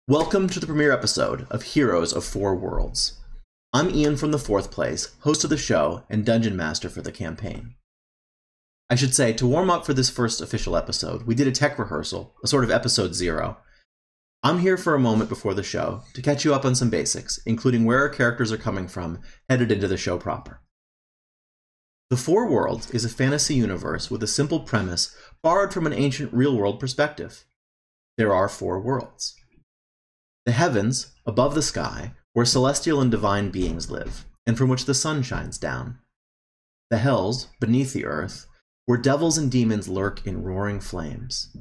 Welcome to the premiere episode of Heroes of Four Worlds. I'm Ian from the Fourth Place, host of the show and dungeon master for the campaign. I should say, to warm up for this first official episode, we did a tech rehearsal, a sort of episode 0. I'm here for a moment before the show to catch you up on some basics, including where our characters are coming from, headed into the show proper. The Four Worlds is a fantasy universe with a simple premise borrowed from an ancient real-world perspective. There are 4 worlds. The heavens, above the sky, where celestial and divine beings live, and from which the sun shines down. The hells, beneath the earth, where devils and demons lurk in roaring flames.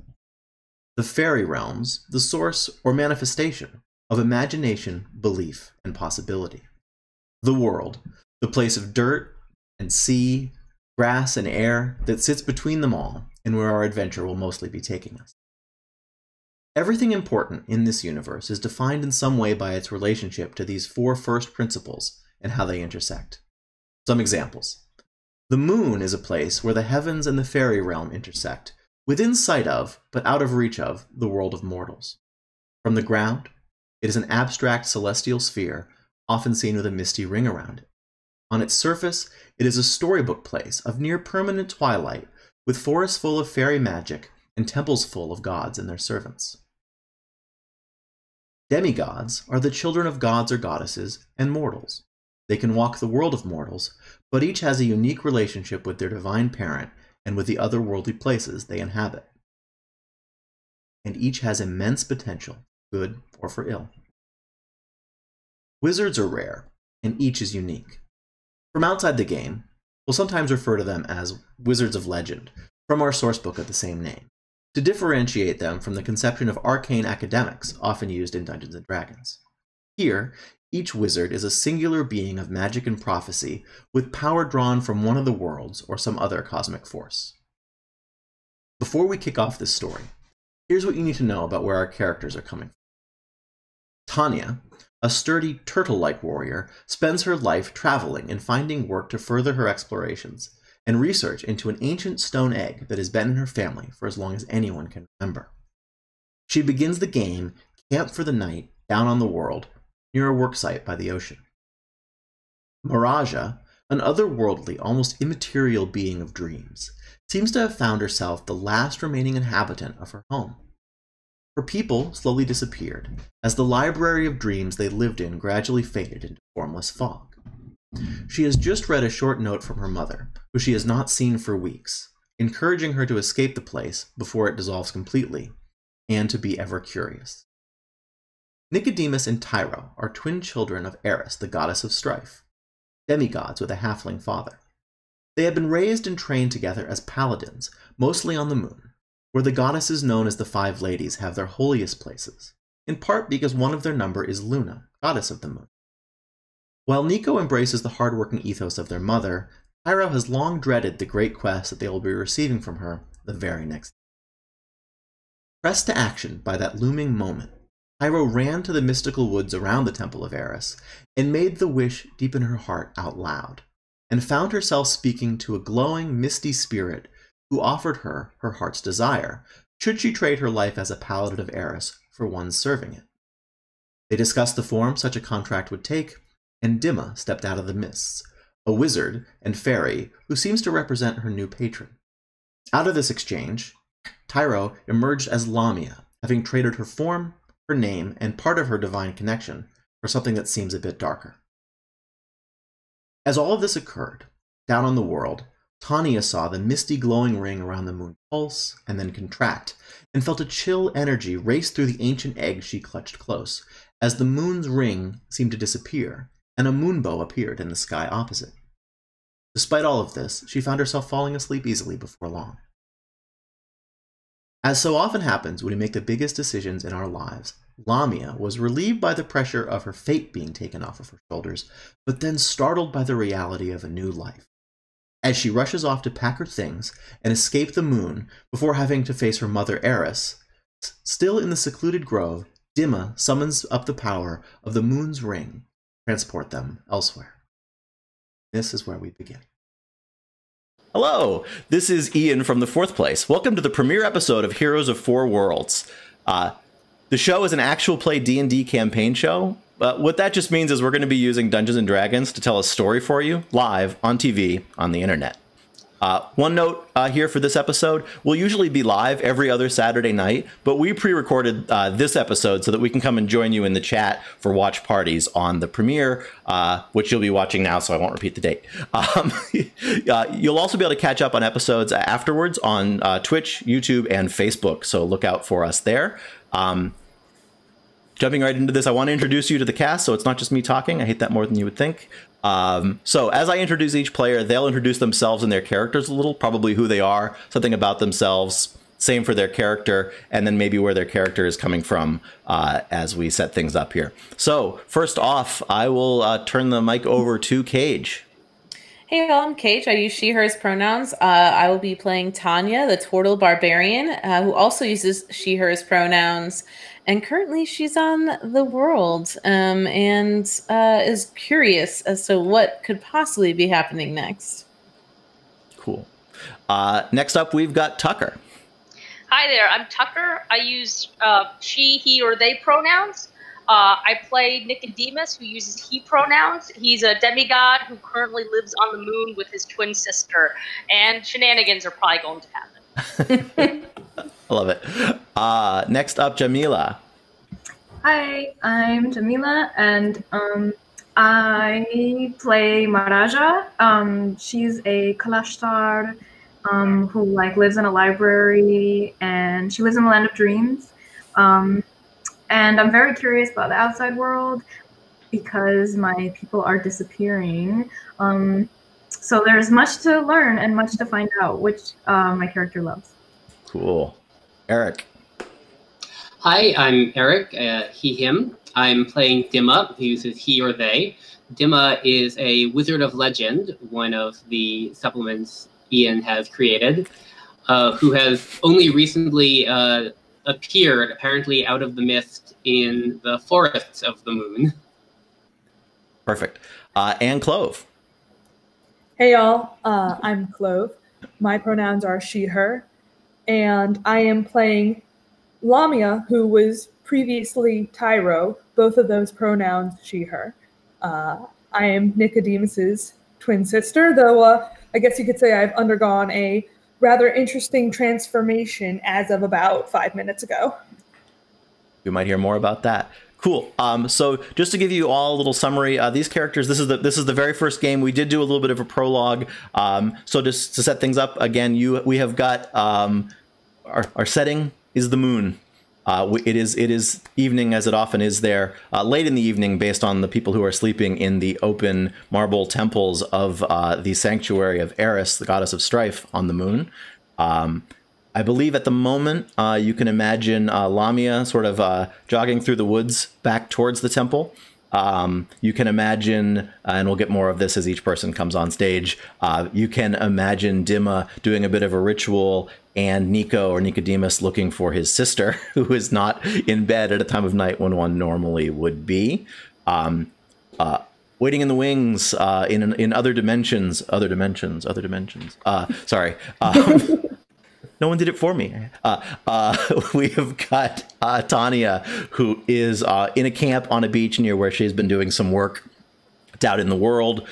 The Faerie realms, the source or manifestation of imagination, belief, and possibility. The world, the place of dirt and sea, grass and air that sits between them all, and where our adventure will mostly be taking us. Everything important in this universe is defined in some way by its relationship to these 4 first principles and how they intersect. Some examples. The moon is a place where the heavens and the fairy realm intersect, within sight of, but out of reach of, the world of mortals. From the ground, it is an abstract celestial sphere, often seen with a misty ring around it. On its surface, it is a storybook place of near-permanent twilight, with forests full of fairy magic and temples full of gods and their servants. Demigods are the children of gods or goddesses and mortals. They can walk the world of mortals, but each has a unique relationship with their divine parent and with the otherworldly places they inhabit. And each has immense potential, good or for ill. Wizards are rare, and each is unique. From outside the game, we'll sometimes refer to them as Wizards of Legend, from our sourcebook of the same name, to differentiate them from the conception of arcane academics often used in Dungeons & Dragons. Here, each wizard is a singular being of magic and prophecy with power drawn from one of the worlds or some other cosmic force. Before we kick off this story, here's what you need to know about where our characters are coming from. Thania, a sturdy turtle-like warrior, spends her life traveling and finding work to further her explorations, and research into an ancient stone egg that has been in her family for as long as anyone can remember. She begins the game camped for the night down on the world, near a worksite by the ocean. Maraaja, an otherworldly, almost immaterial being of dreams, seems to have found herself the last remaining inhabitant of her home. Her people slowly disappeared, as the library of dreams they lived in gradually faded into formless fog. She has just read a short note from her mother, who she has not seen for weeks, encouraging her to escape the place before it dissolves completely, and to be ever curious. Nicodemus and Tyro are twin children of Eris, the goddess of strife, demigods with a halfling father. They have been raised and trained together as paladins, mostly on the moon, where the goddesses known as the 5 Ladies have their holiest places, in part because one of their number is Luna, goddess of the moon. While Nico embraces the hard-working ethos of their mother, Tyro has long dreaded the great quest that they will be receiving from her the very next day. Pressed to action by that looming moment, Tyro ran to the mystical woods around the Temple of Eris and made the wish deep in her heart out loud, and found herself speaking to a glowing, misty spirit who offered her her heart's desire, should she trade her life as a paladin of Eris for one serving it. They discussed the form such a contract would take, and Dymma stepped out of the mists, a wizard and fairy who seems to represent her new patron. Out of this exchange, Tyro emerged as Lamia, having traded her form, her name, and part of her divine connection for something that seems a bit darker. As all of this occurred, down on the world, Thania saw the misty glowing ring around the moon pulse and then contract, and felt a chill energy race through the ancient egg she clutched close, as the moon's ring seemed to disappear, and a moonbow appeared in the sky opposite. Despite all of this, she found herself falling asleep easily before long. As so often happens when we make the biggest decisions in our lives, Lamia was relieved by the pressure of her fate being taken off of her shoulders, but then startled by the reality of a new life. As she rushes off to pack her things and escape the moon before having to face her mother Eris, still in the secluded grove, Dymma summons up the power of the moon's ring, transport them elsewhere. This is where we begin. Hello, this is Ian from the Fourth Place. Welcome to the premiere episode of Heroes of Four Worlds. The show is an actual play D&D campaign show. What that just means is we're going to be using Dungeons and Dragons to tell a story for you live on TV on the internet. One note here for this episode, we'll usually be live every other Saturday night, but we pre-recorded this episode so that we can come and join you in the chat for watch parties on the premiere, which you'll be watching now, so I won't repeat the date. You'll also be able to catch up on episodes afterwards on Twitch, YouTube, and Facebook, so look out for us there. Jumping right into this, I want to introduce you to the cast, so it's not just me talking. I hate that more than you would think. So as I introduce each player, they'll introduce themselves and their characters a little, probably who they are, something about themselves, same for their character, and then maybe where their character is coming from as we set things up here. So first off, I will turn the mic over to Cage. Hey, I'm Cage. I use she, hers pronouns. I will be playing Thania, the tortle barbarian, who also uses she, hers pronouns. And currently she's on the world and is curious as to what could possibly be happening next. Cool. Next up, we've got Tucker. Hi there, I'm Tucker. I use she, he, or they pronouns. I play Nicodemus, who uses he pronouns. He's a demigod who currently lives on the moon with his twin sister. And shenanigans are probably going to happen. I love it. Next up, Jamila. Hi, I'm Jamila, and I play Maraaja. She's a Kalashtar who lives in a library, and she lives in the land of dreams. And I'm very curious about the outside world because my people are disappearing. So there's much to learn and much to find out, which my character loves. Cool. Eric. Hi, I'm Eric, he, him. I'm playing Dymma, who uses he or they. Dymma is a wizard of legend, one of the supplements Ian has created, who has only recently appeared, apparently out of the mist, in the forests of the moon. Perfect. And Clove. Hey, y'all. I'm Clove. My pronouns are she, her. And I am playing Lamia, who was previously Tyro. Both of those pronouns, she, her. I am Nicodemus's twin sister, though I guess you could say I've undergone a rather interesting transformation as of about 5 minutes ago. You might hear more about that. Cool. So just to give you all a little summary, these characters, this is the very first game. We did do a little bit of a prologue. So just to set things up again, we have got our setting is the moon. It is evening, as it often is there, late in the evening, based on the people who are sleeping in the open marble temples of the sanctuary of Eris, the goddess of strife, on the moon. I believe at the moment you can imagine Lamia sort of jogging through the woods back towards the temple. You can imagine, and we'll get more of this as each person comes on stage, you can imagine Dymma doing a bit of a ritual and Nico or Nicodemus looking for his sister, who is not in bed at a time of night when one normally would be. Waiting in the wings in other dimensions. Sorry. No one did it for me. We have got Thania, who is in a camp on a beach near where she's been doing some work out in the world,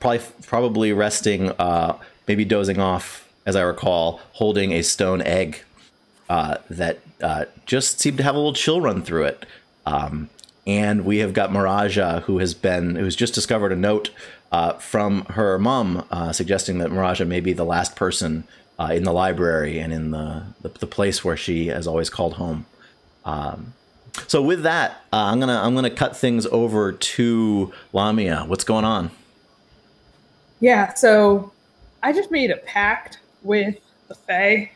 probably resting, maybe dozing off, as I recall, holding a stone egg that just seemed to have a little chill run through it. And we have got Maraaja, who's just discovered a note from her mom suggesting that Maraaja may be the last person in the library and in the place where she has always called home. So with that, I'm gonna cut things over to Lamia. What's going on? Yeah, so I just made a pact with the Fae.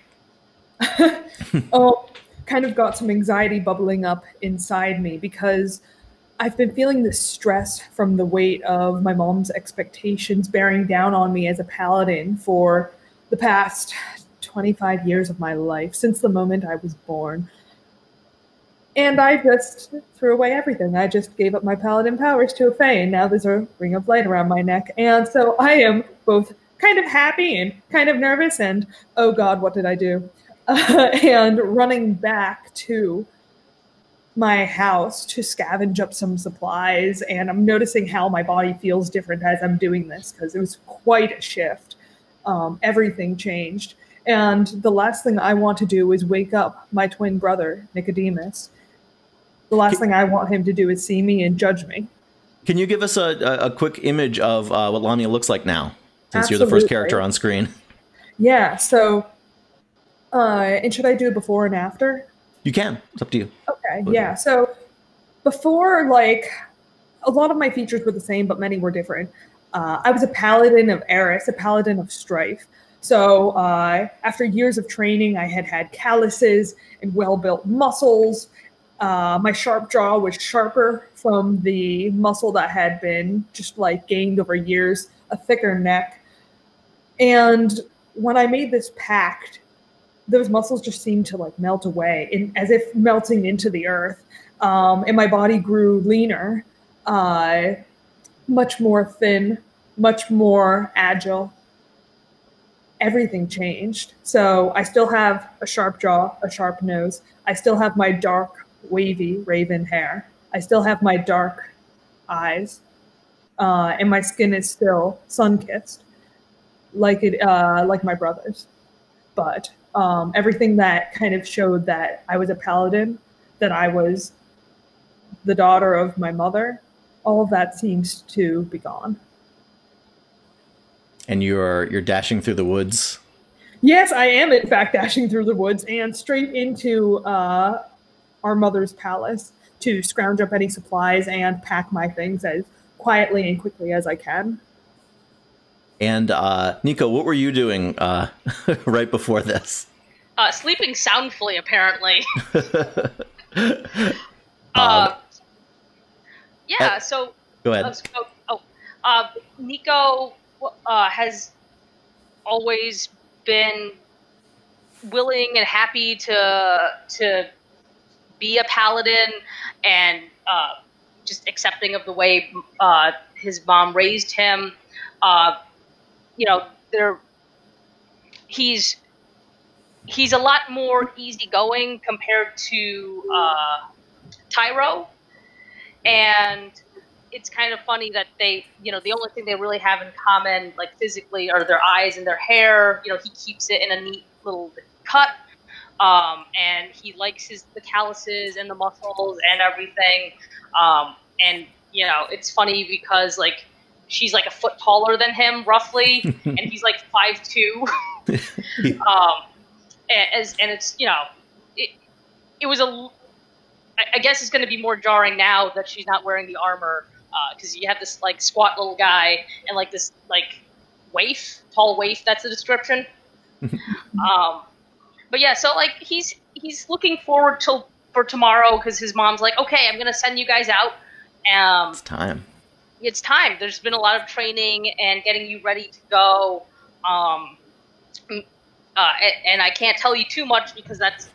Kind of got some anxiety bubbling up inside me because I've been feeling this stress from the weight of my mom's expectations bearing down on me as a paladin for the past 25 years of my life, since the moment I was born. And I just threw away everything. I just gave up my paladin powers to a Fae, and now there's a ring of light around my neck. And so I am both kind of happy and kind of nervous and, oh God, what did I do? And running back to my house to scavenge up some supplies, and I'm noticing how my body feels different as I'm doing this because it was quite a shift. Everything changed. And the last thing I want to do is wake up my twin brother, Nicodemus. The last thing I want him to do is see me and judge me. Can you give us a quick image of what Lamia looks like now, since Absolutely. you're the first character on screen? Yeah, so, and should I do it before and after? You can. It's up to you. Okay, yeah. So before, like, a lot of my features were the same, but many were different. I was a paladin of Eris, a paladin of strife. So after years of training, I had calluses and well-built muscles. My sharp jaw was sharper from the muscle that had been just like gained over years, a thicker neck. And when I made this pact, those muscles just seemed to like melt away, as if melting into the earth. And my body grew leaner, much more thin, much more agile. Everything changed. So I still have a sharp jaw, a sharp nose. I still have my dark, wavy raven hair. I still have my dark eyes. And my skin is still sun-kissed, like my brother's. But everything that kind of showed that I was a paladin, that I was the daughter of my mother, all of that seems to be gone. And you're dashing through the woods? Yes, I am in fact dashing through the woods and straight into our mother's palace to scrounge up any supplies and pack my things as quietly and quickly as I can. And Nico, what were you doing right before this? Sleeping soundfully, apparently. Yeah, so... Go ahead. Nico has always been willing and happy to be a paladin and just accepting of the way his mom raised him. You know, he's a lot more easygoing compared to Tyro, and it's kind of funny that they, you know, the only thing they really have in common, like physically, are their eyes and their hair. You know, he keeps it in a neat little cut, and he likes the calluses and the muscles and everything. And you know, it's funny because like she's like a foot taller than him, roughly, and he's like 5'2". And it's, you know, it was I guess it's going to be more jarring now that she's not wearing the armor, because you have this like squat little guy and like this like tall waif. That's the description. But yeah, so like he's looking forward for tomorrow because his mom's like, okay, I'm going to send you guys out. It's time. It's time. There's been a lot of training and getting you ready to go. And I can't tell you too much because that's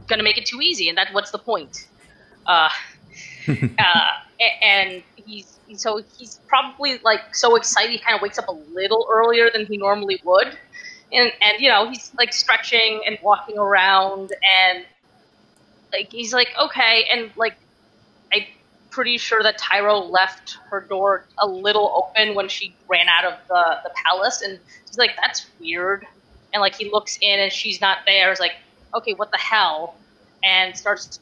going to make it too easy, and what's the point? And he's probably like so excited he kind of wakes up a little earlier than he normally would, and you know, he's like stretching and walking around, and like he's like, okay, and like I'm pretty sure that Tyro left her door a little open when she ran out of the palace, and he's like, that's weird. And like he looks in and she's not there. He's like, okay, what the hell? And starts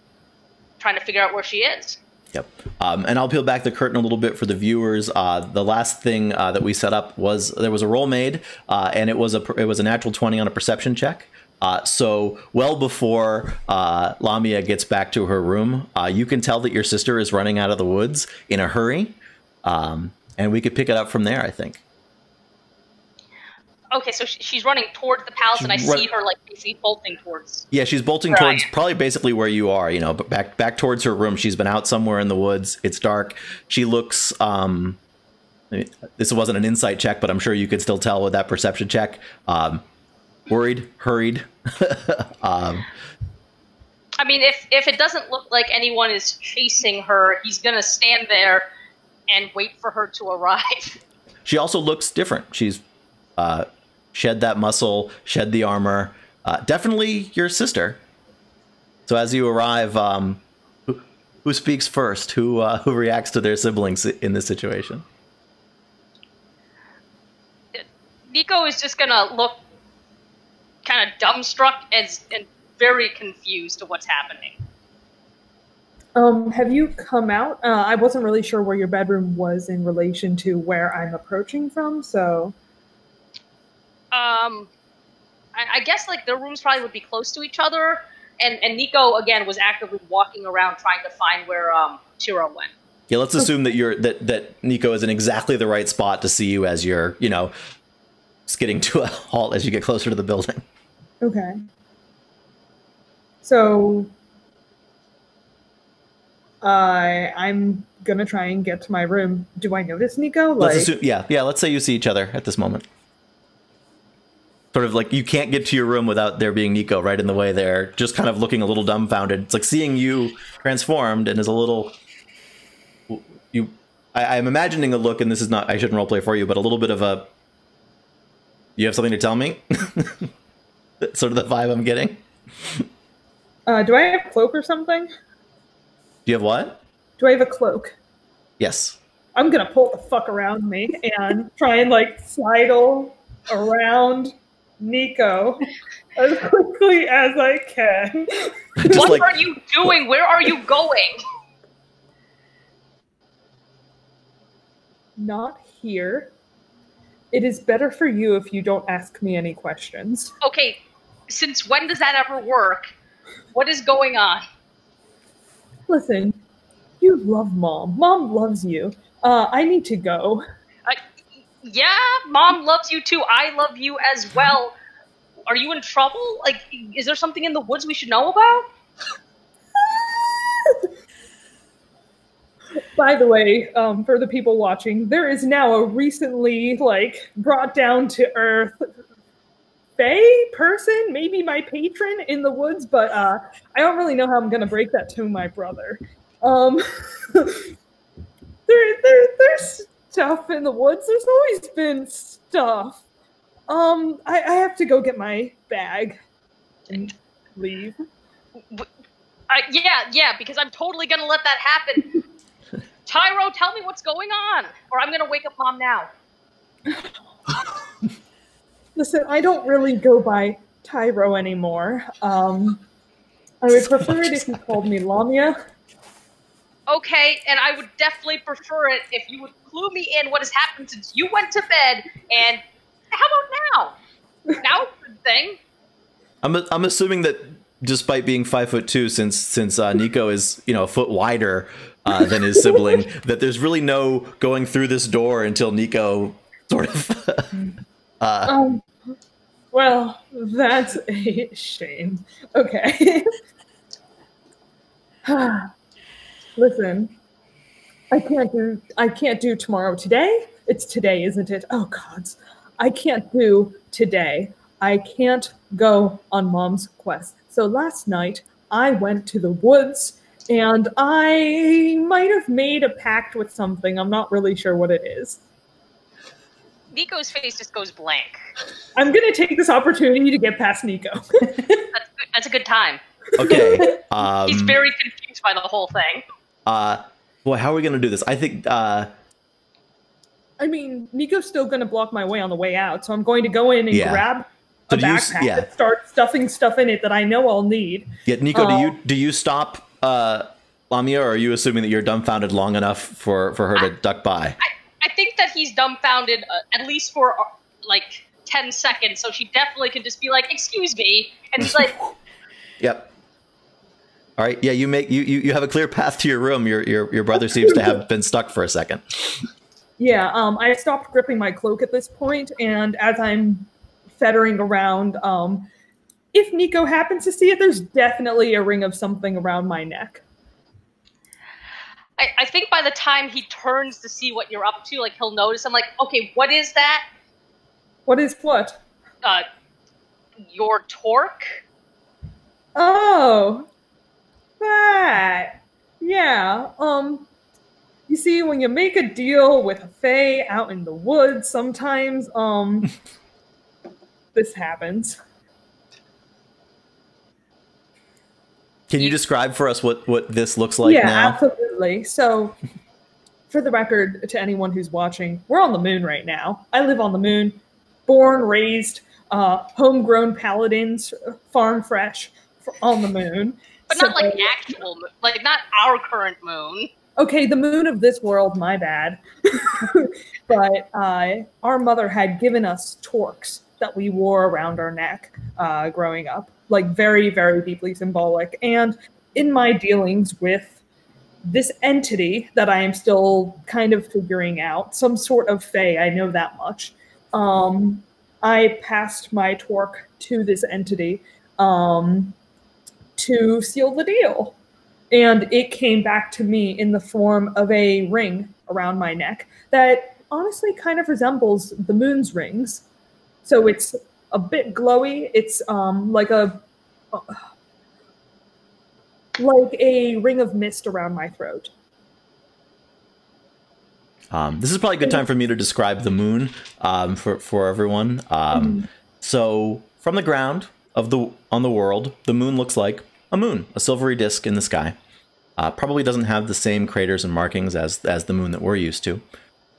trying to figure out where she is. Yep. And I'll peel back the curtain a little bit for the viewers. The last thing that we set up was there was a roll made, and it was a natural 20 on a perception check. So well before Lamia gets back to her room, you can tell that your sister is running out of the woods in a hurry, and we could pick it up from there, I think. Okay, so she's running towards the palace, and I see her like basically bolting towards. Yeah, she's bolting towards probably basically where you are, you know, but back towards her room. She's been out somewhere in the woods. It's dark. She looks. This wasn't an insight check, but I'm sure you could still tell with that perception check. Worried, hurried. I mean, if it doesn't look like anyone is chasing her, he's gonna stand there and wait for her to arrive. She also looks different. She's shed that muscle, shed the armor. Definitely your sister. So as you arrive, who speaks first? Who reacts to their siblings in this situation? Nico is just gonna look kind of dumbstruck and very confused to what's happening. Have you come out? I wasn't really sure where your bedroom was in relation to where I'm approaching from, so... I guess like their rooms probably would be close to each other, and Nico again was actively walking around trying to find where Shiro went. Yeah, let's assume that that Nico is in exactly the right spot to see you as you're, skidding to a halt as you get closer to the building. Okay. So I'm gonna try and get to my room. Do I notice Nico? Let's assume, yeah. Let's say you see each other at this moment. Sort of like you can't get to your room without there being Nico right in the way there, just kind of looking a little dumbfounded. It's like seeing you transformed and is a little... I'm imagining a look, and this is not... I shouldn't roleplay for you, but a little bit of a... You have something to tell me? That's sort of the vibe I'm getting. Do I have a cloak or something? Do you have what? Do I have a cloak? Yes. I'm gonna pull the fuck around me and try and like sidle around Nico as quickly as I can. What are you doing? Where are you going? Not here. It is better for you if you don't ask me any questions. Okay, since when does that ever work? What is going on? Listen, you love Mom. Mom loves you. I need to go. Yeah, Mom loves you too. I love you as well. Are you in trouble? Like, is there something in the woods we should know about? By the way, for the people watching, there is now a recently, brought down to earth Fae person, maybe my patron in the woods, but I don't really know how I'm going to break that to my brother. There's stuff in the woods. There's always been stuff. I have to go get my bag and leave. Yeah, because I'm totally going to let that happen. Tyro, tell me what's going on, or I'm going to wake up Mom now. Listen, I don't really go by Tyro anymore. I would prefer it if you called me Lamia. Okay, and I would definitely prefer it if you would clue me in what has happened since you went to bed, and how about now? Now it's a good thing. I'm assuming that despite being 5'2", since Nico is a foot wider than his sibling, that there's really no going through this door until Nico sort of. Well, that's a shame. Okay. Listen, I can't do tomorrow. Today? It's today, isn't it? Oh gods. I can't do today. I can't go on Mom's quest. So last night I went to the woods and I might have made a pact with something. I'm not really sure what it is. Nico's face just goes blank. I'm going to take this opportunity to get past Nico. That's a good time. Okay. He's very confused by the whole thing. Boy, how are we going to do this? I think... I mean, Nico's still going to block my way on the way out, so I'm going to go in and grab a backpack and start stuffing stuff in it that I know I'll need. Yeah, Nico, do you stop Lamia, or are you assuming that you're dumbfounded long enough for her to duck by? I think that he's dumbfounded at least for 10 seconds, so she definitely can just be like, "Excuse me," and he's like, "Yep." All right, yeah, you have a clear path to your room. Your brother seems to have been stuck for a second. Yeah, I stopped gripping my cloak at this point, and as I'm fettering around, if Nico happens to see it, there's definitely a ring of something around my neck. I think by the time he turns to see what you're up to, he'll notice. I'm like, okay, what is that? What is what? Your torque? Oh, that. Yeah, you see, when you make a deal with a fae out in the woods, sometimes, this happens. Can you describe for us what this looks like yeah, now? Absolutely. So, for the record, to anyone who's watching, we're on the moon right now. I live on the moon, born, raised, homegrown paladins, farm fresh on the moon. But not like actual moon, like not our current moon. Okay, the moon of this world, my bad. But our mother had given us torques that we wore around our neck growing up, like very, very deeply symbolic. And in my dealings with this entity that I am still kind of figuring out, some sort of fae, I know that much, I passed my torque to this entity to seal the deal. And it came back to me in the form of a ring around my neck that honestly kind of resembles the moon's rings. So it's a bit glowy. It's like a ring of mist around my throat. This is probably a good time for me to describe the moon for everyone. So from the ground on the world, the moon looks like a moon, a silvery disk in the sky. Probably doesn't have the same craters and markings as the moon that we're used to.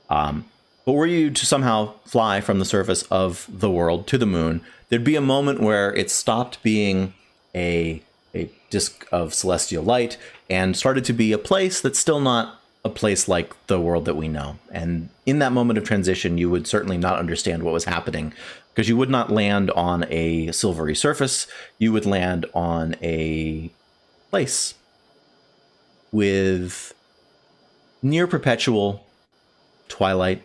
But were you to somehow fly from the surface of the world to the moon, there'd be a moment where it stopped being a disk of celestial light and started to be a place that's still not a place like the world that we know. And in that moment of transition, you would certainly not understand what was happening, because you would not land on a silvery surface. You would land on a place with near perpetual twilight,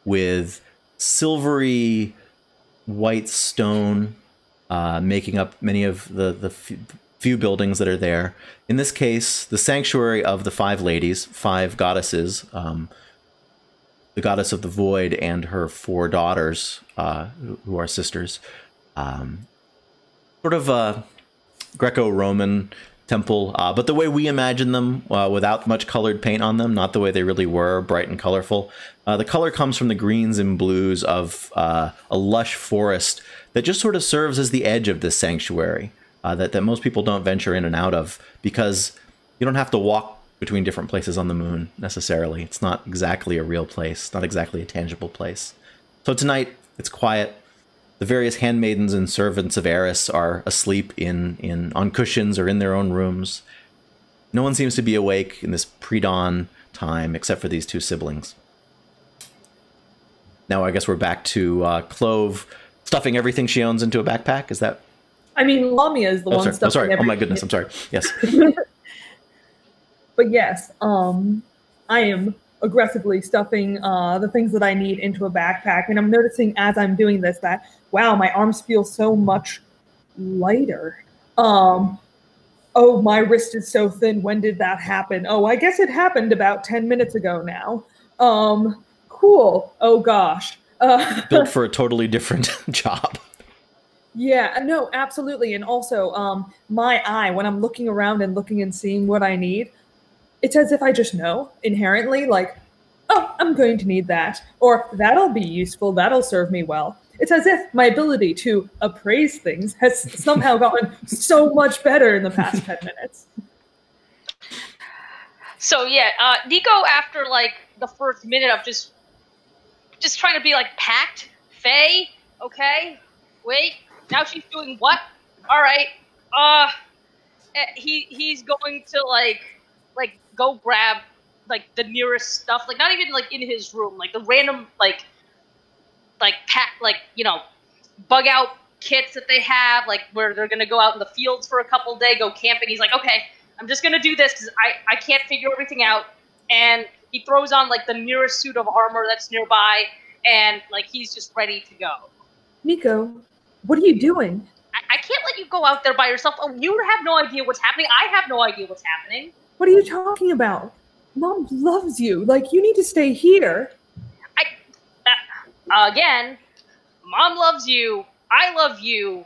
with silvery white stone making up many of the few buildings that are there. In this case, the sanctuary of the 5 ladies, 5 goddesses, the goddess of the void and her 4 daughters, who are sisters. Sort of a Greco-Roman temple, but the way we imagine them, without much colored paint on them, not the way they really were, bright and colorful. The color comes from the greens and blues of a lush forest that just sort of serves as the edge of this sanctuary, that most people don't venture in and out of, because you don't have to walk between different places on the moon, necessarily. It's not exactly a real place, not exactly a tangible place. So tonight, it's quiet. The various handmaidens and servants of Eris are asleep on cushions or in their own rooms. No one seems to be awake in this pre-dawn time, except for these 2 siblings. Now I guess we're back to Clove stuffing everything she owns into a backpack. Is that... I mean, Lamia is the one stuffing sorry. everything. Oh my goodness, I'm sorry. Yes. But yes, I am aggressively stuffing the things that I need into a backpack. And I'm noticing as I'm doing this that, wow, my arms feel so much lighter. Oh, my wrist is so thin. When did that happen? Oh, I guess it happened about 10 minutes ago now. Cool. Oh, gosh. Built for a totally different job. Yeah, no, absolutely. And also, my eye, when I'm looking around and looking and seeing what I need, it's as if I just know inherently, like, oh, I'm going to need that. Or that'll be useful. That'll serve me well. It's as if my ability to appraise things has somehow gotten so much better in the past 10 minutes. So yeah, Nico, after like the first minute of just trying to be like packed, Faye, okay, wait, now she's doing what? All right, he's going to like go grab like the nearest stuff, like not even like in his room, like the random like pack, like, you know, bug out kits that they have, like where they're gonna go out in the fields for a couple days, go camping. He's like, okay, I'm just gonna do this because I can't figure everything out. And he throws on like the nearest suit of armor that's nearby, and like he's just ready to go. Nico, what are you doing? I can't let you go out there by yourself. Oh, you have no idea what's happening. I have no idea what's happening. What are you talking about? Mom loves you. Like, you need to stay here. Again, Mom loves you. I love you.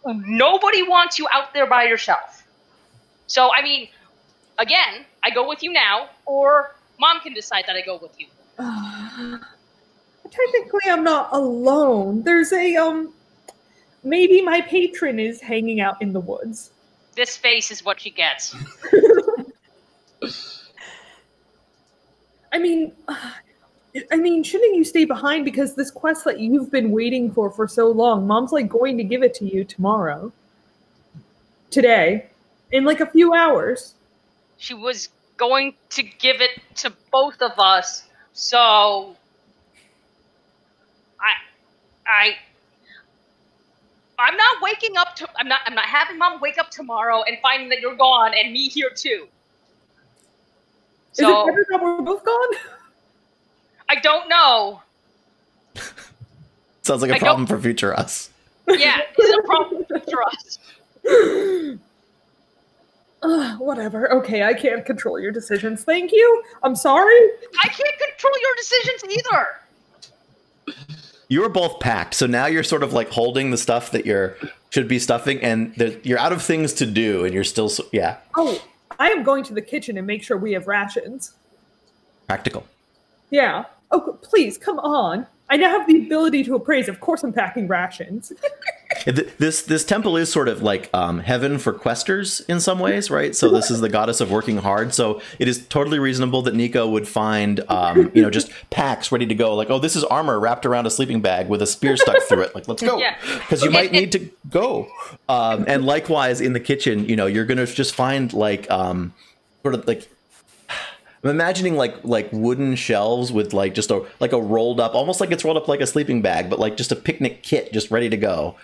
Nobody wants you out there by yourself. So, I mean, again, I go with you now, or Mom can decide that I go with you. Technically, I'm not alone. There's a, maybe my patron is hanging out in the woods. This face is what she gets. I mean, shouldn't you stay behind because this quest that you've been waiting for so long, Mom's like going to give it to you tomorrow. Today. In like a few hours. She was going to give it to both of us, so I'm not waking up to I'm not having Mom wake up tomorrow and finding that you're gone and me here too. So is it better that we're both gone? I don't know. Sounds like a problem for future us. Yeah, it's a problem for us. Whatever. Okay, I can't control your decisions. Thank you. I'm sorry. I can't control your decisions either. You were both packed, so now you're sort of like holding the stuff that should be stuffing, and you're out of things to do, and you're still yeah. Oh, I am going to the kitchen and make sure we have rations. Practical. Yeah. Oh, please come on. I now have the ability to appraise. Of course, I'm packing rations. This temple is sort of like heaven for questers in some ways, right? So this is the goddess of working hard. So it is totally reasonable that Nico would find, just packs ready to go. Like, oh, this is armor wrapped around a sleeping bag with a spear stuck through it. Like, let's go, because you might need to go. And likewise in the kitchen, you're gonna just find like sort of like. I'm imagining like wooden shelves with like just a rolled up, almost like it's rolled up like a sleeping bag, but like just a picnic kit just ready to go.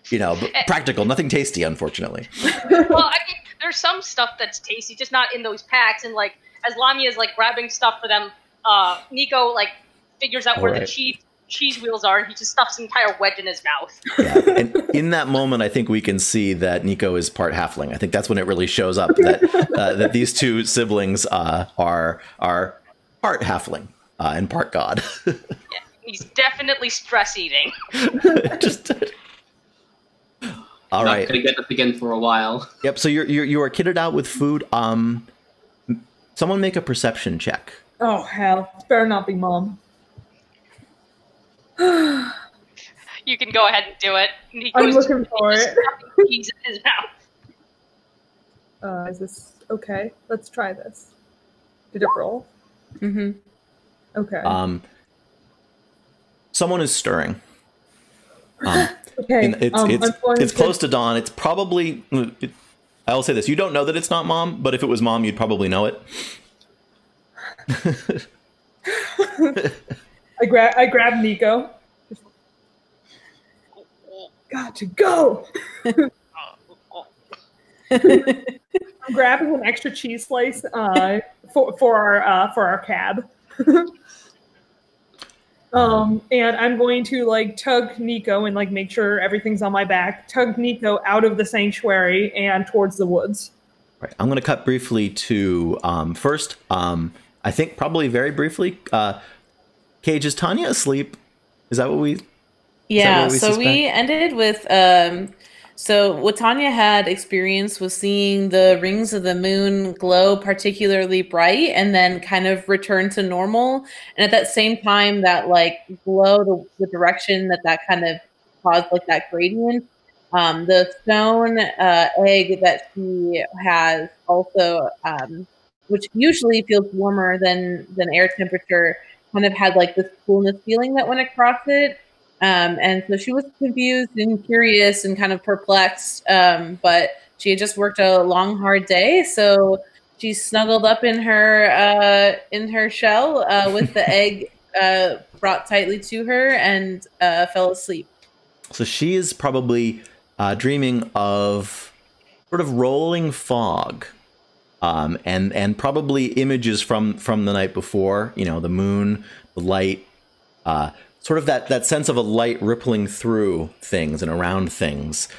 But practical, nothing tasty, unfortunately. Well, I mean, there's some stuff that's tasty, just not in those packs. And like as Lamia is like grabbing stuff for them, Nico like figures out where the cheese wheels are, and he just stuffs an entire wedge in his mouth. Yeah, and in that moment, I think we can see that Nico is part halfling. I think that's when it really shows up that these two siblings are part halfling and part god. Yeah, he's definitely stress eating. All right. Not gonna get this again for a while. Yep. So you are kitted out with food. Someone make a perception check. Oh hell! It better not be Mom. You can go ahead and do it. I'm looking for it. Cheese in his mouth. Is this okay? Let's try this. Did it roll? Mm-hmm. Okay. Someone is stirring. Okay. It's close to dawn. It's probably. I will say this: you don't know that it's not Mom, but if it was Mom, you'd probably know it. I grab Nico. Got to go. I'm grabbing an extra cheese slice for our cab. And I'm going to like tug Nico and like make sure everything's on my back. Tug Nico out of the sanctuary and towards the woods. Right. I'm going to cut briefly to first. I think probably very briefly. Cage, is Thania asleep? Is that what we? Yeah. So we ended with. So what Thania had experienced was seeing the rings of the moon glow particularly bright and then kind of return to normal. And at that same time, that like glow, the direction that kind of caused like that gradient, the stone egg that she has also, which usually feels warmer than air temperature, kind of had like this coolness feeling that went across it. And so she was confused and curious and kind of perplexed, but she had just worked a long, hard day. So she snuggled up in her shell with the egg brought tightly to her and fell asleep. So she is probably dreaming of sort of rolling fog, and probably images from the night before. The moon, the light. Sort of that sense of a light rippling through things and around things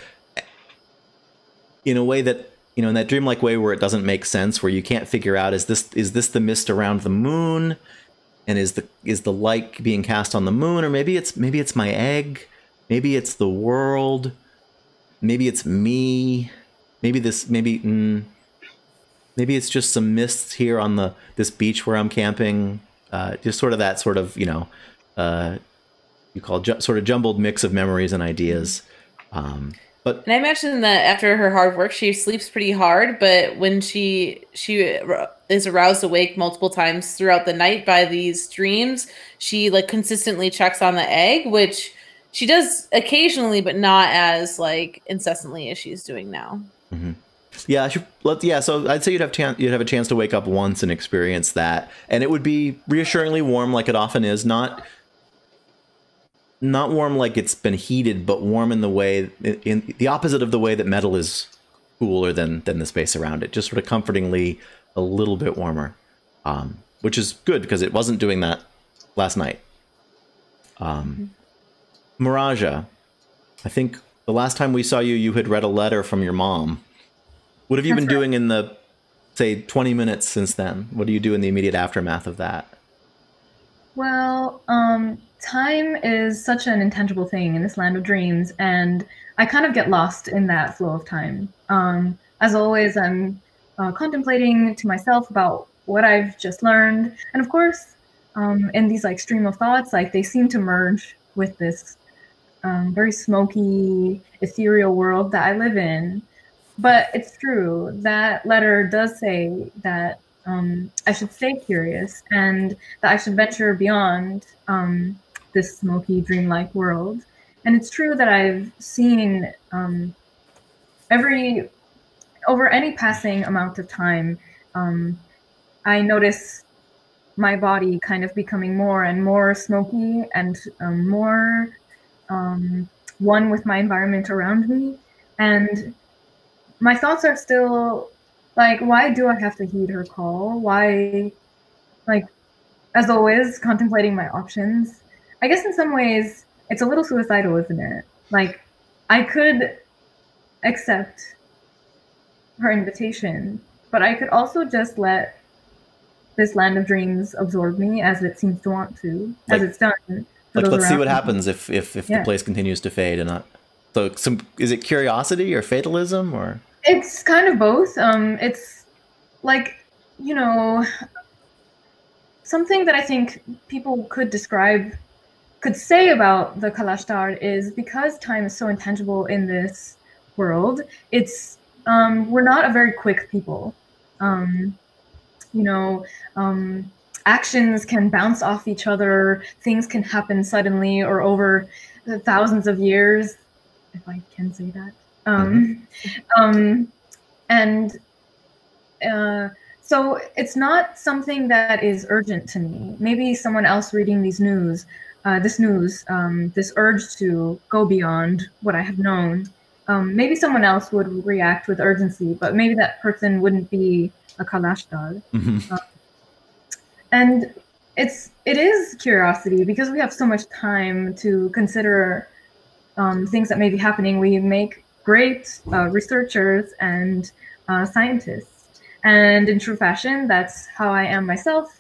in a way that, in that dreamlike way where it doesn't make sense, where you can't figure out, is this the mist around the moon? And is the light being cast on the moon? Or maybe it's my egg. Maybe it's the world. Maybe it's me. Maybe it's just some mists here on this beach where I'm camping. Just sort of that sort of, you call sort of jumbled mix of memories and ideas. But And I imagine that after her hard work, she sleeps pretty hard. But when she is aroused awake multiple times throughout the night by these dreams, she like consistently checks on the egg, which she does occasionally, but not as like incessantly as she's doing now. mm-hmm. Yeah, so I'd say you'd have a chance to wake up once and experience that, and it would be reassuringly warm, like it often is. Not warm like it's been heated, but warm in the way, in the opposite of the way that metal is cooler than the space around it. Just sort of comfortingly a little bit warmer, which is good because it wasn't doing that last night. Maraaja, I think the last time we saw you, you had read a letter from your mom. What have you been doing in the, say, 20 minutes since then? What do you do in the immediate aftermath of that? Well, time is such an intangible thing in this land of dreams, and I kind of get lost in that flow of time. As always, I'm contemplating to myself about what I've just learned, and of course, in these like stream of thoughts, like they seem to merge with this very smoky, ethereal world that I live in. But it's true, that letter does say that I should stay curious and that I should venture beyond this smoky, dreamlike world. And it's true that I've seen over any passing amount of time, I notice my body kind of becoming more and more smoky and more one with my environment around me. And my thoughts are still like, why do I have to heed her call? Why, like, as always, contemplating my options. I guess in some ways, it's a little suicidal, isn't it? Like, I could accept her invitation, but I could also just let this land of dreams absorb me as it seems to want to, as it's done. Like, let's see what happens if the place continues to fade and not. So, is it curiosity or fatalism or? It's kind of both. It's like, you know, something that I think people could say about the Kalashtar is because time is so intangible in this world, it's we're not a very quick people. Actions can bounce off each other, things can happen suddenly or over thousands of years, if I can say that. So it's not something that is urgent to me. Maybe someone else reading this news, this urge to go beyond what I have known, maybe someone else would react with urgency, but maybe that person wouldn't be a Kalashtar. And it is curiosity because we have so much time to consider things that may be happening. We make great researchers and scientists. And in true fashion, that's how I am myself,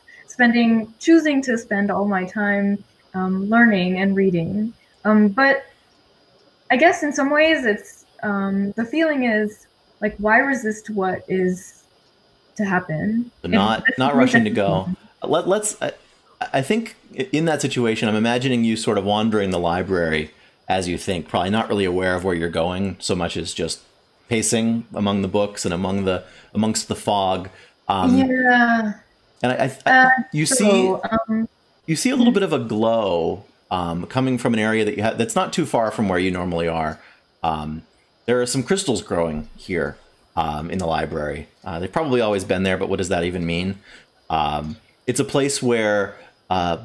choosing to spend all my time learning and reading. But I guess in some ways it's, the feeling is like, why resist what is to happen? So not rushing to go. I think in that situation, I'm imagining you sort of wandering the library as you think, probably not really aware of where you're going so much as just pacing among the books and amongst the fog. Yeah. And you see a little bit of a glow coming from an area that that's not too far from where you normally are. There are some crystals growing here in the library. They've probably always been there, but what does that even mean? It's a place where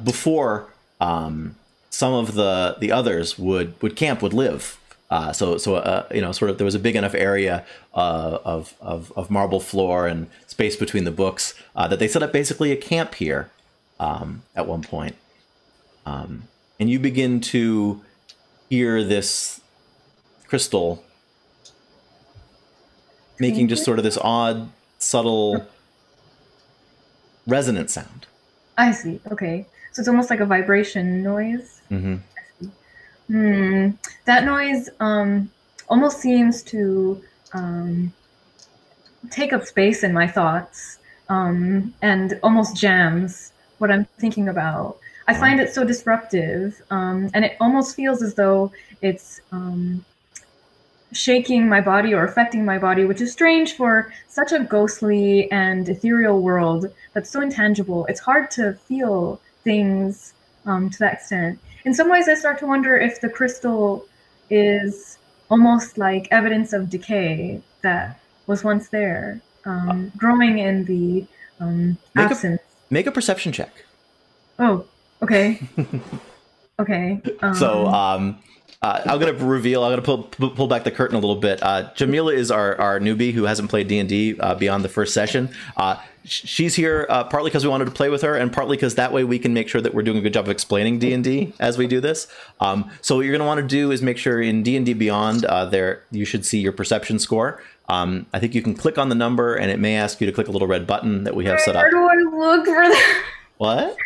before some of the others would camp, would live. Sort of there was a big enough area of marble floor and space between the books that they set up basically a camp here at one point. And you begin to hear this crystal making just sort of this odd, subtle resonant sound. I see. Okay. So it's almost like a vibration noise. Mm-hmm. That noise almost seems to take up space in my thoughts and almost jams what I'm thinking about. I find it so disruptive, and it almost feels as though it's shaking my body or affecting my body, which is strange for such a ghostly and ethereal world that's so intangible. It's hard to feel things to that extent. In some ways, I start to wonder if the crystal is almost like evidence of decay that was once there, growing in the absence. Make a perception check. Oh, okay. Okay. So I'm going to reveal, I'm going to pull back the curtain a little bit. Jamila is our newbie who hasn't played D&D beyond the first session. She's here partly because we wanted to play with her, and partly because that way we can make sure that we're doing a good job of explaining D&D as we do this. So what you're going to want to do is make sure in D&D Beyond, there you should see your perception score. I think you can click on the number, and it may ask you to click a little red button that we have set up. Where do I look for that? What?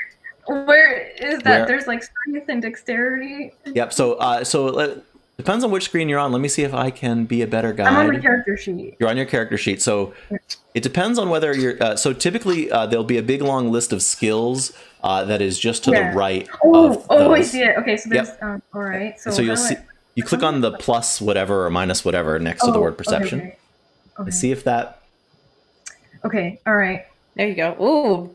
Where is that? Where? There's like strength and dexterity. Yep. So depends on which screen you're on. Let me see if I can be a better guide. I'm on the character sheet. You're on your character sheet. So it depends on whether you're. So typically there'll be a big long list of skills that is just to the right. Oh, those. I see it. Okay, so there's all right. So you'll see. You click on the plus whatever or minus whatever next to the word perception. Okay. And see if that. Okay. All right. There you go. Ooh.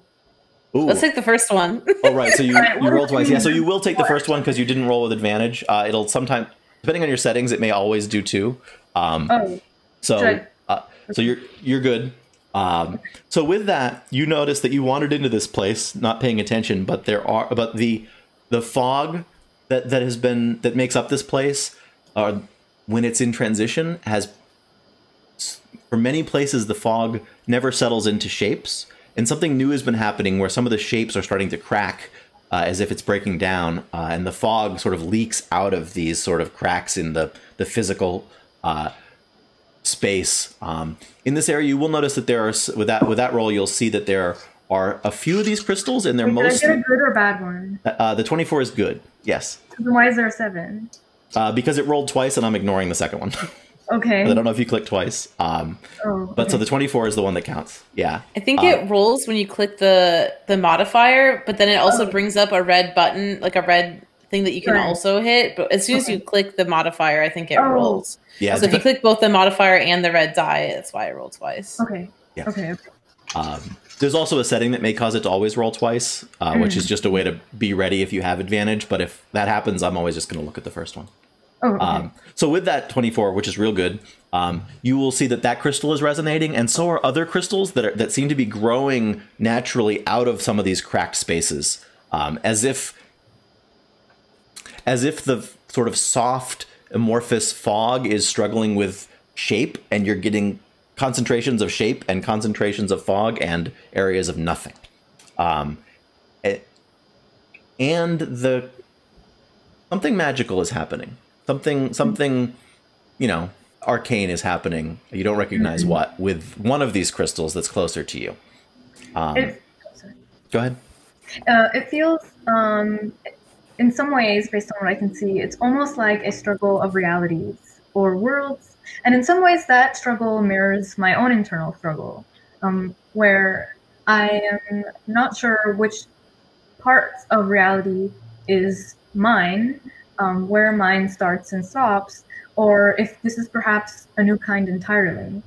Let's take the first one. Oh, right. So you roll twice. Yeah, so you will take the first one because you didn't roll with advantage. It'll sometimes, depending on your settings, it may always do two. So you're good. So with that, you notice that you wandered into this place, not paying attention, but the fog that makes up this place, when it's in transition, has, for many places, the fog never settles into shapes. And something new has been happening where some of the shapes are starting to crack as if it's breaking down. And the fog sort of leaks out of these sort of cracks in the physical space. In this area, you will notice that there are, with that roll, you'll see that there are a few of these crystals, and they're mostly... Did I get a good or bad one? The 24 is good, yes. Then why is there a 7? Because it rolled twice, and I'm ignoring the second one. Okay. I don't know if you clicked twice. But so the 24 is the one that counts. Yeah. I think it rolls when you click the modifier, but then it also brings up a red button, like a red thing that you can also hit. But as soon as you click the modifier, I think it rolls. Yeah. So if you click both the modifier and the red die, that's why it rolled twice. Okay. Yeah. Okay. There's also a setting that may cause it to always roll twice, which is just a way to be ready if you have advantage. But if that happens, I'm always just going to look at the first one. Oh, okay. So with that 24, which is real good, you will see that crystal is resonating, and so are other crystals that seem to be growing naturally out of some of these cracked spaces, as if the sort of soft, amorphous fog is struggling with shape, and you're getting concentrations of shape and concentrations of fog and areas of nothing. Something magical is happening. Something, arcane is happening. You don't recognize what with one of these crystals that's closer to you. Go ahead. It feels, in some ways, based on what I can see, it's almost like a struggle of realities or worlds. And in some ways, that struggle mirrors my own internal struggle, where I am not sure which parts of reality is mine, where mine starts and stops, or if this is perhaps a new kind entirely.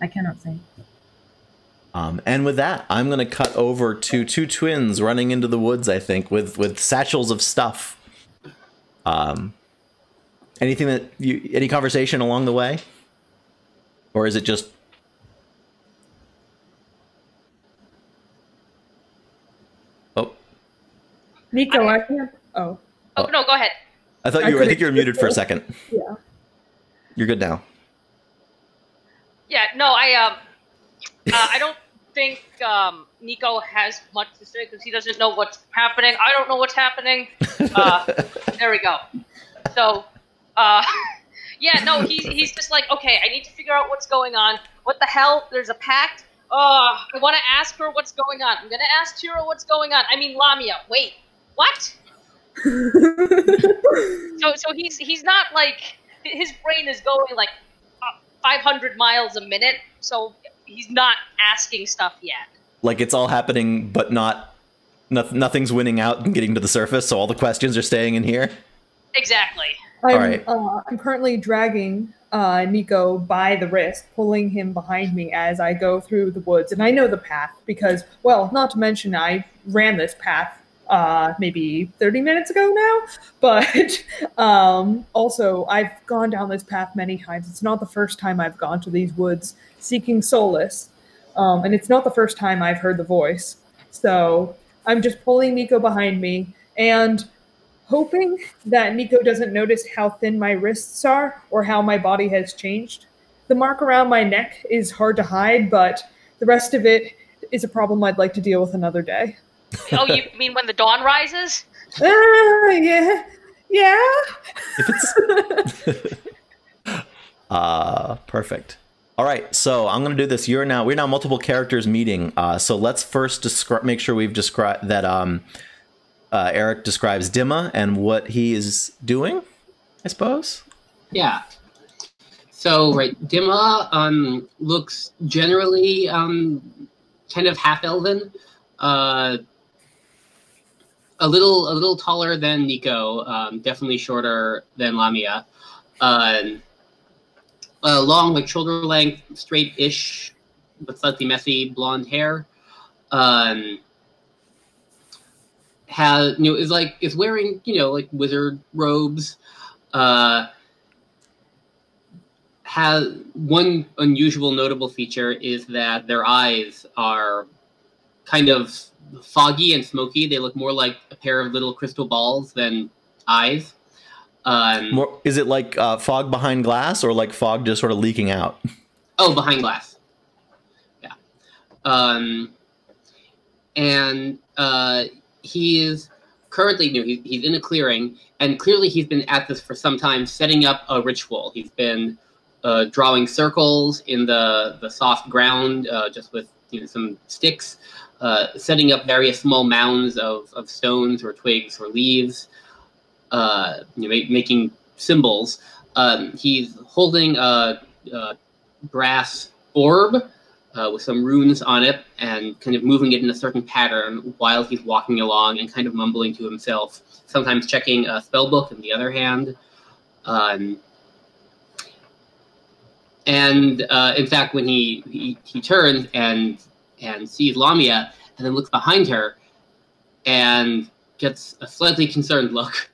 I cannot say. And with that, I'm going to cut over to two twins running into the woods, I think, with satchels of stuff. Any conversation along the way? Or is it just... Oh. Nico, I can't... Oh. Oh, no, go ahead. I think you were muted for a second. Yeah. You're good now. Yeah, no, I don't think Nico has much to say because he doesn't know what's happening. I don't know what's happening. There we go. So, yeah, no, he's just like, okay, I need to figure out what's going on. What the hell? There's a pact? I want to ask her what's going on. I'm going to ask Tira what's going on. I mean, Lamia, wait, what? So he's not like, his brain is going like 500 miles a minute, so he's not asking stuff yet. Like it's all happening, but nothing's winning out and getting to the surface, so all the questions are staying in here? Exactly. I'm currently dragging Nico by the wrist, pulling him behind me as I go through the woods. And I know the path because, well, not to mention I ran this path maybe 30 minutes ago now. But also, I've gone down this path many times. It's not the first time I've gone to these woods seeking solace. And it's not the first time I've heard the voice. So I'm just pulling Nico behind me and hoping that Nico doesn't notice how thin my wrists are or how my body has changed. The mark around my neck is hard to hide, but the rest of it is a problem I'd like to deal with another day. Oh, you mean when the dawn rises? Yeah. If it's perfect. All right, so I'm going to do this. We're now multiple characters meeting. So let's first make sure we've described that Eric describes Dymma and what he is doing, I suppose. Yeah. So, right, Dymma looks generally kind of half-elven, a little taller than Nico, definitely shorter than Lamia. Long, like shoulder length, straight-ish, but slightly messy blonde hair. Is wearing like wizard robes. Has one unusual notable feature is that their eyes are kind of foggy and smoky. They look more like a pair of little crystal balls than eyes. Is it like fog behind glass or like fog just sort of leaking out? Oh, behind glass. Yeah. He is currently he's in a clearing, and clearly he's been at this for some time, setting up a ritual. He's been drawing circles in the soft ground, just with some sticks, setting up various small mounds of stones or twigs or leaves, making symbols. He's holding a brass orb with some runes on it, and kind of moving it in a certain pattern while he's walking along and kind of mumbling to himself, sometimes checking a spell book in the other hand. In fact, when he turns and sees Lamia, and then looks behind her and gets a slightly concerned look.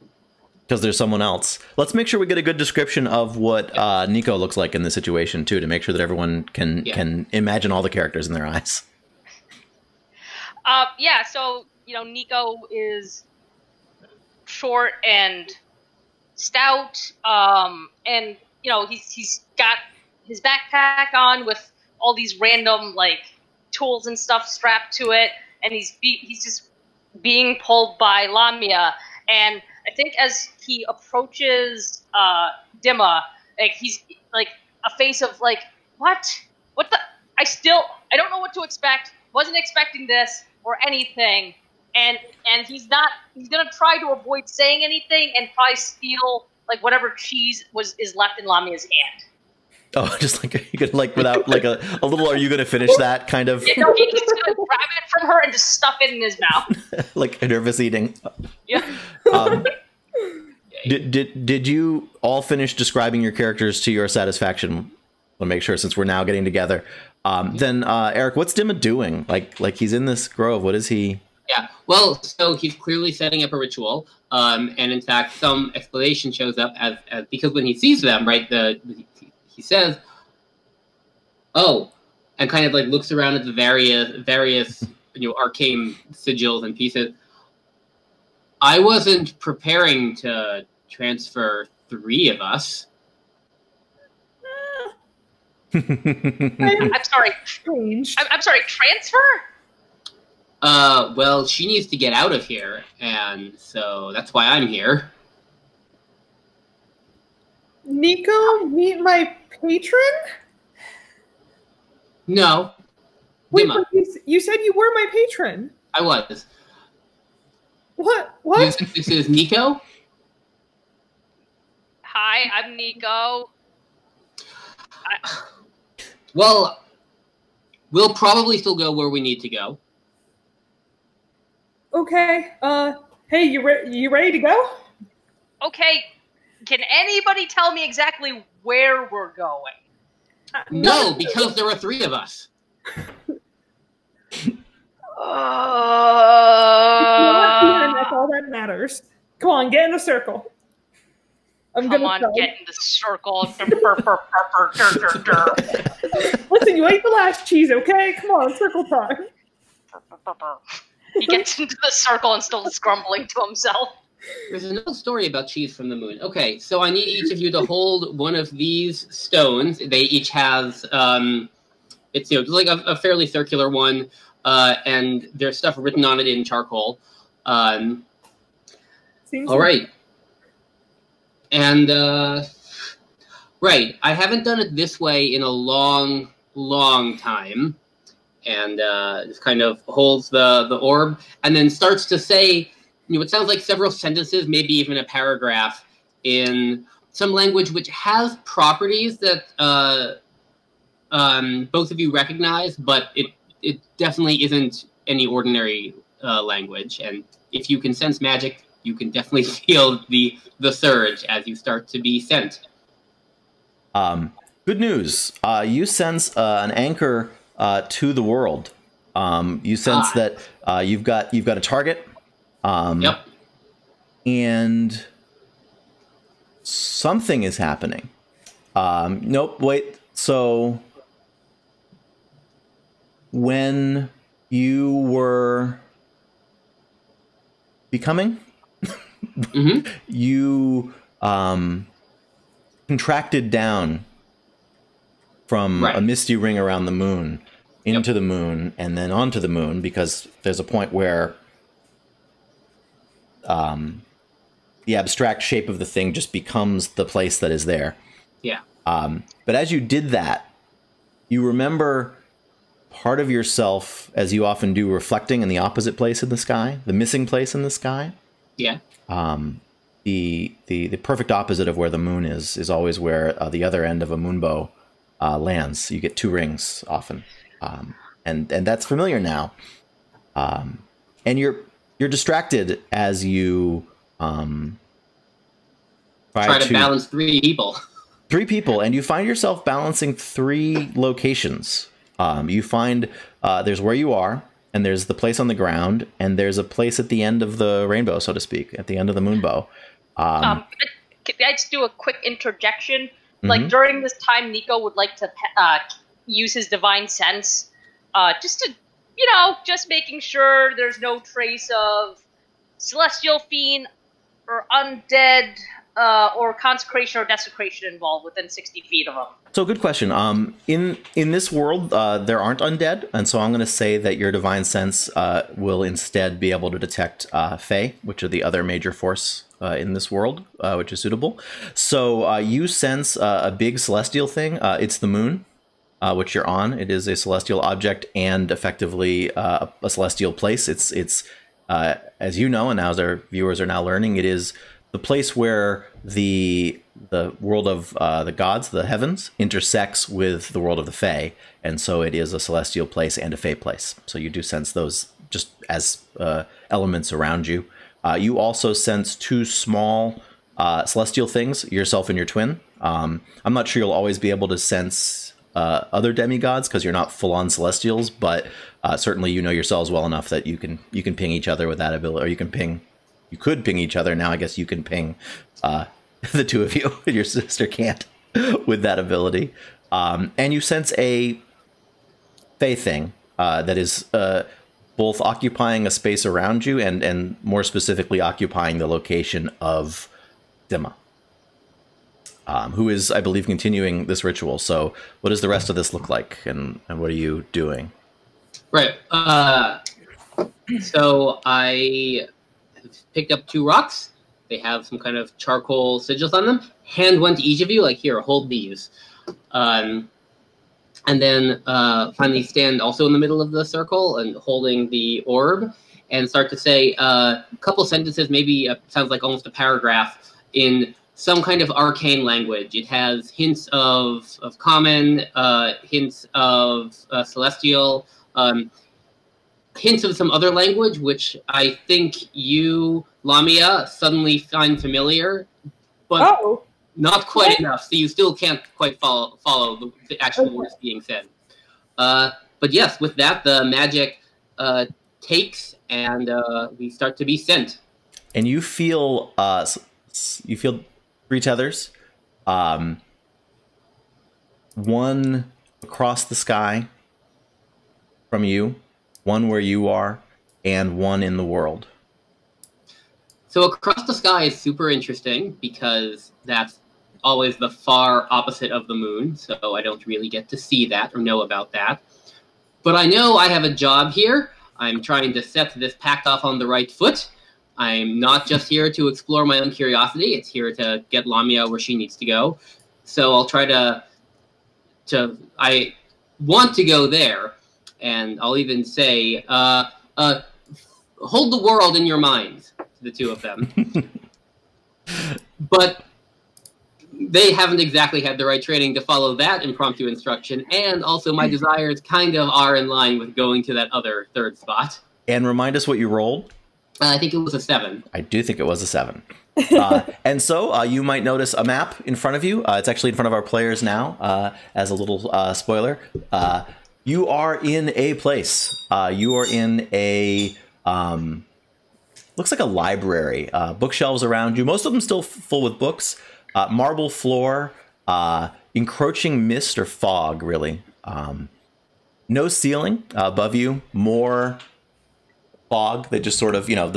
Because there's someone else. Let's make sure we get a good description of what Nico looks like in this situation, too, to make sure that everyone can imagine all the characters in their eyes. So, Nico is short and stout, and, he's got his backpack on with all these random, tools and stuff strapped to it, and he's just being pulled by Lamia, and I think as he approaches Dymma, he's a face of what the I don't know what to expect. Wasn't expecting this or anything, and he's gonna try to avoid saying anything and probably steal whatever cheese is left in Lamia's hand. Oh, just you could without a little. Are you gonna finish that kind of? Yeah, no, he's gonna grab it from her and just stuff it in his mouth. Like nervous eating. Yeah. Did you all finish describing your characters to your satisfaction? We'll make sure, since we're now getting together. Then Eric, what's Dymma doing? Like he's in this grove. What is he? Yeah. Well, so he's clearly setting up a ritual. And in fact, some explanation shows up as because when he sees them, right, he says, "Oh," and kind of looks around at the various arcane sigils and pieces. I wasn't preparing to transfer 3 of us. I'm sorry. I'm sorry. Transfer? Well, she needs to get out of here, and so that's why I'm here. Nico, meet my patron? No. Wait, but you said you were my patron. I was. What? You think this is Nico? Hi, I'm Nico. Well, we'll probably still go where we need to go. Okay. Hey, you ready to go? Okay. Can anybody tell me exactly where we're going? No, because there are 3 of us. That's all that matters. Come on, get in the circle. Come on, get in the circle. Listen, you ate the last cheese, okay? Come on, circle time. He gets into the circle and still is grumbling to himself. There's another story about cheese from the moon. Okay, so I need each of you to hold one of these stones. They each has, it's like a fairly circular one, and there's stuff written on it in charcoal. All right. And, right, I haven't done it this way in a long, long time. And just kind of holds the orb, and then starts to say, it sounds like several sentences, maybe even a paragraph, in some language which has properties that both of you recognize, but it definitely isn't any ordinary language. And if you can sense magic, you can definitely feel the surge as you start to be sent. Good news. You sense an anchor to the world. You sense that you've got a target. Yep. And something is happening. Nope, wait. So when you were becoming, you contracted down from a misty ring around the moon into the moon and then onto the moon, because there's a point where the abstract shape of the thing just becomes the place that is there. Yeah. But as you did that, you remember part of yourself, as you often do, reflecting in the opposite place in the sky, the missing place in the sky. Yeah. The perfect opposite of where the moon is always where the other end of a moonbow lands. You get 2 rings often. And that's familiar now. And you're distracted as you try to balance 3 people. 3 people, and you find yourself balancing 3 locations. You find there's where you are, and there's the place on the ground, and there's a place at the end of the rainbow, so to speak, at the end of the moonbow. Can I just do a quick interjection? Like, during this time, Nico would like to use his divine sense, just to, just making sure there's no trace of celestial fiend or undead or consecration or desecration involved within 60 feet of him. So, good question. In this world, there aren't undead, and so I'm going to say that your divine sense will instead be able to detect Fae, which are the other major force in this world, which is suitable. So you sense a big celestial thing. It's the moon, which you're on. It is a celestial object and effectively a celestial place. It's as you know, and now as our viewers are now learning, it is the place where the world of the gods, the heavens, intersects with the world of the Fae, and so it is a celestial place and a Fae place. So you do sense those just as elements around you. You also sense 2 small celestial things, yourself and your twin. I'm not sure you'll always be able to sense other demigods because you're not full-on celestials, but certainly you know yourselves well enough that you can ping each other with that ability, or you could ping each other. Now I guess you can ping the 2 of you. Your sister can't with that ability. And you sense a Fae thing that is both occupying a space around you and more specifically occupying the location of Dymma, who is, I believe, continuing this ritual. So what does the rest of this look like, and what are you doing? Right. So I picked up 2 rocks. They have some kind of charcoal sigils on them. Hand one to each of you, like, here, hold these. And then finally stand also in the middle of the circle and holding the orb and start to say a couple sentences, maybe sounds like almost a paragraph, in some kind of arcane language. It has hints of common, hints of celestial, hints of some other language, which I think you, Lamia, suddenly find familiar. but Oh, not quite enough. So you still can't quite follow the actual words being said. But yes, with that, the magic takes, and we start to be sent. And you feel 3 tethers, one across the sky from you, one where you are, and one in the world. So across the sky is super interesting because that's always the far opposite of the moon, so I don't really get to see that or know about that. But I know I have a job here. I'm trying to set this pact off on the right foot. I'm not just here to explore my own curiosity. It's here to get Lamia where she needs to go. So I'll try I want to go there, and I'll even say, hold the world in your minds, the 2 of them. But they haven't exactly had the right training to follow that impromptu instruction, and also my desires kind of are in line with going to that other 3rd spot. And remind us what you rolled. I think it was a 7. I do think it was a 7. And so you might notice a map in front of you. It's actually in front of our players now, as a little spoiler. You are in a place. You are in a... looks like a library. Bookshelves around you. Most of them still full with books. Marble floor. Encroaching mist or fog, really. No ceiling above you. More fog that just sort of, you know,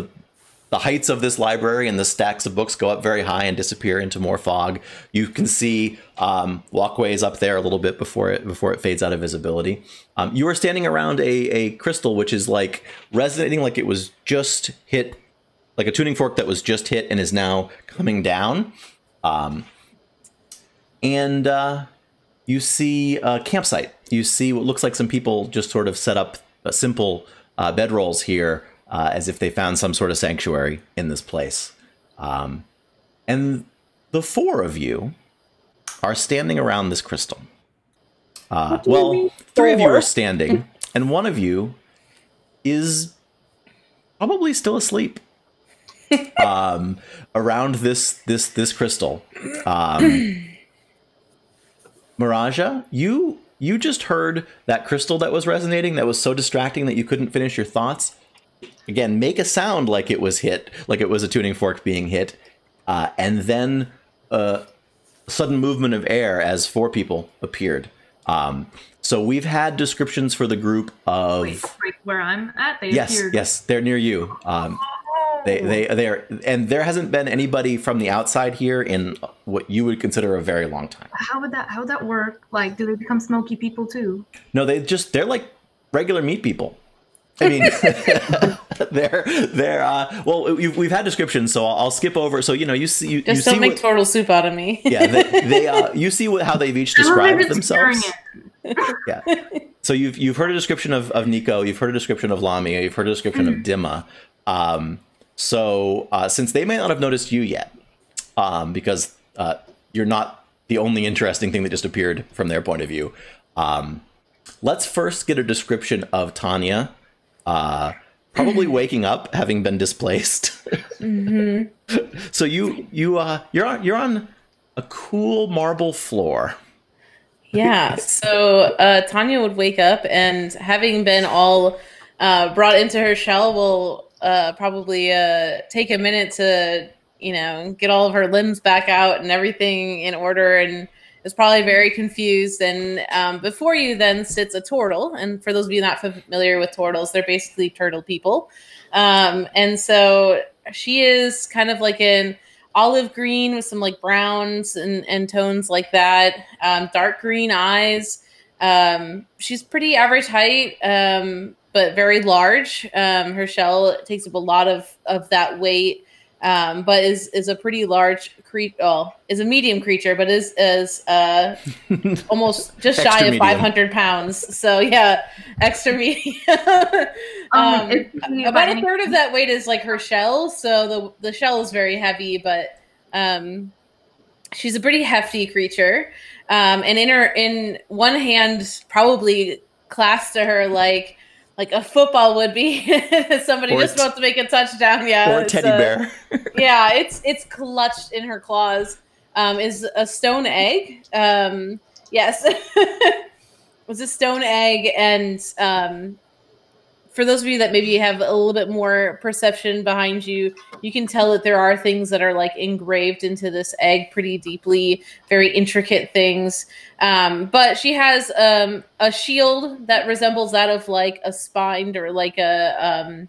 the heights of this library and the stacks of books go up very high and disappear into more fog. You can see walkways up there a little bit before it fades out of visibility. You are standing around a crystal which is like resonating like it was just hit, like a tuning fork that was just hit and is now coming down. And you see a campsite. You see what looks like some people just sort of set up a simple bedrolls here, as if they found some sort of sanctuary in this place. And the 4 of you are standing around this crystal. Well, 3 of you are standing, and 1 of you is probably still asleep around this crystal. Maraaja, you just heard that crystal that was resonating, that was so distracting that you couldn't finish your thoughts. Again, make a sound like it was hit, like it was a tuning fork being hit, and then a sudden movement of air as 4 people appeared. So we've had descriptions for the group of... Wait, where I'm at? They appeared. Yes, they're near you. They are, and there hasn't been anybody from the outside here in what you would consider a very long time. How would that work? Like, do they become smoky people too? No, they're like regular meat people. I mean, well, we've had descriptions, so I'll skip over. So, you know, you see, just don't make turtle soup out of me. Yeah, you see how they've each described themselves. Yeah. So you've heard a description of Nico, you've heard a description of Lamia, you've heard a description of Dymma. So since they may not have noticed you yet, because you're not the only interesting thing that just appeared from their point of view, let's first get a description of Thania. Probably waking up, having been displaced. So you're on a cool marble floor. Yeah. So Thania would wake up, and having been all brought into her shell, will probably take a minute to, you know, get all of her limbs back out and everything in order, and is probably very confused. And before you then sits a tortle. And for those of you not familiar with tortles, they're basically turtle people. And so she is kind of like an olive green with some like browns and tones like that. Dark green eyes. She's pretty average height, but very large. Her shell takes up a lot of that weight. But is a pretty large is a medium creature, but is almost just shy of 500 pounds. So yeah, extra medium. About a third of that weight is like her shell. So the shell is very heavy, but she's a pretty hefty creature. And in one hand, probably clasped to her like like a football would be. Somebody Or just about to make a touchdown. Yeah, Or a teddy bear. Yeah, it's clutched in her claws. Is a stone egg. Yes, it was a stone egg, and for those of you that maybe have a little bit more perception behind you, you can tell that there are things that are like engraved into this egg pretty deeply, very intricate things. But she has a shield that resembles that of like a spined or like a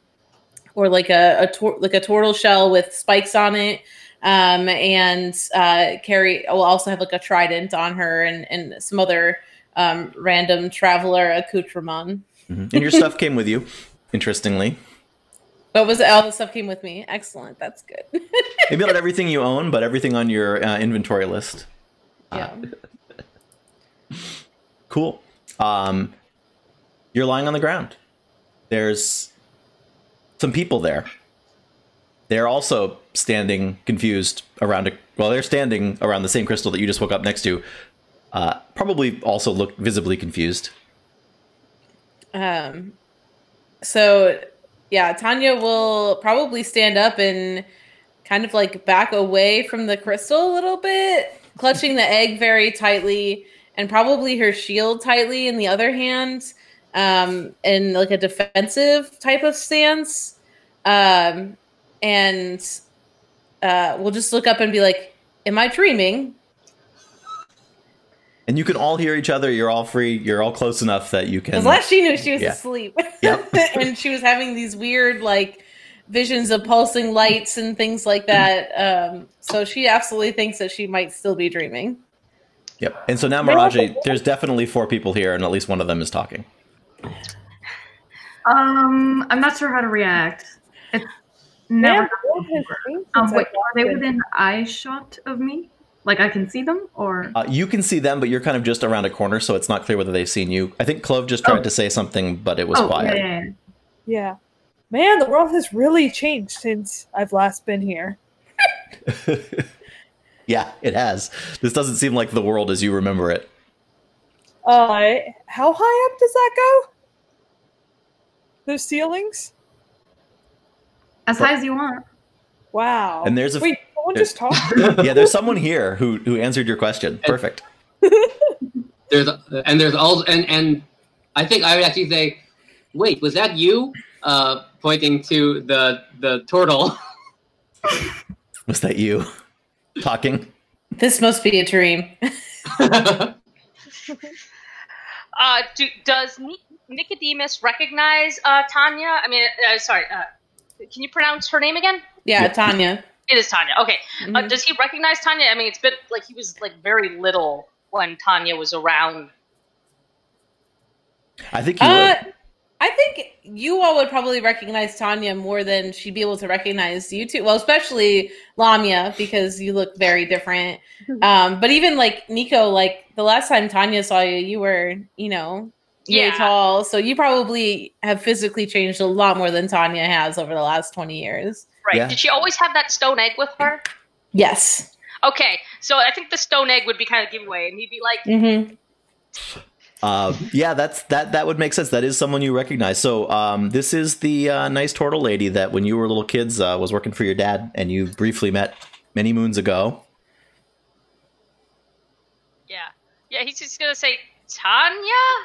tortle shell with spikes on it. And will also have like a trident on her and some other random traveler accoutrement. And your stuff came with you, interestingly. What was it? All the stuff came with me. Excellent. That's good. Maybe not everything you own, but everything on your inventory list. Yeah. Cool. You're lying on the ground. There's some people there. They're also standing confused around they're standing around the same crystal that you just woke up next to. Probably also look visibly confused. So yeah, Thania will probably stand up and kind of like back away from the crystal a little bit, clutching the egg very tightly and probably her shield tightly in the other hand, in like a defensive type of stance. And we'll just look up and be like, am I dreaming? And you can all hear each other. You're all free. You're all close enough that you can. Because last she knew she was asleep. Yep. And she was having these weird like visions of pulsing lights and things like that. So she absolutely thinks that she might still be dreaming. Yep. And so now, Maraaja, there's definitely 4 people here, and at least one of them is talking. I'm not sure how to react. It's never. Wait, are they within eye shot of me? Like I can see them, or you can see them, but you're kind of just around a corner, so it's not clear whether they've seen you. I think Clove just tried to say something, but it was quiet. Yeah. Man, the world has really changed since I've last been here. Yeah, it has. This doesn't seem like the world as you remember it. How high up does that go? Those ceilings? As high as you want. Wow. And there's Wait, someone just talked? Yeah, there's someone here who answered your question. Perfect. And I think I would actually say, wait, was that you? Pointing to the turtle. Was that you talking? This must be a dream. Does Nicodemus recognize Thania? I mean, sorry. Can you pronounce her name again? Yeah, Thania. It is Thania. Okay. Mm-hmm. Does he recognize Thania? I mean, it's been like he was like very little when Thania was around. I think he would. I think you all would probably recognize Thania more than she'd be able to recognize you two. Well, especially Lamia, because you look very different. But even like Nico, like the last time Thania saw you, you were, really tall. So you probably have physically changed a lot more than Thania has over the last 20 years. Right. Yeah. Did she always have that stone egg with her? Yes. Okay. So I think the stone egg would be kind of giveaway, and he'd be like, yeah, that would make sense. That is someone you recognize. So this is the nice turtle lady that when you were little kids was working for your dad, and you briefly met many moons ago. Yeah, he's just gonna say, Thania?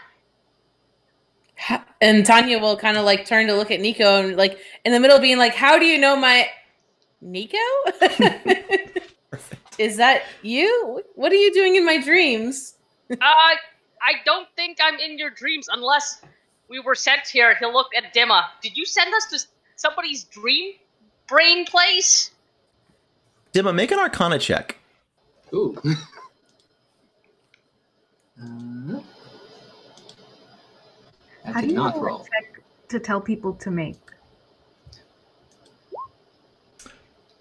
And Thania will kind of like turn to look at Nico and like in the middle being like, how do you know my Nico? Is that you? What are you doing in my dreams? I don't think I'm in your dreams unless we were sent here to look at Dymma. Did you send us to somebody's dream brain place? Dymma, make an Arcana check. Ooh. How do you know what check to tell people to make?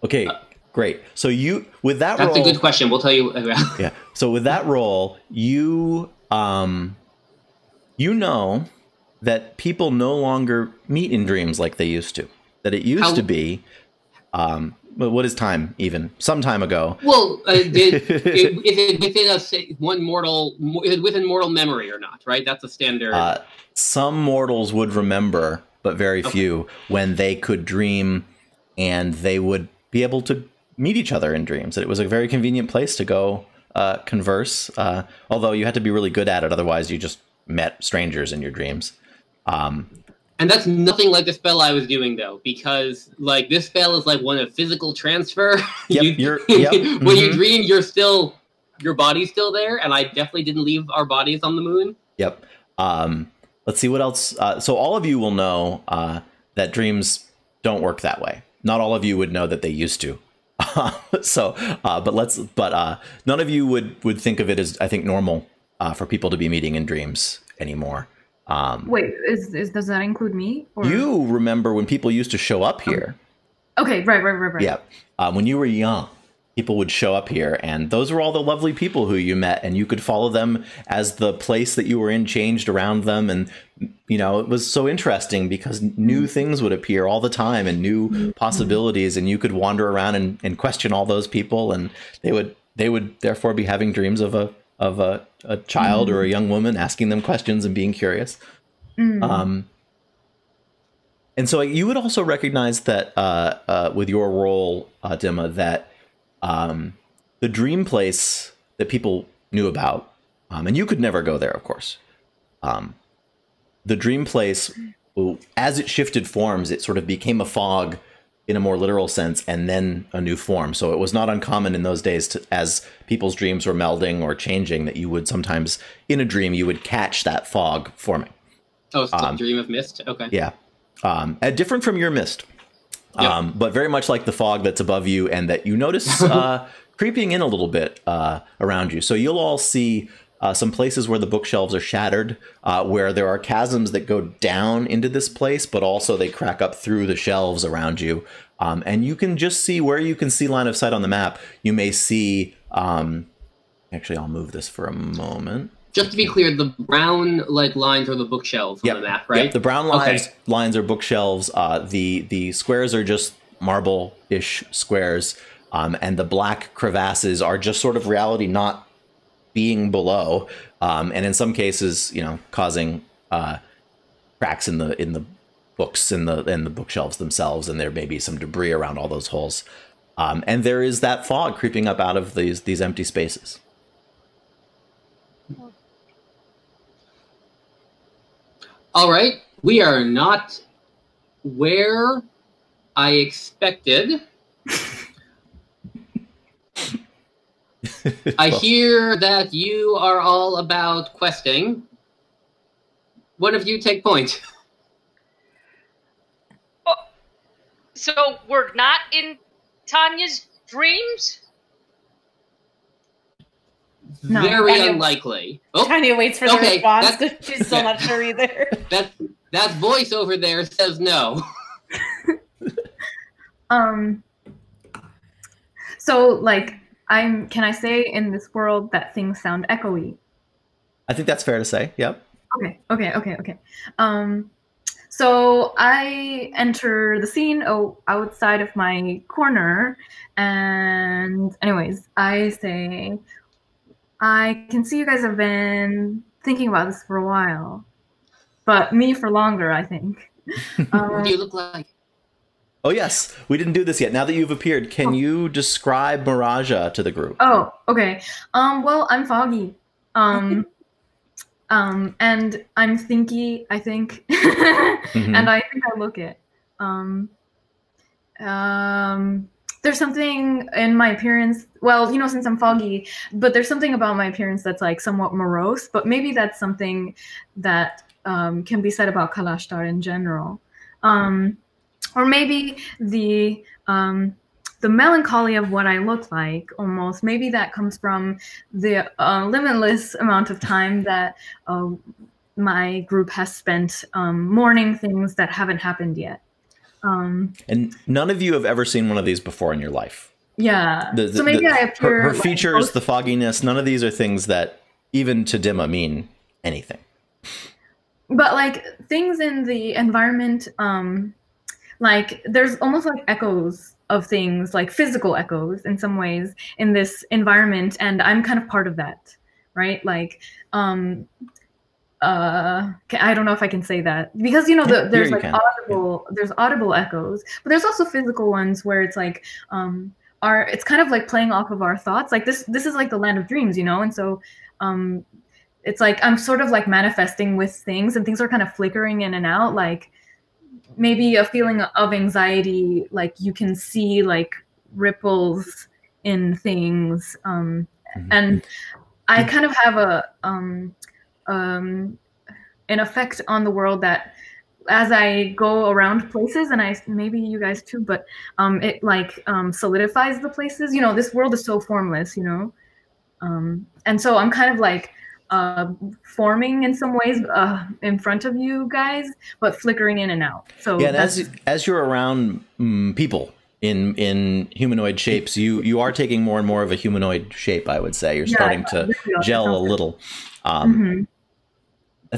Okay, great. So you with that That's roll, a good question. We'll tell you. Yeah. So with that roll, you know that people no longer meet in dreams like they used to. That it used to be But what is time even? Some time ago. Well, is it within mortal memory or not? Right, that's a standard. Some mortals would remember, but very few, when they could dream, and they would be able to meet each other in dreams. It was a very convenient place to go converse. Although you had to be really good at it, otherwise you just met strangers in your dreams. And that's nothing like the spell I was doing, though, because like this spell is like one of physical transfer. Yep, when you dream, your body's still there, and I definitely didn't leave our bodies on the moon. Yep. Let's see what else. So all of you will know that dreams don't work that way. Not all of you would know that they used to. But none of you would think of it as, I think, normal for people to be meeting in dreams anymore. Wait, does that include me? Or? You remember when people used to show up here? Okay, right. Yeah, when you were young, people would show up here, and those were all the lovely people who you met, and you could follow them as the place that you were in changed around them, and it was so interesting because new things would appear all the time and new possibilities, and you could wander around and question all those people, and they would therefore be having dreams of a child or a young woman asking them questions and being curious. And so you would also recognize that with your role, Dymma, that the dream place that people knew about, and you could never go there, of course. The dream place, as it shifted forms, it sort of became a fog in a more literal sense, and then a new form. So it was not uncommon in those days, as people's dreams were melding or changing, that you would sometimes, in a dream, you would catch that fog forming. Oh, it's a dream of mist? Okay. Yeah. Different from your mist. Yep. But very much like the fog that's above you and that you notice creeping in a little bit around you. So you'll all see some places where the bookshelves are shattered, where there are chasms that go down into this place, but also they crack up through the shelves around you. And you can just see where you can see line of sight on the map. You may see, actually, I'll move this for a moment. Just to be clear, the brown lines are the bookshelves on the map, right? Yep. The brown lines are bookshelves. The squares are just marble-ish squares, and the black crevasses are just sort of reality not being below, and in some cases, causing cracks in the books and the bookshelves themselves, and there may be some debris around all those holes. And there is that fog creeping up out of these empty spaces. All right, we are not where I expected. I hear that you are all about questing. One of you take point. Oh, so we're not in Thania's dreams? No. Very unlikely. Oh, Thania waits for the response because she's still not sure either. That voice over there says no. So can I say in this world that things sound echoey? I think that's fair to say. Yep. Okay. So I enter the scene outside of my corner, and anyways, I say, I can see you guys have been thinking about this for a while, but me for longer, I think. What do you look like? Oh, yes. We didn't do this yet. Now that you've appeared, can you describe Maraaja to the group? Oh, okay. Well, I'm foggy. And I'm thinky, I think. And I think I look it. There's something in my appearance, well, since I'm foggy, but there's something about my appearance that's somewhat morose, but maybe that's something that can be said about Kalashtar in general. Or maybe the melancholy of what I look like, almost. Maybe that comes from the limitless amount of time that my group has spent mourning things that haven't happened yet. And none of you have ever seen one of these before in your life. Yeah. So maybe I appear... Her features, the fogginess, none of these are things that, even to Dymma, mean anything. But, things in the environment... there's almost echoes of things, like physical echoes in some ways in this environment, and I'm kind of part of that, right? Like, I don't know if I can say that because there's like audible echoes, but there's also physical ones where it's like it's kind of like playing off of our thoughts. Like this is like the land of dreams, and so it's like I'm sort of like manifesting with things, and things are kind of flickering in and out, like maybe a feeling of anxiety, like you can see like ripples in things, and I kind of have an effect on the world that as I go around places, and maybe you guys too, but it like solidifies the places. This world is so formless, and so I'm kind of like forming in some ways in front of you guys, but flickering in and out. So yeah, and as you're around people in humanoid shapes, you are taking more and more of a humanoid shape. I would say you're starting to gel a little. I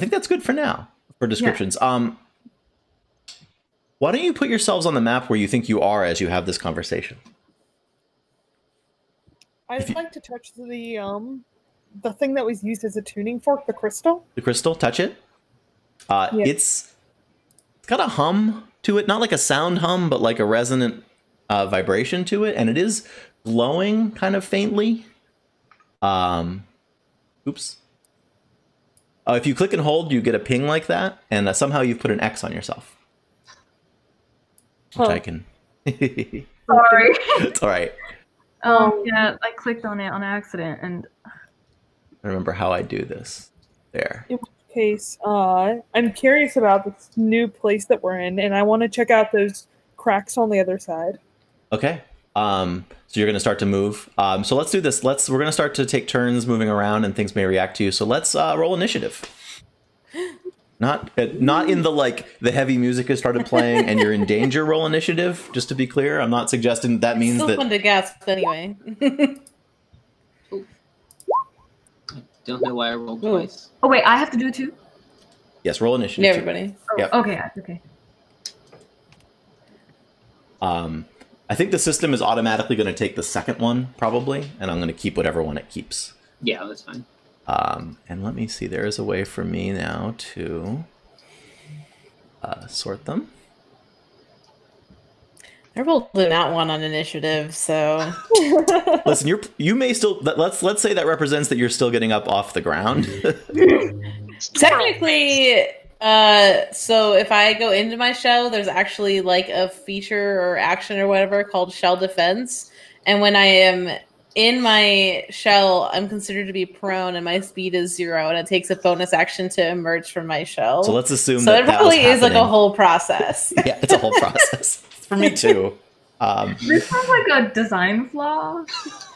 think that's good for now for descriptions. Yeah. Why don't you put yourselves on the map where you think you are as you have this conversation? I'd like to touch the thing that was used as a tuning fork, the crystal. The crystal, touch it. It's got a hum to it, not like a sound hum, but like a resonant vibration to it, and it is glowing kind of faintly. Oops. If you click and hold, you get a ping like that, and somehow you've put an X on yourself. Which I can... Sorry. It's all right. Yeah, I clicked on it on accident, and... I remember how I do this. There. In which case, I'm curious about this new place that we're in, and I want to check out those cracks on the other side. Okay. So you're going to start to move. So let's do this. We're going to start to take turns moving around, and things may react to you. So let's roll initiative. Not in the like the heavy music has started playing and you're in danger. Roll initiative. Just to be clear, I'm not suggesting that means still that. Fun to gasp anyway. Don't know why I rolled twice. Oh wait, I have to do it too? Yes, roll initiative. Yeah, everybody. Oh, yep. Okay. I think the system is automatically going to take the second one, probably, and I'm going to keep whatever one it keeps. Yeah, that's fine. And let me see, there is a way for me now to sort them. I rolled a nat one on initiative, so listen, you may still let's say that represents that you're still getting up off the ground. Technically, so if I go into my shell, there's actually like a feature or action or whatever called shell defense, and when I am in my shell, I'm considered to be prone, and my speed is 0, and it takes a bonus action to emerge from my shell. So let's assume so that it probably is like a whole process. Yeah, it's a whole process. For me too. This sounds like a design flaw.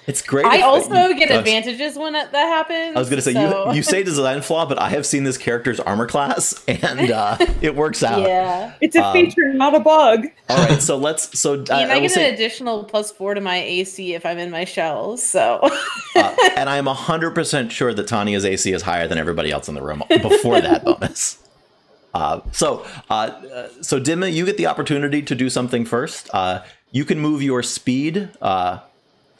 It's great. I also get advantages when that happens. I was going to say, you say design flaw, but I have seen this character's armor class, and it works out. Yeah. It's a feature, not a bug. All right, so let's... I get an additional +4 to my AC if I'm in my shells, so... and I'm 100% sure that Thania's AC is higher than everybody else in the room before that bonus. So Dymma, you get the opportunity to do something first. You can move your speed...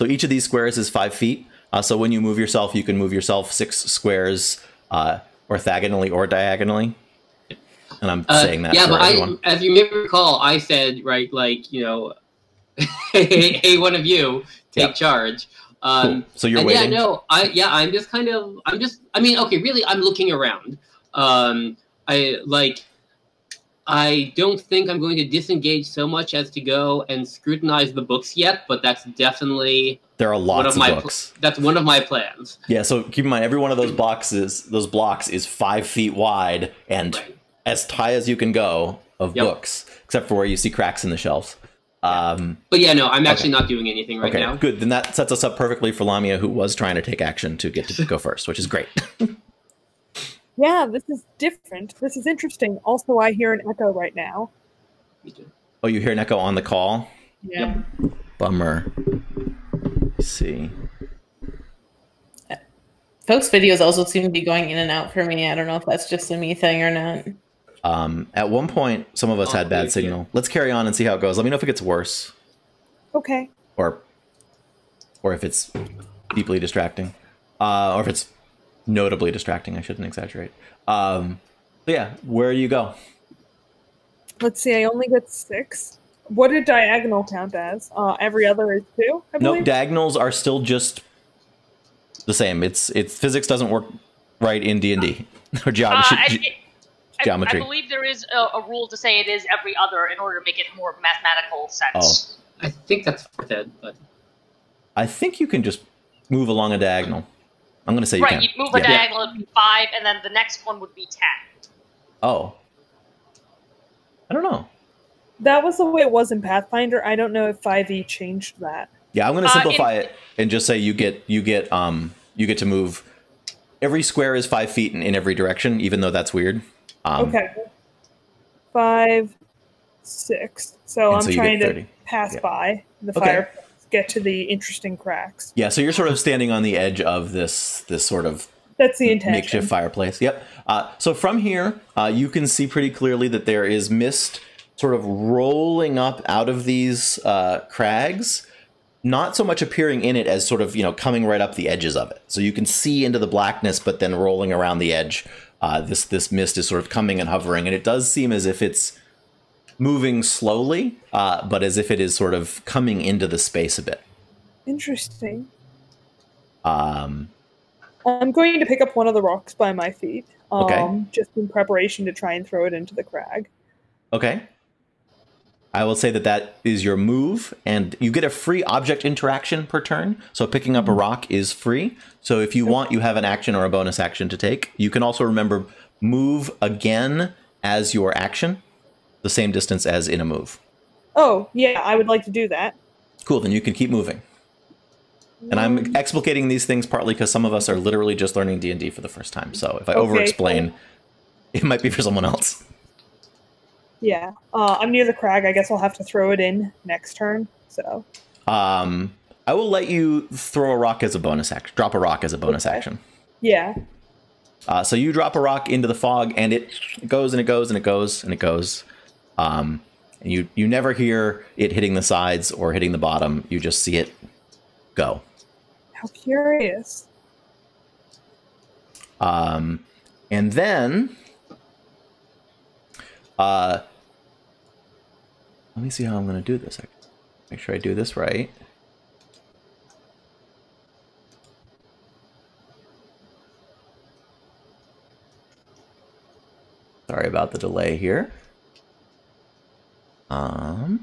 So each of these squares is 5 feet. So when you move yourself, you can move yourself 6 squares orthogonally or diagonally. And I'm saying that for everyone. As you may recall, I said, right, like, hey, one of you, take charge. Cool. So you're waiting? Yeah, no, I'm looking around. I don't think I'm going to disengage so much as to go and scrutinize the books yet, but that's definitely there are lots of books. That's one of my plans. Yeah, so keep in mind every one of those blocks is 5 feet wide and as high as you can go of books, except for where you see cracks in the shelves. But yeah, no, I'm actually not doing anything right now. Good. Then that sets us up perfectly for Lamia, who was trying to take action to get to go first, which is great. Yeah, this is different. This is interesting. Also, I hear an echo right now. Me too. Oh, you hear an echo on the call? Yeah. Bummer. Let's see. Folks' videos also seem to be going in and out for me. I don't know if that's just a me thing or not. At one point, some of us had bad signal. Let's carry on and see how it goes. Let me know if it gets worse. Okay. or if it's deeply distracting, or if it's notably distracting. I shouldn't exaggerate. So yeah, where do you go? Let's see. I only get 6. What did diagonal count as? Every other is 2, I believe? Nope, diagonals are still just the same. It's physics doesn't work right in D&D or geometry. I believe there is a rule to say it is every other in order to make it more mathematical sense. Oh, I think that's worth it, but I think you can just move along a diagonal. I'm going to say you right, can. You'd move a diagonal, it'd be 5, and then the next one would be 10. Oh. I don't know. That was the way it was in Pathfinder. I don't know if 5e changed that. Yeah, I'm going to simplify it and just say you get to move. Every square is 5 feet in every direction, even though that's weird. Okay. 5, 6. So I'm trying to pass by the fire, get to the interesting cracks. Yeah, so you're sort of standing on the edge of this sort of that's the intention. Makeshift fireplace. Yep. So from here, you can see pretty clearly that there is mist sort of rolling up out of these crags. Not so much appearing in it as sort of, coming right up the edges of it. So you can see into the blackness, but then rolling around the edge, this mist is sort of coming and hovering. And it does seem as if it's moving slowly, but as if it is sort of coming into the space a bit. Interesting. I'm going to pick up one of the rocks by my feet, just in preparation to try and throw it into the crag. Okay. I will say that is your move, and you get a free object interaction per turn. So picking up a rock is free. So if you want, you have an action or a bonus action to take. You can also remember move again as your action, the same distance as in a move. Oh, yeah, I would like to do that. Cool, then you can keep moving. And I'm explicating these things partly because some of us are literally just learning D&D for the first time. So if I over-explain, it might be for someone else. Yeah, I'm near the crag. I guess I'll have to throw it in next turn. So, I will let you throw a rock as a bonus action. Drop a rock as a bonus action. Yeah. So you drop a rock into the fog, and it goes and it goes and it goes and it goes. And you never hear it hitting the sides or hitting the bottom. You just see it go. How curious. And then. Let me see how I'm going to do this. Make sure I do this right. Sorry about the delay here. Well,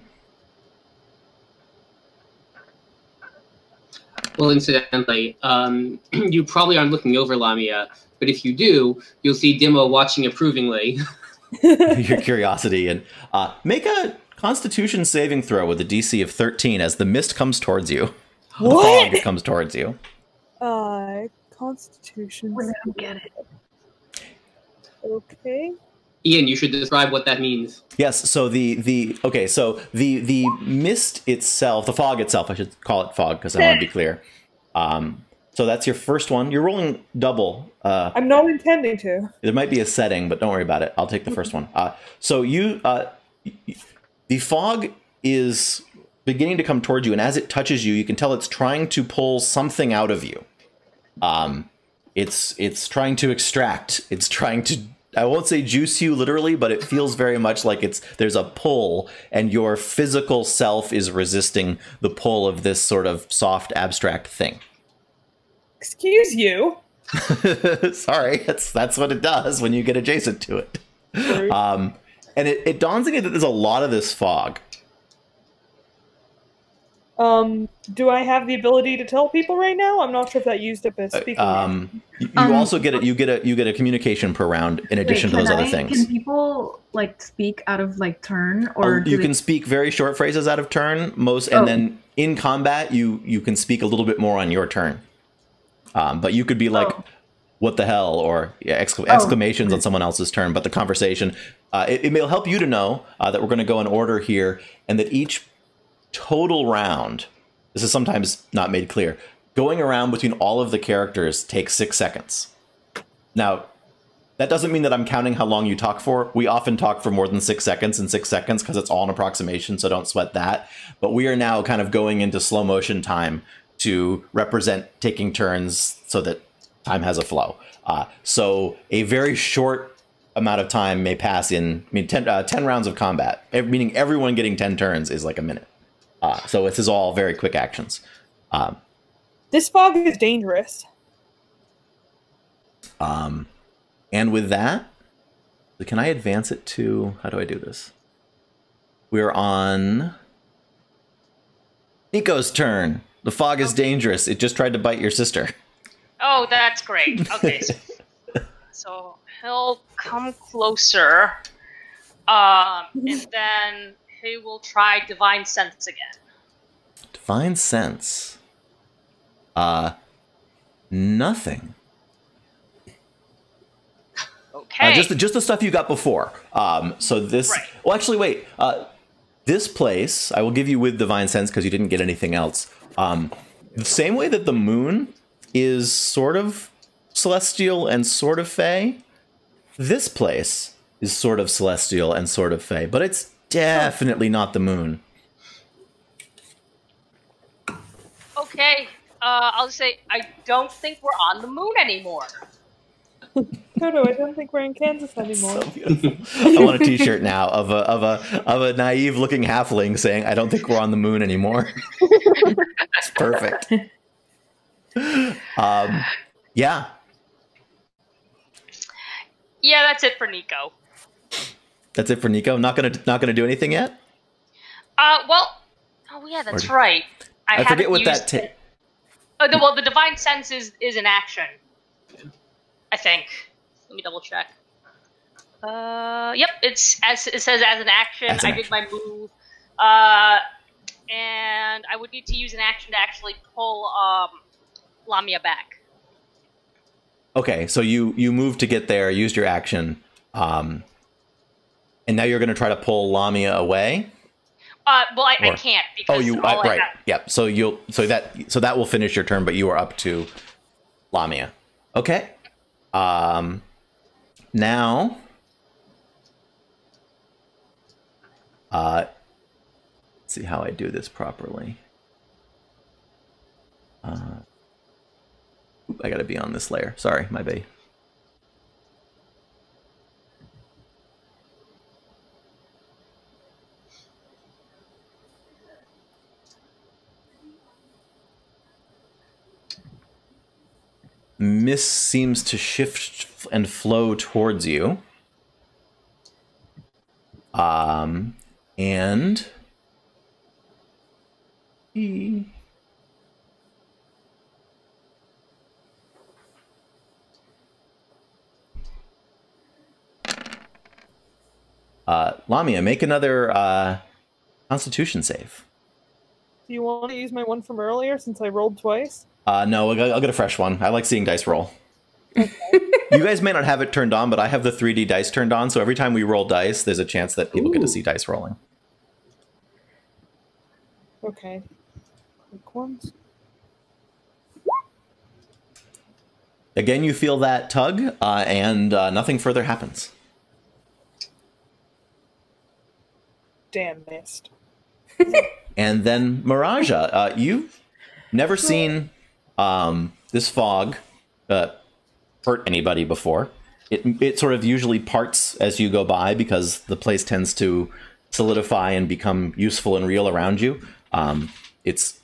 incidentally, you probably aren't looking over Lamia, but if you do, you'll see Dymma watching approvingly. Your curiosity, and make a Constitution saving throw with a DC of 13 as the mist comes towards you. What? The fog comes towards you. Constitution. I don't get it. Okay. Ian, you should describe what that means. Yes. So the mist itself, the fog itself, I should call it fog because I want to be clear. So that's your first one. You're rolling double. I'm not intending to. There might be a setting, but don't worry about it. I'll take the first one. So the fog is beginning to come towards you, and as it touches you, you can tell it's trying to pull something out of you. It's trying to extract. It's trying to, I won't say juice you literally, but it feels very much like there's a pull, and your physical self is resisting the pull of this sort of soft, abstract thing. Excuse you. Sorry, that's what it does when you get adjacent to it. And it dawns on you that there's a lot of this fog. Do I have the ability to tell people right now? I'm not sure if that used up as speaking. You also get you get a communication per round in addition to those other things. Can people speak out of turn, or you can speak very short phrases out of turn and then in combat you can speak a little bit more on your turn. But you could be like, what the hell, or exclamations on someone else's turn. But the conversation, it may help you to know that we're going to go in order here, and that each total round, this is sometimes not made clear, going around between all of the characters takes 6 seconds. Now, That doesn't mean that I'm counting how long you talk for. We often talk for more than 6 seconds in 6 seconds because it's all an approximation, so don't sweat that. But we are now kind of going into slow motion time to represent taking turns so that time has a flow. So a very short amount of time may pass in, 10 rounds of combat, meaning everyone getting 10 turns is like a minute. So this is all very quick actions. This fog is dangerous. And with that, can I advance it to, how do I do this? We're on Nico's turn. The fog is dangerous. It just tried to bite your sister. Oh, that's great. Okay, so he'll come closer, and then he will try Divine Sense again. Divine Sense. Nothing. Okay. Just the stuff you got before. So this. Right. Well, actually, wait. This place I will give you with Divine Sense because you didn't get anything else. The same way that the moon is sort of celestial and sort of fey, this place is sort of celestial and sort of fey, but it's definitely not the moon. Okay. I'll say I don't think we're on the moon anymore. Toto, I don't think we're in Kansas anymore. So beautiful. I want a T-shirt now of a naive-looking halfling saying, "I don't think we're on the moon anymore." It's perfect. Yeah. Yeah, that's it for Nico. That's it for Nico. Not gonna do anything yet. Well, oh yeah, that's right. I forget what that. Well, the Divine Sense is an action. I think. Let me double check. Yep, it says as an action. I did my move, and I would need to use an action to actually pull Lamia back. Okay, so you moved to get there, used your action, and now you're going to try to pull Lamia away. Well, I can't because right. Yep. So that will finish your turn, but you are up to Lamia. Okay. Now, let's see how I do this properly. I got to be on this layer. Sorry, my bad. Mist seems to shift and flow towards you. And Lamia, make another Constitution save. Do you want to use my one from earlier since I rolled twice? No, I'll get a fresh one. I like seeing dice roll. Okay. You guys may not have it turned on, but I have the 3D dice turned on, so every time we roll dice, there's a chance that people get to see dice rolling. Okay. Quick ones. Again, you feel that tug, and nothing further happens. Damn, missed. And then Maraaja, you've never seen this fog hurt anybody before. It sort of usually parts as you go by because the place tends to solidify and become useful and real around you. It's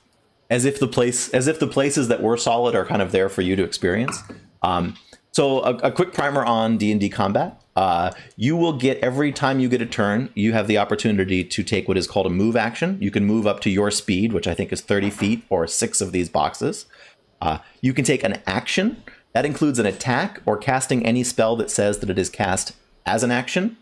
as if the places that were solid are kind of there for you to experience. So a quick primer on D&D combat. You will get, every time you get a turn, you have the opportunity to take what is called a move action. You can move up to your speed, which I think is 30 feet or 6 of these boxes. You can take an action. That includes an attack or casting any spell that says that it is cast as an action.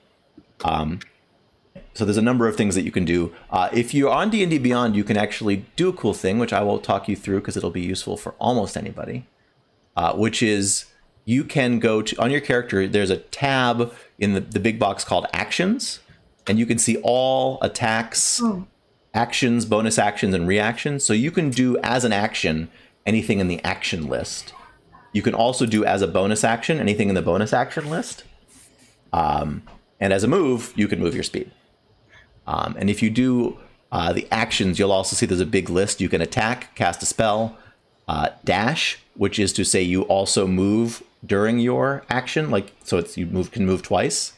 So there's a number of things that you can do. If you're on D&D Beyond, you can actually do a cool thing, which I will talk you through because it'll be useful for almost anybody, which is you can go to, on your character, there's a tab in the big box called Actions, and you can see all attacks, actions, bonus actions, and reactions. So you can do as an action anything in the action list. You can also do as a bonus action anything in the bonus action list. And as a move, you can move your speed. And if you do the actions, you'll also see there's a big list. You can attack, cast a spell, dash, which is to say you also move during your action. Like, so it's can move twice.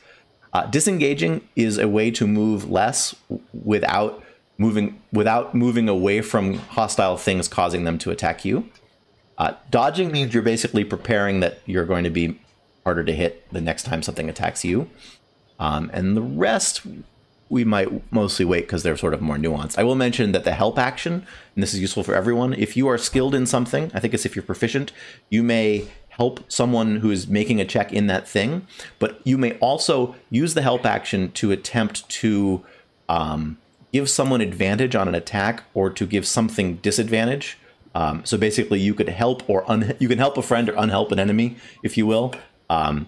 Disengaging is a way to move less without moving away from hostile things causing them to attack you. Dodging means you're basically preparing that you're going to be harder to hit the next time something attacks you. And the rest, we might mostly wait because they're sort of more nuanced. I will mention that the help action, and this is useful for everyone, if you are skilled in something, I think it's if you're proficient, you may help someone who is making a check in that thing, but you may also use the help action to attempt to give someone advantage on an attack or to give something disadvantage. So basically you could help you can help a friend or unhelp an enemy, if you will.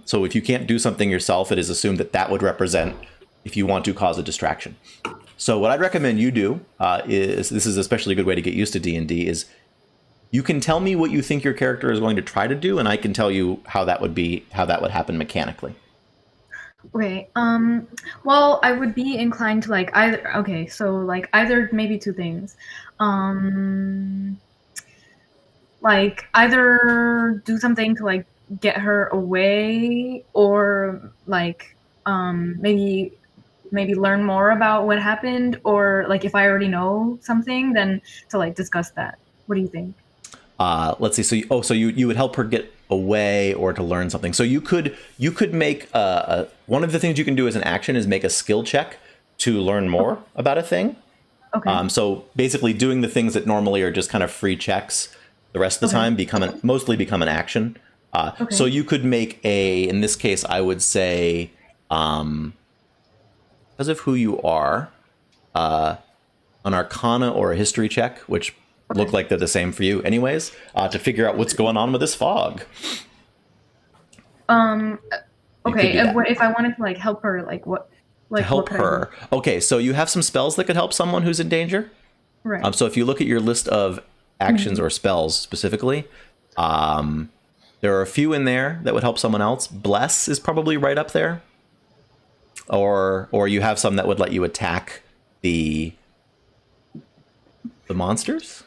So if you can't do something yourself, it is assumed that that would represent if you want to cause a distraction. So what I'd recommend you do is, this is especially a good way to get used to D&D, is you can tell me what you think your character is going to try to do, and I can tell you how that would happen mechanically. Okay. Well, I would be inclined to like either. Okay, so like either maybe two things. Like either do something to like get her away, or like maybe learn more about what happened, or like if I already know something, then to like discuss that. What do you think? Let's see. So you would help her get away or to learn something. So you could make one of the things you can do as an action is make a skill check to learn more about a thing. Okay. So basically doing the things that normally are just kind of free checks the rest of the time mostly become an action. So you could make in this case, I would say, because of who you are, an Arcana or a History check, which look like they're the same for you anyways, to figure out what's going on with this fog. Okay, if I wanted to like help her, like what? Like to help her. Okay, so you have some spells that could help someone who's in danger. Right. So if you look at your list of actions or spells specifically, there are a few in there that would help someone else. Bless is probably right up there. Or you have some that would let you attack the monsters,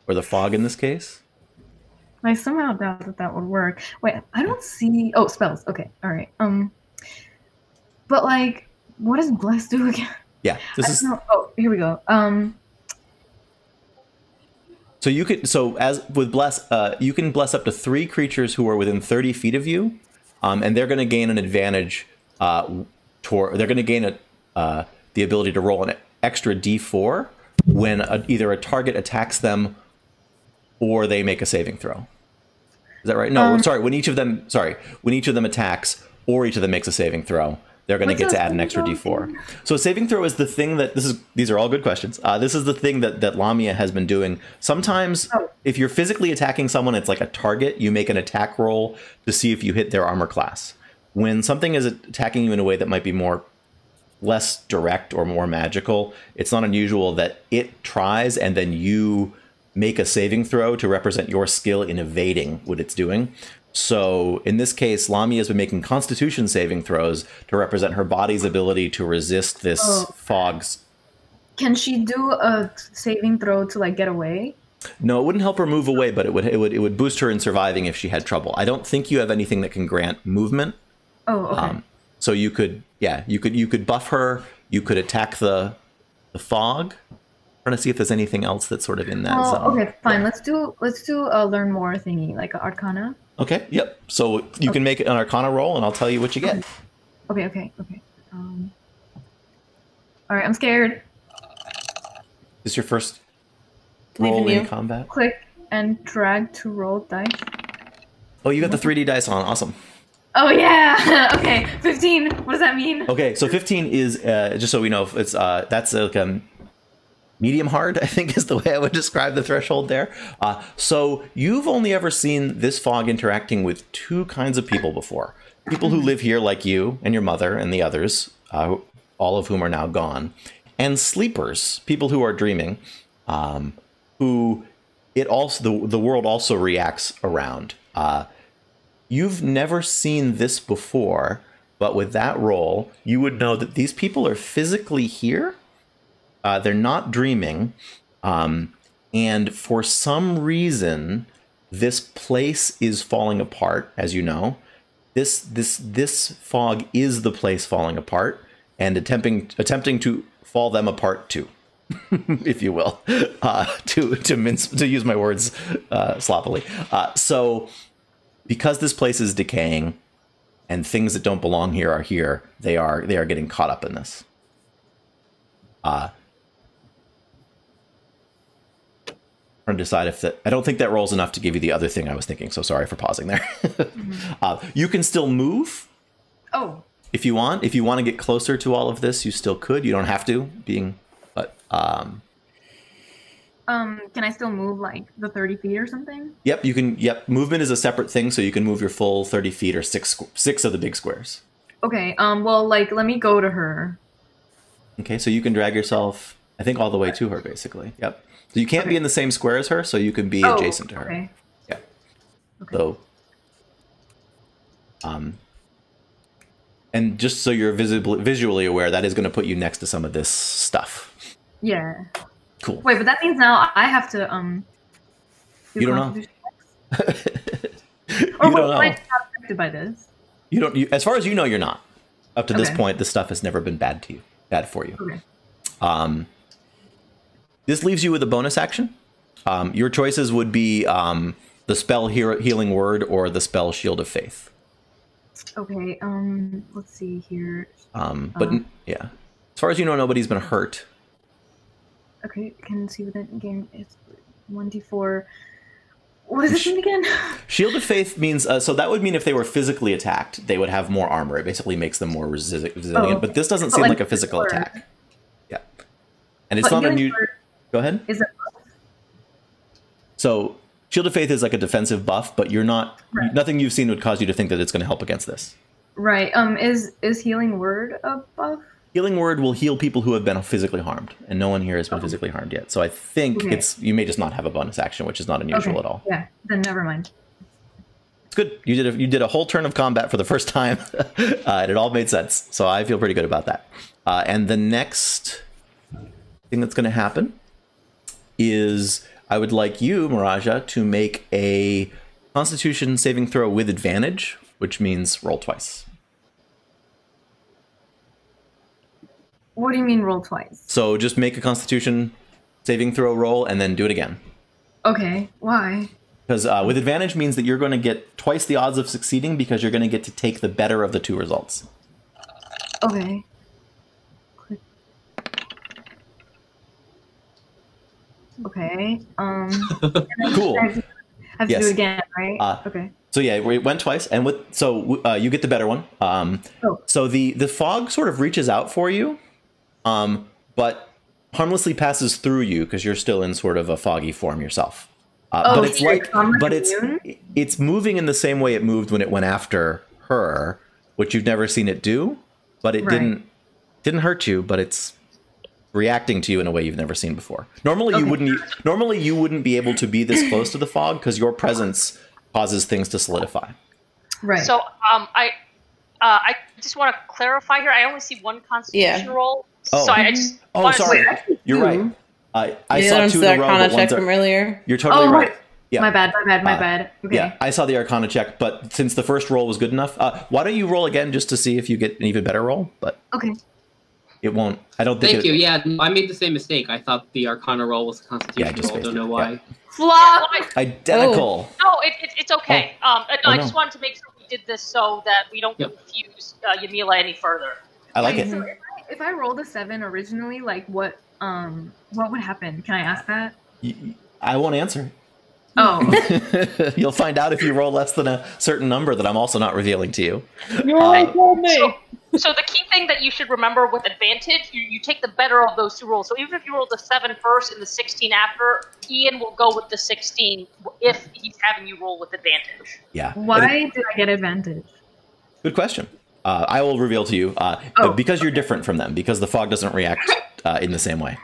or the fog in this case. I somehow doubt that would work. Wait, I don't see. Oh, spells. Okay, all right. But like, what does bless do again? Yeah, Oh, here we go. So as with bless, you can bless up to 3 creatures who are within 30 feet of you, and they're going to gain an advantage. They're going to gain the ability to roll an extra D4 when either a target attacks them or they make a saving throw. Is that right? No, sorry. When each of them attacks or each of them makes a saving throw, they're going to get to add an extra D4. So a saving throw is the thing that these are all good questions. This is the thing that Lamia has been doing. Sometimes if you're physically attacking someone, it's like a target. You make an attack roll to see if you hit their armor class. When something is attacking you in a way that might be less direct or more magical, it's not unusual that it tries and then you make a saving throw to represent your skill in evading what it's doing. So in this case, Lamia has been making Constitution saving throws to represent her body's ability to resist this fog's. Can she do a saving throw to like get away? No, it wouldn't help her move away, but it would boost her in surviving if she had trouble. I don't think you have anything that can grant movement. Oh, okay. So you could buff her. You could attack the fog. I'm trying to see if there's anything else that's sort of in that zone. Okay, fine. Yeah. Let's do a learn more thingy, like an Arcana. Okay. Yep. So you can make an Arcana roll, and I'll tell you what you get. Okay. All right, I'm scared. Is this your first roll in combat? Click and drag to roll dice. Oh, you got the 3D dice on. Awesome. Oh yeah. Okay. 15. What does that mean? Okay, so 15 is just so we know, it's that's like medium hard, I think is the way I would describe the threshold there. So you've only ever seen this fog interacting with 2 kinds of people before. People who live here like you and your mother and the others, all of whom are now gone, and sleepers, people who are dreaming, who it also the world also reacts around. You've never seen this before, but with that roll, you would know that these people are physically here. They're not dreaming, and for some reason, this place is falling apart. As you know, this fog is the place falling apart, and attempting to fall them apart too. If you will, to use my words sloppily. So, because this place is decaying, and things that don't belong here are here, they are getting caught up in this. Trying to decide if that. I don't think that roll's enough to give you the other thing I was thinking. So sorry for pausing there. You can still move. Oh. If you want to get closer to all of this, you still could. You don't have to. Can I still move like the 30 feet or something? Yep, you can. Yep, movement is a separate thing, so you can move your full 30 feet or six of the big squares. Okay. Well, like, let me go to her. Okay, so you can drag yourself, I think, all the way to her, basically. Yep. So you can't be in the same square as her, so you can be adjacent to her. Okay. Yeah. Okay. So, and just so you're visually aware, that is going to put you next to some of this stuff. Yeah. Cool. Wait, but that means now I have to do You don't know. Or You don't am I know. not affected by this? You don't. As far as you know, you're not. Up to this Okay. point, this stuff has never been bad for you. Okay. This leaves you with a bonus action. Your choices would be the spell Healing Word or the spell Shield of Faith. Okay. Let's see here. Yeah, as far as you know, nobody's been hurt. Okay. Can see within game. It's 1d4. What does this mean again? Shield of Faith means so that would mean if they were physically attacked, they would have more armor. It basically makes them more resilient. Oh, but this doesn't but seem like like a physical word. attack. Yeah, and it's But not a Healing new. Word Go ahead. Is it? So Shield of Faith is like a defensive buff, but you're not. Right. Nothing you've seen would cause you to think that it's going to help against this. Right. Is Healing Word a buff? Healing Word will heal people who have been physically harmed, and no one here has been physically harmed yet. So I think Okay. you may just not have a bonus action, which is not unusual at all. Yeah. Then never mind. It's good. You did a whole turn of combat for the first time, and it all made sense. So I feel pretty good about that. And the next thing that's going to happen is I would like you, Maraaja, to make a Constitution saving throw with advantage, which means roll twice. What do you mean roll twice? So just make a Constitution saving throw roll and then do it again. Okay. Why? Because with advantage means that you're going to get twice the odds of succeeding because you're going to get to take the better of the two results. Okay. Okay. Cool. I have to Yes. do it again, right? Okay. So yeah, we went twice, and you get the better one. So the fog sort of reaches out for you, but harmlessly passes through you because you're still in sort of a foggy form yourself. But it's it's moving in the same way it moved when it went after her, which you've never seen it do. But it didn't hurt you, but it's reacting to you in a way you've never seen before. Normally you wouldn't be able to be this close to the fog because your presence causes things to solidify. Right. So I just want to clarify here. I only see one Constitution roll. Oh. So I just Sorry. You're right. I saw two in a row. Arcana But check one's from earlier. You're totally right. Yeah. My bad. Okay. Yeah, I saw the Arcana check, but since the first roll was good enough, why don't you roll again just to see if you get an even better roll? But Okay. it won't. I don't think. Thank you. Yeah, I made the same mistake. I thought the Arcana roll was a Constitution just roll. Don't based know it, why. yeah. Flop. Identical. No, it's okay. I just no. wanted to make sure we did this so that we don't confuse Yamila any further. I like Wait, it. so if I rolled a 7 originally, like what would happen? Can I ask that? I won't answer. Oh. You'll find out if you roll less than a certain number that I'm also not revealing to you. So the key thing that you should remember with advantage, you take the better of those two rolls. So even if you roll the 7 first and the 16 after, Ian will go with the 16 if he's having you roll with advantage. Yeah. Why did I get advantage? Good question. I will reveal to you because you're different from them, because the fog doesn't react in the same way.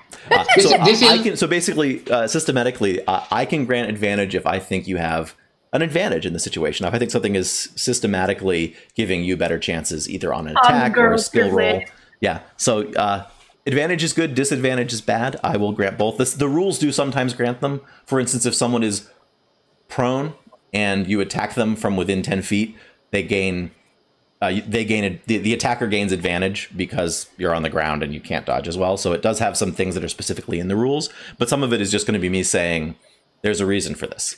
So basically, systematically, I can grant advantage if I think you have an advantage in the situation. If I think something is systematically giving you better chances, either on an attack or a skill roll. Yeah. So advantage is good. Disadvantage is bad. I will grant both. The rules do sometimes grant them. For instance, if someone is prone and you attack them from within 10 feet, they gain. The attacker gains advantage because you're on the ground and you can't dodge as well. So it does have some things that are specifically in the rules, but some of it is just going to be me saying there's a reason for this.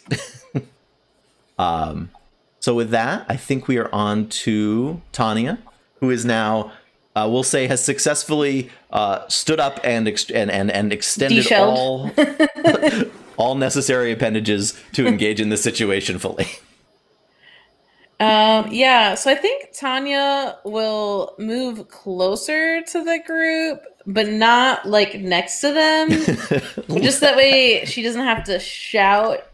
So with that, I think we are on to Thania, who is now, we'll say, has successfully stood up and extended all necessary appendages to engage in this situation fully. Yeah, so I think Thania will move closer to the group, but not like next to them. Just that way she doesn't have to shout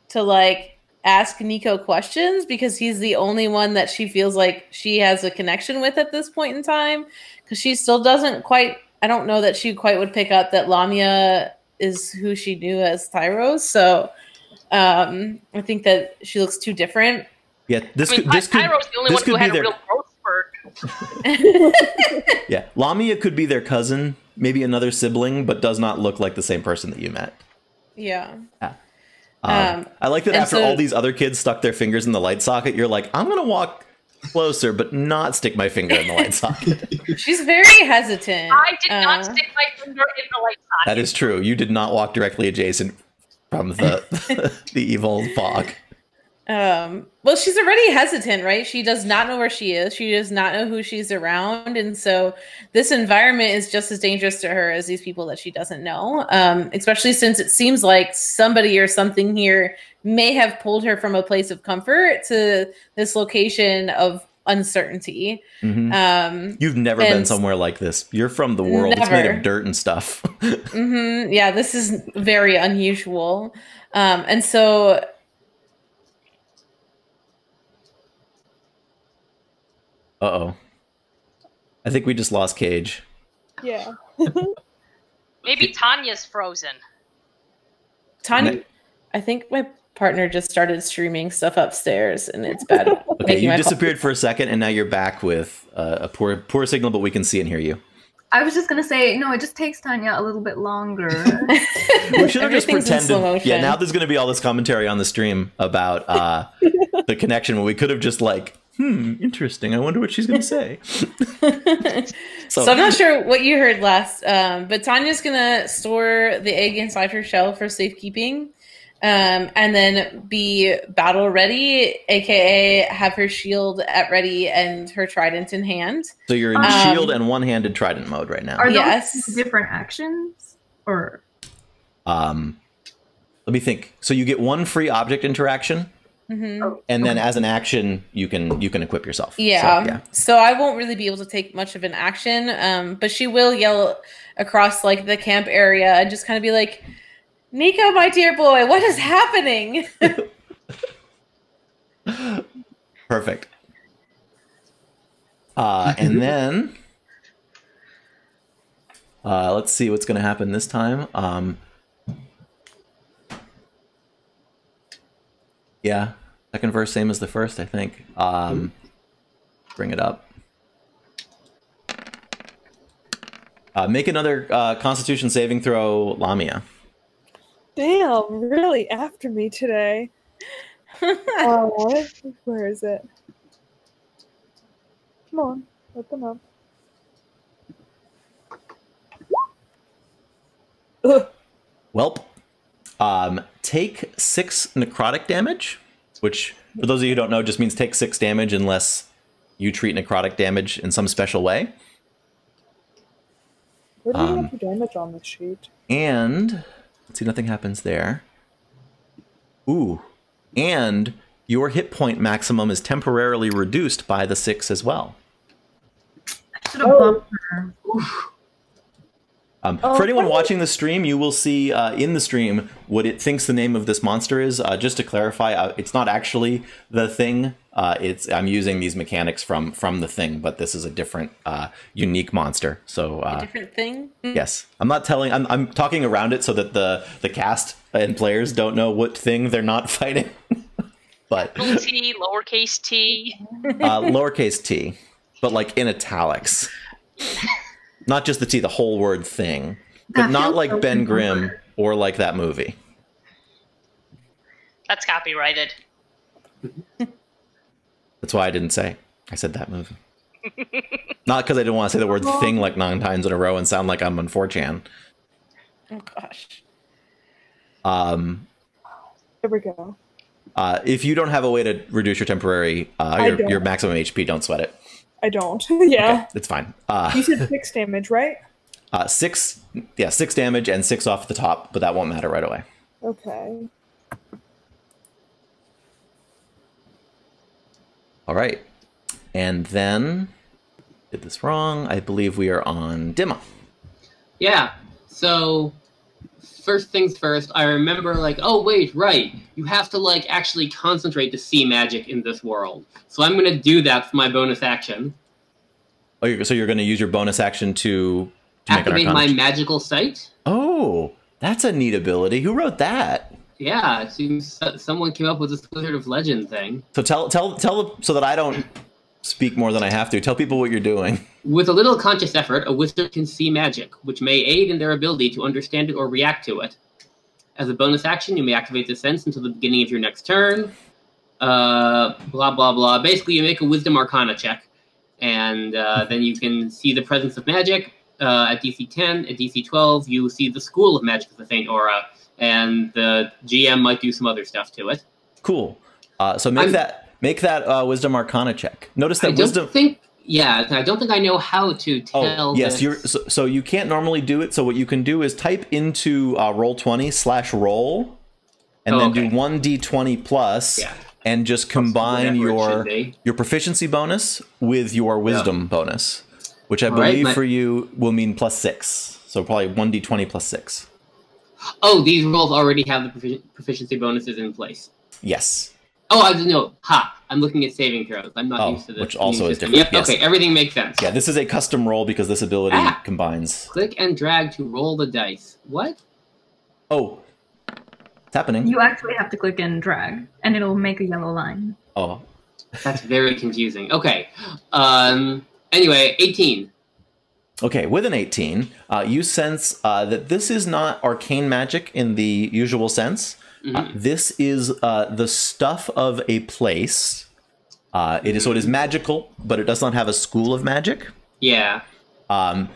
to like ask Nico questions, because he's the only one that she feels like she has a connection with at this point in time. Because she still doesn't quite, I don't know that she quite would pick up that Lamia is who she knew as Tyros. So I think that she looks too different. Yeah, Tyro's the only one who had a real growth spurt. Yeah, Lamia could be their cousin, maybe another sibling, but does not look like the same person that you met. Yeah. I like that after all these other kids stuck their fingers in the light socket, you're like, I'm going to walk closer, but not stick my finger in the light socket. She's very hesitant. I did not stick my finger in the light socket. That is true. You did not walk directly adjacent from the evil fog. Well, she's already hesitant, right? She does not know where she is. She does not know who she's around. And so this environment is just as dangerous to her as these people that she doesn't know. Especially since it seems like somebody or something here may have pulled her from a place of comfort to this location of uncertainty. Mm-hmm. You've never been somewhere like this. You're from the world. Never. It's made of dirt and stuff. Mm-hmm. Yeah, this is very unusual. And so... Uh-oh. I think we just lost Cage. Yeah. Maybe Tanya's frozen. Tanya, I think my partner just started streaming stuff upstairs, and it's bad. Okay, you disappeared for a second, and now you're back with a poor signal, but we can see and hear you. I was just going to say, no, it just takes Thania a little bit longer. We should have just pretended. Yeah, now there's going to be all this commentary on the stream about the connection, when we could have just like, interesting. I wonder what she's going to say. So I'm not sure what you heard last, but Tanya's going to store the egg inside her shell for safekeeping, and then be battle ready, aka have her shield at ready and her trident in hand. So you're in shield and one-handed trident mode right now. Are those different actions? Or let me think. So you get one free object interaction. Mm-hmm. And then as an action, you can equip yourself. Yeah. So I won't really be able to take much of an action, but she will yell across like the camp area and just kind of be like, Nico, my dear boy, what is happening? Perfect. And then let's see what's going to happen this time. Yeah, second verse, same as the first, I think. Bring it up. Make another Constitution saving throw, Lamia. Damn, really after me today. Where is it? Come on, let them up. Welp. Take 6 necrotic damage, which, for those of you who don't know, just means take 6 damage unless you treat necrotic damage in some special way. Where do you have the damage on the sheet? And, let's see, nothing happens there. Ooh. And your hit point maximum is temporarily reduced by the 6 as well. I should have bumped her. For anyone watching the stream, you will see in the stream what it thinks the name of this monster is. Just to clarify, it's not actually the Thing. I'm using these mechanics from the Thing, but this is a different, unique monster. So A different thing? yes, I'm not telling. I'm talking around it so that the cast and players don't know what thing they're not fighting. But Little t, lowercase t. lowercase t, but like in italics. Not just the T, the whole word Thing. But not like Ben Grimm or like that movie. That's copyrighted. That's why I didn't say. I said that movie. Not because I didn't want to say the word Thing like 9 times in a row and sound like I'm on 4chan. Oh, gosh. There we go. If you don't have a way to reduce your temporary, your maximum HP, don't sweat it. I don't. Yeah. Okay, it's fine. You said 6 damage, right? 6 damage and 6 off the top, but that won't matter right away. Okay. All right. And then, did this wrong. I believe we are on Dymma. Yeah. So, first things first, I remember like, oh wait, right. You have to like actually concentrate to see magic in this world. So I'm going to do that for my bonus action. Oh, so you're going to use your bonus action to activate my magical sight. Oh, that's a neat ability. Who wrote that? Yeah, it seems someone came up with this Wizard of Legend thing. So tell so that I don't speak more than I have to. Tell people what you're doing. With a little conscious effort, a wizard can see magic, which may aid in their ability to understand it or react to it. As a bonus action, you may activate this sense until the beginning of your next turn. Blah, blah, blah. Basically, you make a Wisdom Arcana check, and then you can see the presence of magic. At DC 10, at DC 12, you see the School of Magic of the Faint Aura, and the GM might do some other stuff to it. Cool. So make that Wisdom Arcana check. Notice that I don't think I know how to tell. Oh, yes, so you can't normally do it. So what you can do is type into Roll20/roll, and then do 1d20 plus, and just combine your proficiency bonus with your wisdom bonus, which I believe for you will mean +6. So probably 1d20 plus 6. Oh, these rolls already have the proficiency bonuses in place. Yes. Oh, I didn't know. I'm looking at saving throws. I'm not used to this. Which also is different. Yep, yes. Okay, everything makes sense. Yeah, this is a custom roll because this ability combines. Click and drag to roll the dice. What? Oh, it's happening. You actually have to click and drag, and it'll make a yellow line. Oh. That's very confusing. Okay. Anyway, 18. Okay, with an 18, you sense that this is not arcane magic in the usual sense. This is the stuff of a place. So it is magical, but it does not have a school of magic. Yeah. And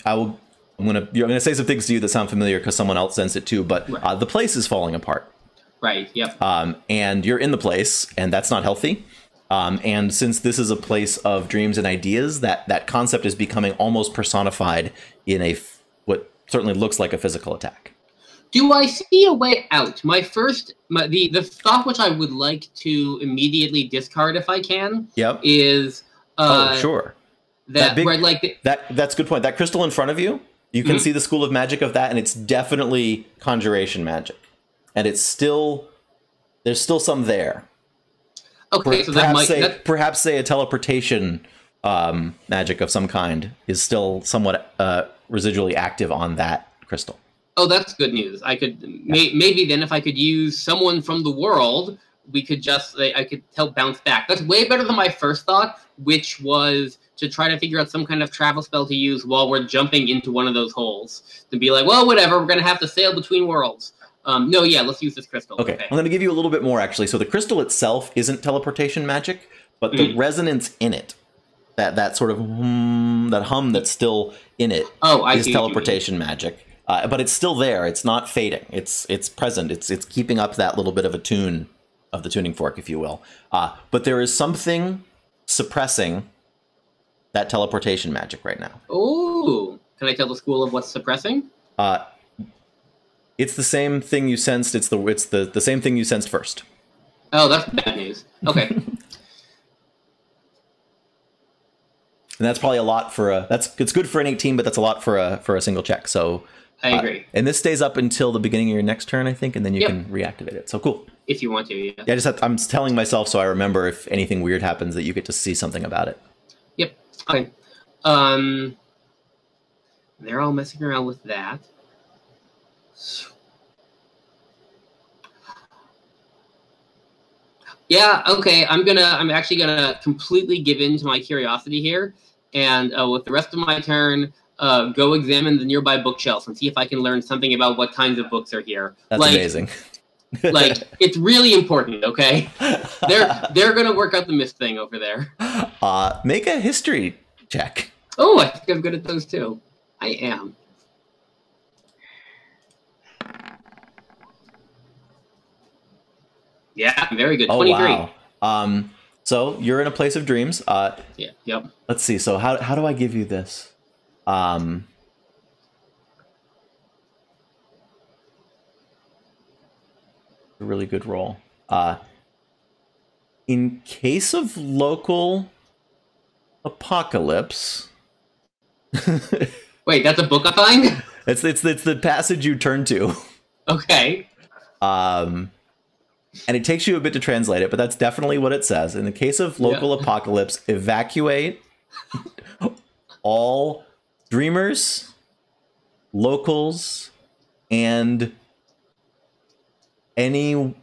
you're gonna say some things to you that sound familiar because someone else sensed it too. But the place is falling apart. Right. Yep. And you're in the place, and that's not healthy. And since this is a place of dreams and ideas, that concept is becoming almost personified in what certainly looks like a physical attack. Do I see a way out? The thought which I would like to immediately discard if I can. Yep. Is sure. That's a good point. That crystal in front of you, you can see the school of magic of that, and it's definitely conjuration magic, and there's still some there. Okay, so perhaps say a teleportation magic of some kind is still somewhat residually active on that crystal. Oh, that's good news. I could maybe then if I could use someone from the world, I could help bounce back. That's way better than my first thought, which was to try to figure out some kind of travel spell to use while we're jumping into one of those holes. To be like, well, whatever, we're gonna have to sail between worlds. Let's use this crystal. Okay, I'm going to give you a little bit more, actually. So the crystal itself isn't teleportation magic, but the resonance in it, that sort of that hum that's still in it, is teleportation magic. But it's still there. It's not fading. It's present. It's keeping up that little bit of a tune of the tuning fork, if you will. But there is something suppressing that teleportation magic right now. Oh, can I tell the school of what's suppressing? It's the same thing you sensed. It's the same thing you sensed first. Oh, that's bad news. Okay. And that's probably a lot for a. It's good for an 18, but that's a lot for a single check. So I agree. And this stays up until the beginning of your next turn, I think, and then you can reactivate it. So cool. If you want to, yeah. Yeah, I'm telling myself so I remember if anything weird happens that you get to see something about it. Yep. Okay. They're all messing around with that. Yeah, okay. I'm actually gonna completely give in to my curiosity here, and with the rest of my turn, go examine the nearby bookshelf and see if I can learn something about what kinds of books are here. That's amazing. Like, it's really important, okay? They're gonna work out the myth thing over there. Make a history check. Oh, I think I'm good at those too. I am. Yeah, very good. 23. Wow. So you're in a place of dreams. Yeah. Yep. Let's see. So how do I give you this? A really good roll. In case of local apocalypse. Wait, that's a book I find? It's the passage you turn to. Okay. And it takes you a bit to translate it, but that's definitely what it says. In the case of local apocalypse, evacuate all dreamers, locals, and anyone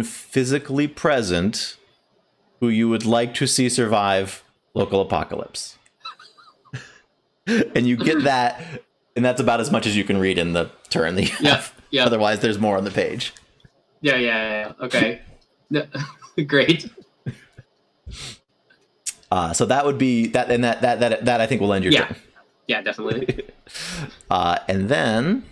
physically present who you would like to see survive local apocalypse. And you get that, and that's about as much as you can read in the turn that you have. Yeah. Otherwise, there's more on the page. Yeah. Okay. Great. So that would be that, and that I think will end your turn. Yeah, definitely. And then,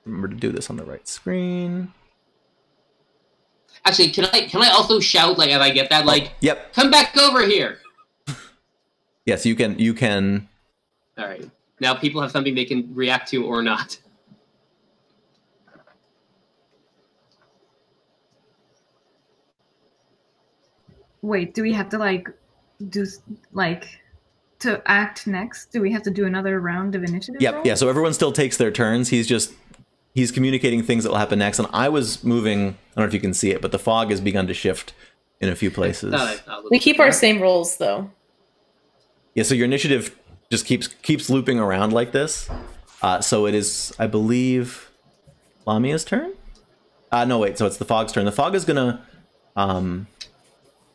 remember to do this on the right screen. Actually, can I also shout, like, if I get that, like, yep, come back over here? Yes, you can. All right. Now people have something they can react to or not. Wait, do we have to to act next? Do we have to do another round of initiative? Yep. roll? Yeah. So everyone still takes their turns. He's communicating things that will happen next. And I was moving. I don't know if you can see it, but the fog has begun to shift in a few places. We keep our same rolls though. Yeah. So your initiative just keeps looping around like this. So it is, I believe, Lamia's turn. No, wait. So it's the fog's turn. The fog is gonna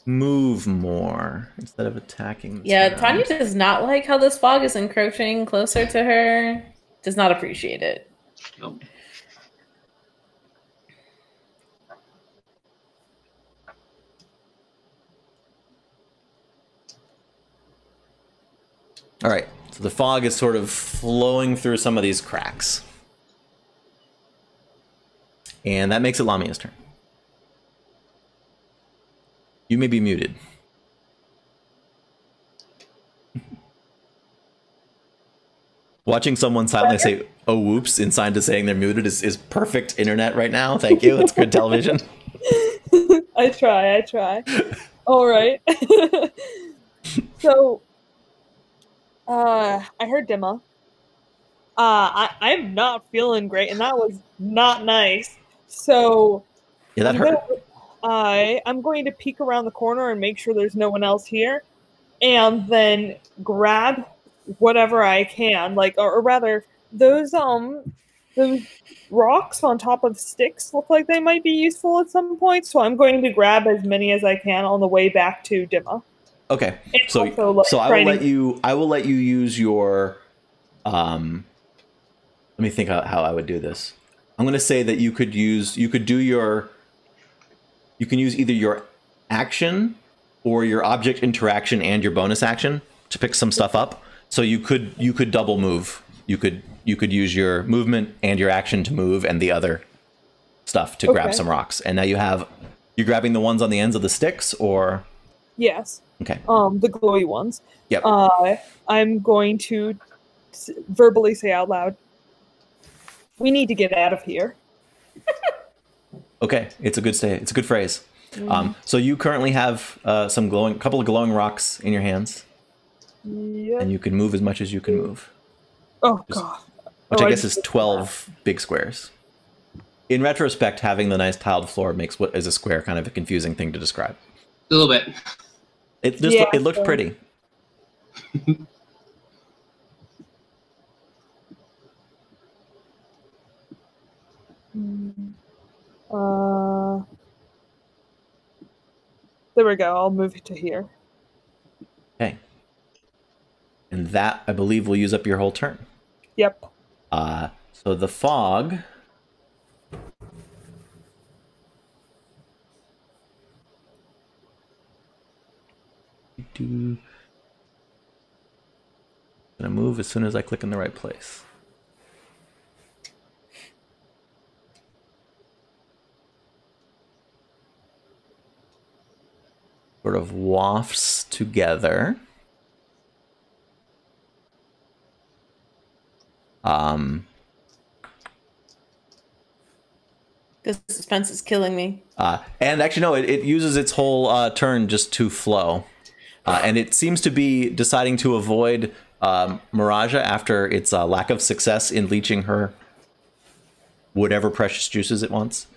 move more instead of attacking. Yeah, Thania does not like how this fog is encroaching closer to her. Does not appreciate it. Nope. All right. So the fog is sort of flowing through some of these cracks. And that makes it Lamia's turn. You may be muted. Watching someone silently say, oh, whoops, inside to saying they're muted is perfect internet right now. Thank you. It's good television. I try. All right. So, I heard Dymma. I'm not feeling great, and that was not nice. So, yeah, that hurt. I'm going to peek around the corner and make sure there's no one else here, and then grab whatever I can, or rather, those rocks on top of sticks look like they might be useful at some point. So I'm going to grab as many as I can on the way back to Dymma. Okay, And so also, I will let you use your. Let me think how I would do this. I'm going to say that you can use either your action or your object interaction and your bonus action to pick some stuff up. So you could double move. You could use your movement and your action to move and the other stuff to grab some rocks. And now you're grabbing the ones on the ends of the sticks, or Yes. Okay. The glowy ones. Yep. I'm going to verbally say out loud, we need to get out of here. Okay, it's a good phrase. So you currently have couple of glowing rocks in your hands, Yep. and you can move as much as you can move. Oh god. Which Oh, I I guess just is 12 big squares. In retrospect, having the nice tiled floor makes what is a square kind of a confusing thing to describe. A little bit. It looks pretty. There we go. I'll move it to here. Okay. And that, I believe, will use up your whole turn. Yep. So the fog... Gonna move as soon as I click in the right place. Sort of wafts together. The suspense is killing me. And actually, no, it uses its whole turn just to flow. And it seems to be deciding to avoid Maraaja after its lack of success in leeching her whatever precious juices it wants.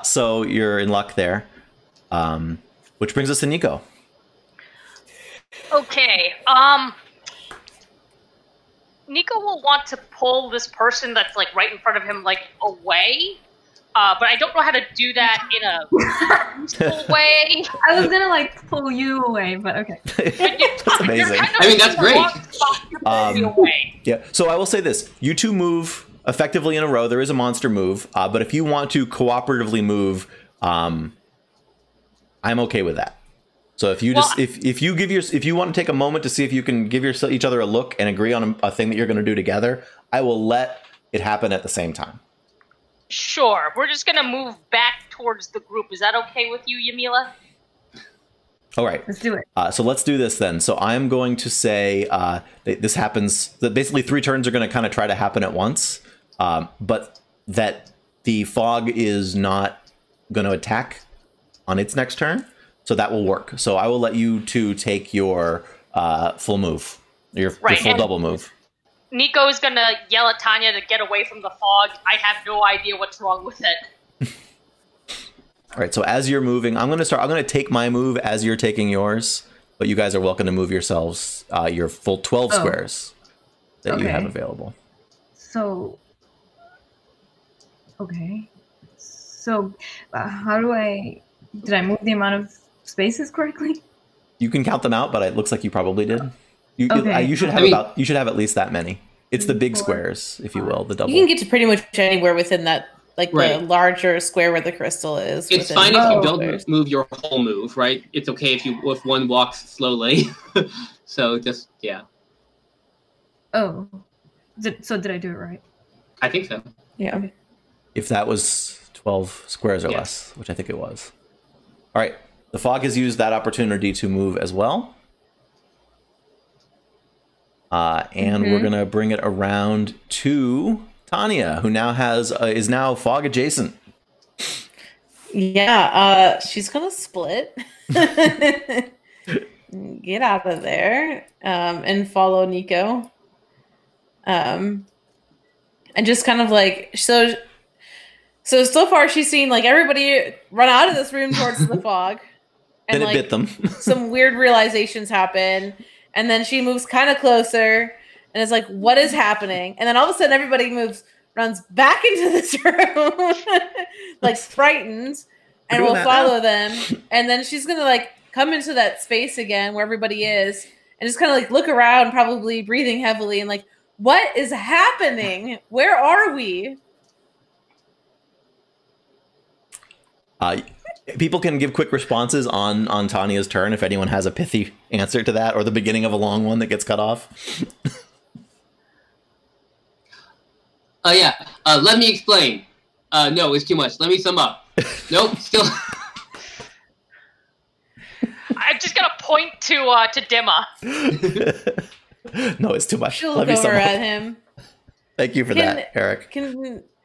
So you're in luck there. Which brings us to Nico. Okay. Nico will want to pull this person that's like right in front of him like away. But I don't know how to do that in a useful way. I was gonna like pull you away, but okay. That's amazing. I mean, that's great. Yeah. So I will say this: you two move effectively in a row. There is a monster move, but if you want to cooperatively move, I'm okay with that. So if you if you want to take a moment to see if you can give each other a look and agree on a thing that you're going to do together, I will let it happen at the same time. Sure. We're just gonna move back towards the group. Is that okay with you, Yamila? All right. Let's do it. So let's do this then. So I'm going to say this happens. That basically 3 turns are going to kind of try to happen at once, but that the fog is not going to attack on its next turn. So that will work. So I will let you two take your full move, your full double move. Nico is gonna yell at Thania to get away from the fog. I have no idea what's wrong with it. All right, so as you're moving, I'm going to take my move as you're taking yours, but you guys are welcome to move yourselves your full 12 squares that you have available. So, okay. So, how do did I move the amount of spaces correctly? You can count them out, but it looks like you probably did. You should have you should have at least that many. It's the big squares, if you will, the double. You can get to pretty much anywhere within that, like the larger square where the crystal is. It's fine if you don't move your whole move, right? It's okay if one walks slowly. So just Oh, so did I do it right? I think so. Yeah. Okay. If that was 12 squares or less, which I think it was. All right, the fog has used that opportunity to move as well. And we're gonna bring it around to Thania, who now is now fog adjacent. Yeah, she's gonna split, get out of there, and follow Nico. And just kind of like so far she's seen like everybody run out of this room towards the fog, and then it like bit them. some weird realizations happen. And then she moves kind of closer and is like, what is happening? And then all of a sudden everybody runs back into this room, like frightened, and will follow them. And then she's going to like come into that space again where everybody is and just kind of like look around, probably breathing heavily and like, what is happening? Where are we? People can give quick responses on Thania's turn if anyone has a pithy answer to that, or the beginning of a long one that gets cut off. Let me explain. No, it's too much. Let me sum up. Nope, still. I'm just gonna point to Dymma. No, it's too much. She'll look over at him. Thank you for that, Eric.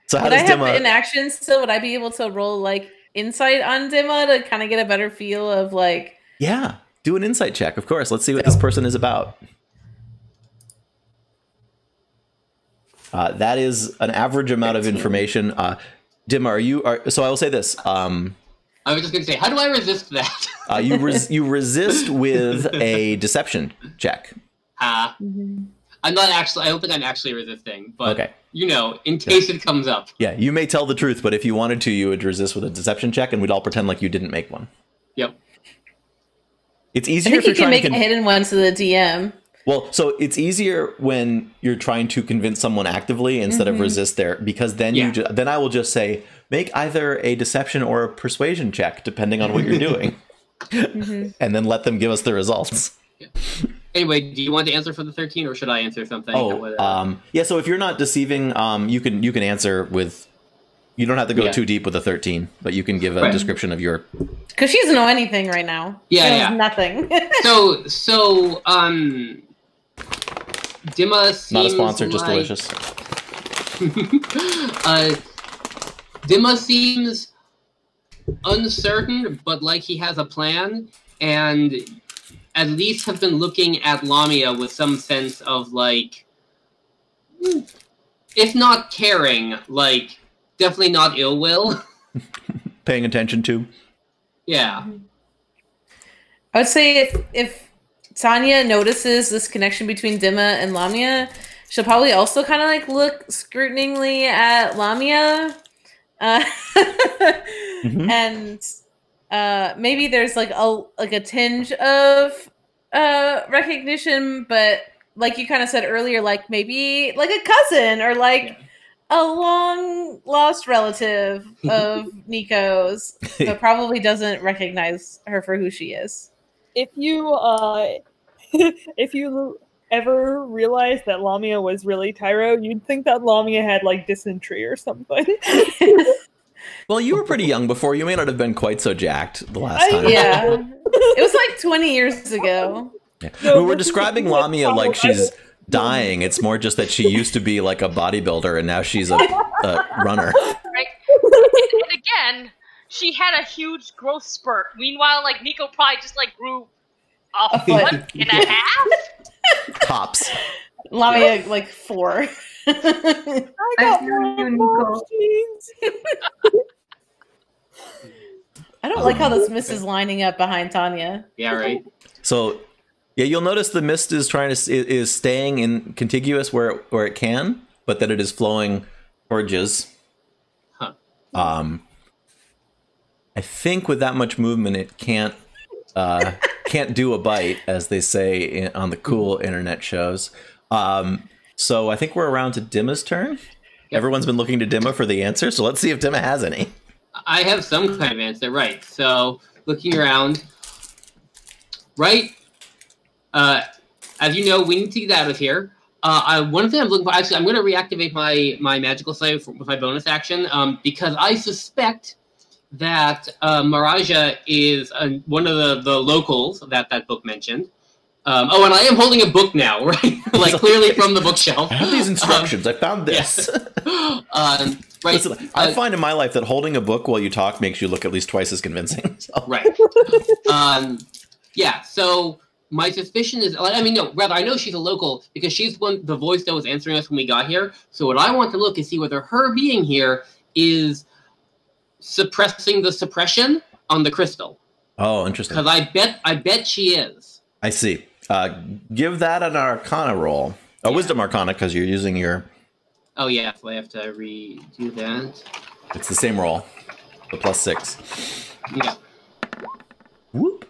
So how would does I have Dymma... an action still? Would I be able to roll like insight on Dymma to kind of get a better feel of like. Yeah, do an insight check, of course. Let's see what this person is about. That is an average amount of information. Dymma, so I will say this. I was just going to say, how do I resist that? You resist with a deception check. I'm not actually. I don't think I'm actually resisting, but okay. In case it comes up. Yeah, you may tell the truth, but if you wanted to, you would resist with a deception check, and we'd all pretend like you didn't make one. Yep. It's easier. I think you can make a hidden one to the DM. Well, so it's easier when you're trying to convince someone actively instead of resist there, because then then I will just say make either a deception or a persuasion check depending on what you're doing, and then let them give us the results. Yeah. Anyway, do you want to answer for the 13, or should I answer something? Yeah. So if you're not deceiving, you can answer with. You don't have to go too deep with a 13, but you can give a description of your. Because she doesn't know anything right now. Yeah, she knows nothing. So Dymma seems not a sponsor, like, just delicious. Dymma seems uncertain, but like he has a plan, and at least have been looking at Lamia with some sense of like, if not caring, like definitely not ill will. Paying attention to. Yeah. I would say if Thania notices this connection between Dymma and Lamia, she'll probably also kind of like look scrutinizingly at Lamia, and maybe there's like a tinge of recognition, but like you kind of said earlier, like maybe like a cousin or like a long lost relative of Nico's, but probably doesn't recognize her for who she is. If you ever realized that Lamia was really Tyro, you'd think that Lamia had like dysentery or something. Well, you were pretty young before. You may not have been quite so jacked the last time. Yeah. It was like 20 years ago. Yeah. No, we're describing Lamia like she's dying. It's more just that she used to be like a bodybuilder and now she's a runner. Right. And again, she had a huge growth spurt. Meanwhile, like Nico probably just like grew a foot and a half. Tops. Lamia like 4. I got you, Nico. I don't like how this mist is lining up behind Thania. Yeah, right. So, yeah, you'll notice the mist is is staying in contiguous where it can, but that it is flowing towards. Huh. I think with that much movement, it can't do a bite, as they say on the cool internet shows. So I think we're around to Dymma's turn. Yep. Everyone's been looking to Dymma for the answer, so let's see if Dymma has any. I have some kind of answer, right? So looking around, right? As you know, we need to get out of here. One thing I'm looking for, actually, I'm going to reactivate my magical save with my bonus action because I suspect that Maraaja is one of the locals that book mentioned. And I am holding a book now, right? Like clearly from the bookshelf. I have these instructions. I found this. Yeah. Right. Listen, I find in my life that holding a book while you talk makes you look at least twice as convincing. So. Right. Yeah. So my suspicion is, I know she's a local because she's the voice that was answering us when we got here. So what I want to look and see whether her being here is suppressing the suppression on the crystal. Oh, interesting. Because I bet she is. I see. Give that an Arcana roll. A Wisdom Arcana, because you're using your... Oh, yeah. So I have to redo that. It's the same roll. The +6. Yeah. Whoop.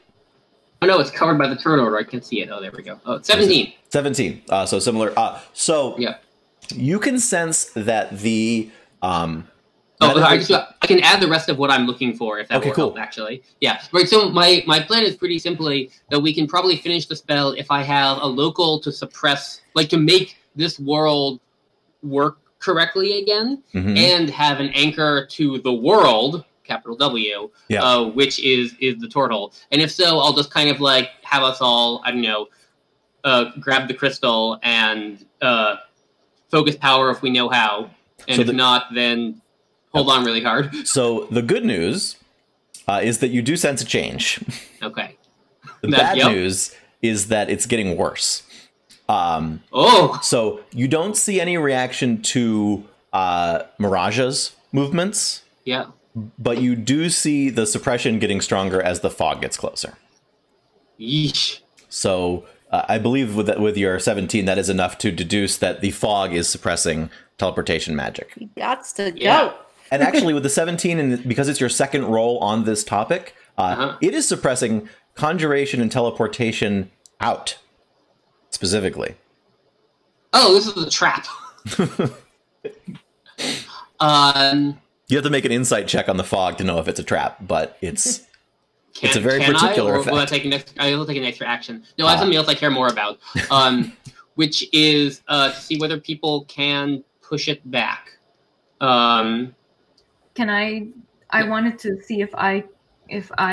Oh, no, it's covered by the turn order. I can't see it. Oh, there we go. Oh, 17. 17. So similar. So yeah. You can sense that the... I can add the rest of what I'm looking for if that will help, actually. Yeah, right, so my plan is pretty simply that we can probably finish the spell if I have a local to suppress, like to make this world work correctly again, and have an anchor to the world, capital W, which is the tortle. And if so, I'll just kind of like have us all, I don't know, grab the crystal and focus power if we know how. And so if not, then... hold on really hard. So the good news is that you do sense a change. Okay. The bad news is that it's getting worse. So you don't see any reaction to Maraaja's movements. Yeah. But you do see the suppression getting stronger as the fog gets closer. Yeesh. So I believe with your 17, that is enough to deduce that the fog is suppressing teleportation magic. He gots to go. Yeah. And actually, with the 17, and because it's your second roll on this topic, it is suppressing conjuration and teleportation out, specifically. Oh, this is a trap. You have to make an insight check on the fog to know if it's a trap, but it's a very particular effect. Will I will take an extra action. No, I have something else I care more about, which is to see whether people can push it back. Can I wanted to see if I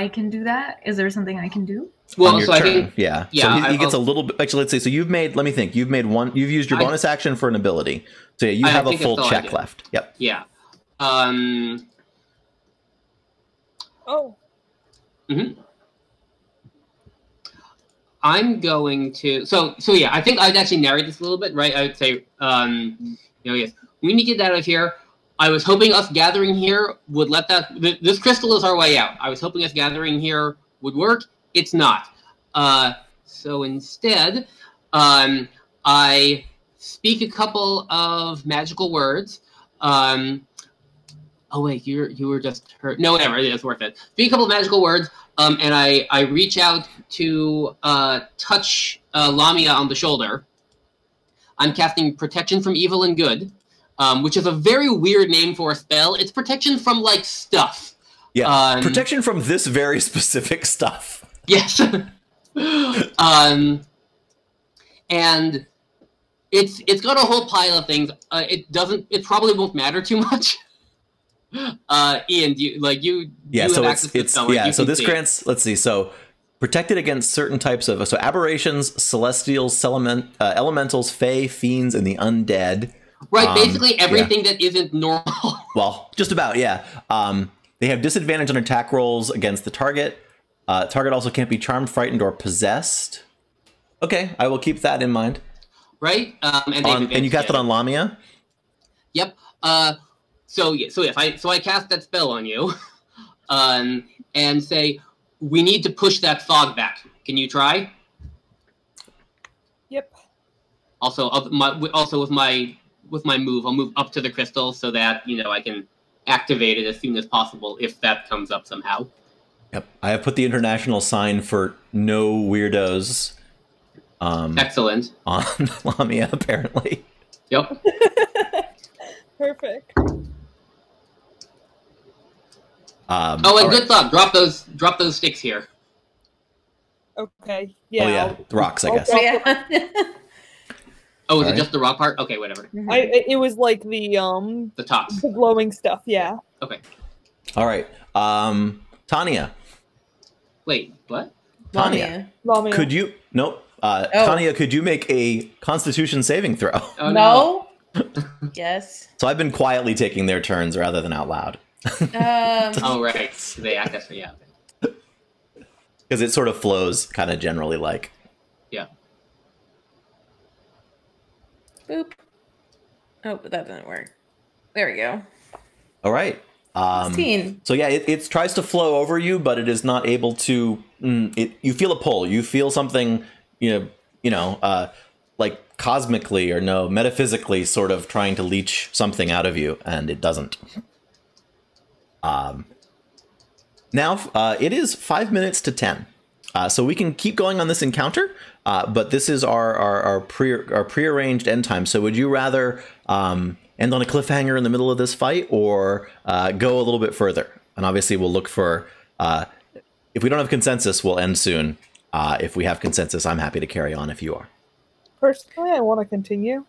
can do that. Is there something I can do? Well, on your so turn. I think Yeah. So he gets a little bit. Actually, let's see. So you've made. Let me think. You've made one. You've used your bonus action for an ability. So yeah, you have a full check left. Yep. Yeah. Oh. Mm-hmm. I'm going to. So yeah. I think I'd actually narrate this a little bit, right? I would say, yes, we need to get out of here. I was hoping us gathering here would let that. This crystal is our way out. I was hoping us gathering here would work. It's not. So instead, I speak a couple of magical words. Oh wait, you were just hurt. No, whatever. It's worth it. Speak a couple of magical words, and I reach out to touch Lamia on the shoulder. I'm casting Protection from Evil and Good, which is a very weird name for a spell. It's protection from like stuff. Yeah, protection from this very specific stuff. Yes. And it's got a whole pile of things. It probably won't matter too much. Ian, you have access to the spell, so this grants, let's see, so protected against certain types of aberrations, celestials, elementals, fae, fiends, and the undead. Right, basically everything that isn't normal. Well, just about, yeah. They have disadvantage on attack rolls against the target. Target also can't be charmed, frightened, or possessed. Okay, I will keep that in mind. Right, and you cast it on Lamia. Yep. So I cast that spell on you, and say we need to push that fog back. Can you try? Yep. Also, with my move, I'll move up to the crystal so that I can activate it as soon as possible if that comes up somehow. Yep, I have put the international sign for no weirdos. Excellent. On Lamia, apparently. Yep. Perfect. Good thought. Drop those sticks here. Okay. Yeah. Oh yeah, the rocks, I guess. Yeah. Oh, is it just the rock part? Okay, whatever. It was like the tops, the glowing stuff. Yeah. Okay. All right. Thania. Wait, what? Thania. Lamia. Could you? Nope. Thania, could you make a Constitution saving throw? Oh, no. Yes. So I've been quietly taking their turns rather than out loud. Oh right, they act as yeah. Because it sort of flows, kind of generally like. Yeah. Boop. Oh, but that didn't work. There we go. All right. 16. So yeah, it tries to flow over you, but it is not able to. You feel a pull. You feel something. Like cosmically or metaphysically, sort of trying to leech something out of you, and it doesn't. Now it is 5 minutes to 10, so we can keep going on this encounter. But this is our prearranged end time. So would you rather end on a cliffhanger in the middle of this fight, or go a little bit further? And obviously, we'll look for. If we don't have consensus, we'll end soon. If we have consensus, I'm happy to carry on if you are. Personally, I want to continue.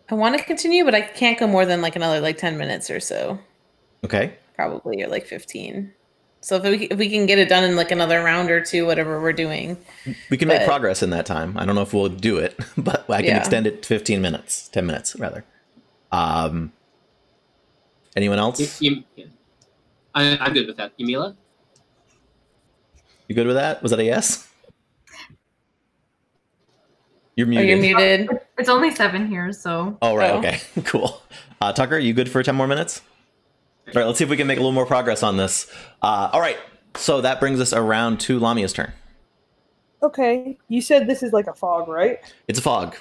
I want to continue, but I can't go more than another 10 minutes or so. Okay. Probably, or 15. So if we can get it done in another round or two, whatever we're doing. We can make progress in that time. I don't know if we'll do it, but I can extend it to 15 minutes, 10 minutes rather. Anyone else? I'm good with that. Yumila? You good with that? Was that a yes? You're Oh, muted. you're muted. It's only 7 here, so. Oh, right. Oh. Okay. Cool. Tucker, you good for 10 more minutes? All right. Let's see if we can make a little more progress on this. All right. So that brings us around to Lamia's turn. Okay. You said this is like a fog, right? It's a fog.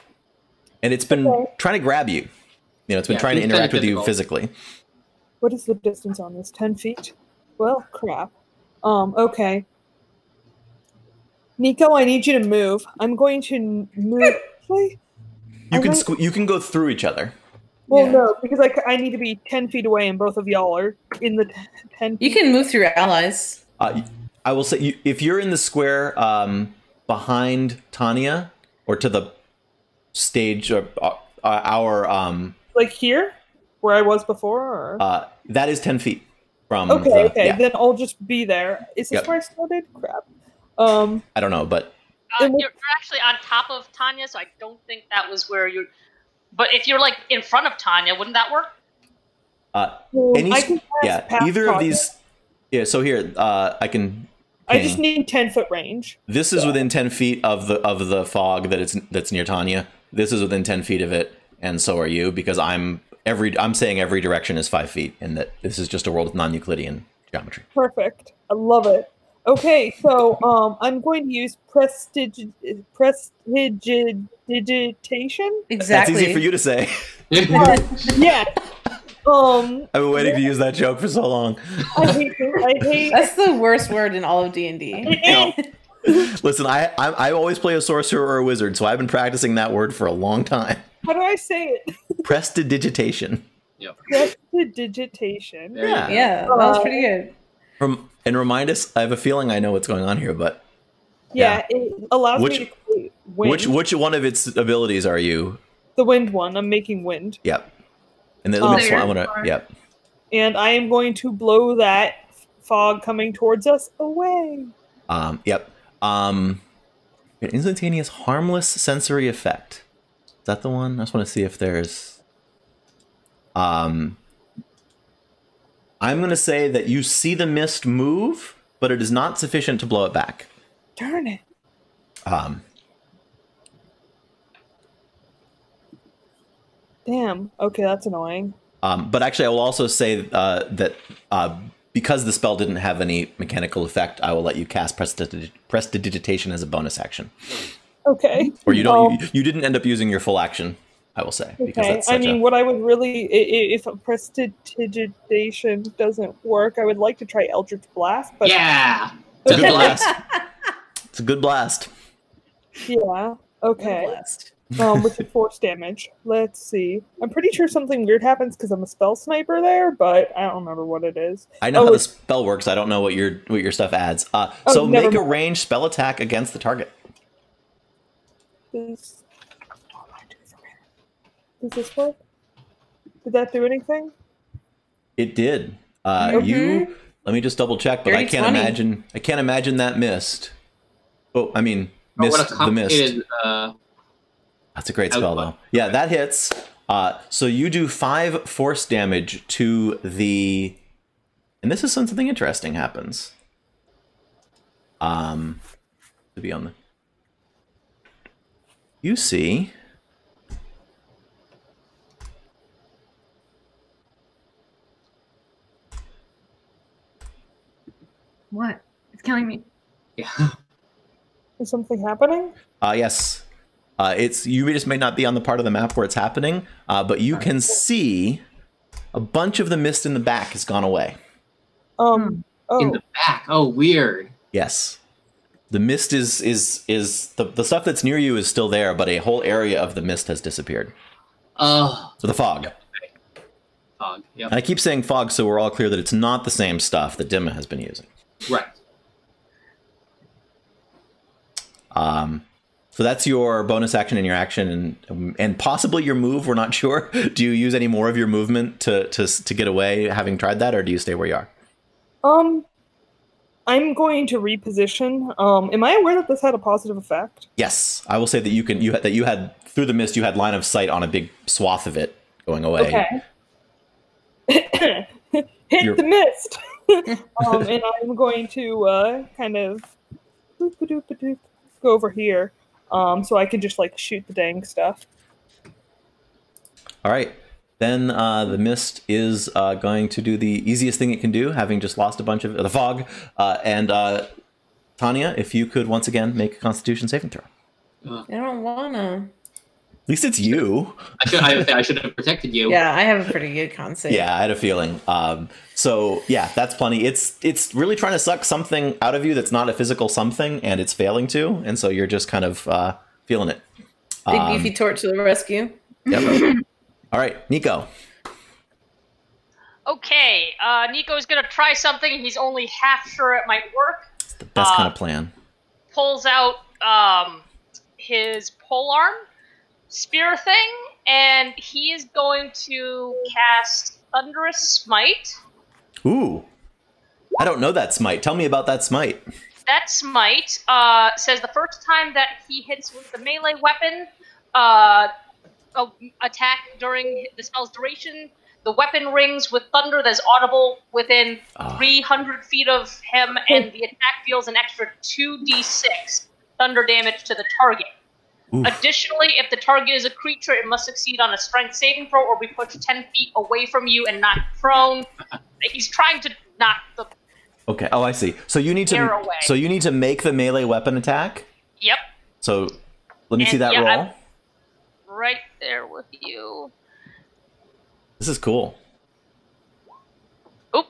And it's been trying to grab you. It's been trying to it's interact kinda with you physically. What is the distance on this? 10 feet? Well, crap. Okay. Nico, I need you to move. I'm going to move. Wait. You can go through each other. Well, Yeah. no, because I need to be 10 feet away, and both of y'all are in the 10 feet. You can move through your allies. I will say, if you're in the square behind Thania, or to the stage, or our... Like here? Where I was before? Or? that is 10 feet from Okay, yeah. then I'll just be there. Is this Yep. where I started? Crap. I don't know, but... You're actually on top of Thania, so I don't think that was where you're. But if you're like in front of Thania, wouldn't that work? I can pass past either of Tanya. these... Yeah, so here, I can... I just need 10-foot range. This is within 10 feet of the fog that's near Thania. This is within 10 feet of it, and so are you, because I'm saying every direction is 5 feet, and that this is just a world with non-Euclidean geometry. Perfect. I love it. Okay, so I'm going to use prestidigitation. Exactly. That's easy for you to say. Yeah. I've been waiting to use that joke for so long. I hate That's the worst word in all of D&D. Listen, I always play a sorcerer or a wizard, so I've been practicing that word for a long time. How do I say it? Prestidigitation. Yep. Prestidigitation. There Yeah. you go. Yeah, that was pretty good. And remind us, I have a feeling I know what's going on here, but Yeah, it allows Which- me to create wind. which one of its abilities are you? The wind one. I'm making wind. Yep. And then Oh, let me there I you want to. are. Yep. And I am going to blow that fog coming towards us away. Yep. An instantaneous harmless sensory effect. Is that the one? I just want to see if there's. I'm going to say that you see the mist move, but it is not sufficient to blow it back. Darn it. Damn. Okay, that's annoying. But actually, I will also say that because the spell didn't have any mechanical effect, I will let you cast Prestidigitation as a bonus action. Okay. Or you don't. You didn't end up using your full action, I will say. Because Okay. that's I such mean, a, what I would really, if prestidigitation doesn't work, I would like to try Eldritch Blast. But Yeah. it's a good blast. It's a good blast. yeah. Okay. Blessed. With the force damage. Let's see. I'm pretty sure something weird happens because I'm a spell sniper there, but I don't remember what it is. I know Oh, how the it's- spell works. I don't know what your stuff adds. So never make a mind. ranged spell attack against the target. Does this work? Did that do anything? It did. Mhm. You. Let me just double check, but I Dirty can't 20. imagine. I can't imagine that missed. Oh, I mean, Oh, what a missed the mist. complicated, That's a great spell, though. Yeah, that hits. So you do 5 force damage to the... And this is when something interesting happens. To be on the... You see... What? It's killing me. yeah. Is something happening? Yes. It's you just may not be on the part of the map where it's happening, but you can see a bunch of the mist in the back has gone away. In Oh, the back. Oh, weird. Yes. The mist is the stuff that's near you is still there, but a whole area of the mist has disappeared. Oh, So the fog. fog. Yep. And I keep saying fog so we're all clear that it's not the same stuff that Dymma has been using. Right. So that's your bonus action and your action and possibly your move. We're not sure. Do you use any more of your movement to get away, having tried that, or do you stay where you are? I'm going to reposition. Am I aware that this had a positive effect? Yes, I will say that you had through the mist. You had line of sight on a big swath of it going away. Okay. Hit You're- the mist. And I'm going to kind of go over here, so I can just like shoot the dang stuff. All right. Then the mist is going to do the easiest thing it can do, having just lost a bunch of the fog. And Thania, if you could once again make a Constitution saving throw. I don't wanna. At least it's you. I should have protected you. Yeah, I have a pretty good con save. Yeah, I had a feeling. So yeah, that's plenty. It's really trying to suck something out of you that's not a physical something, and it's failing to. And so you're just kind of feeling it. Big beefy torch to the rescue. Yep. All right, Nico. Okay, Nico's gonna try something he's only half sure it might work. It's the best kind of plan. Pulls out his polearm spear thing, and he is going to cast Thunderous Smite. Ooh. I don't know that smite. Tell me about that smite. That smite says the first time that he hits with the melee weapon attack during the spell's duration, the weapon rings with thunder that's audible within 300 feet of him, and the attack deals an extra 2d6 thunder damage to the target. Oof. Additionally, if the target is a creature, it must succeed on a strength saving throw or be pushed 10 feet away from you and knocked prone. He's trying to knock the Okay. Oh, I see. So you need to away. So you need to make the melee weapon attack? Yep. So let me see that roll. I'm right there with you. This is cool. Oop.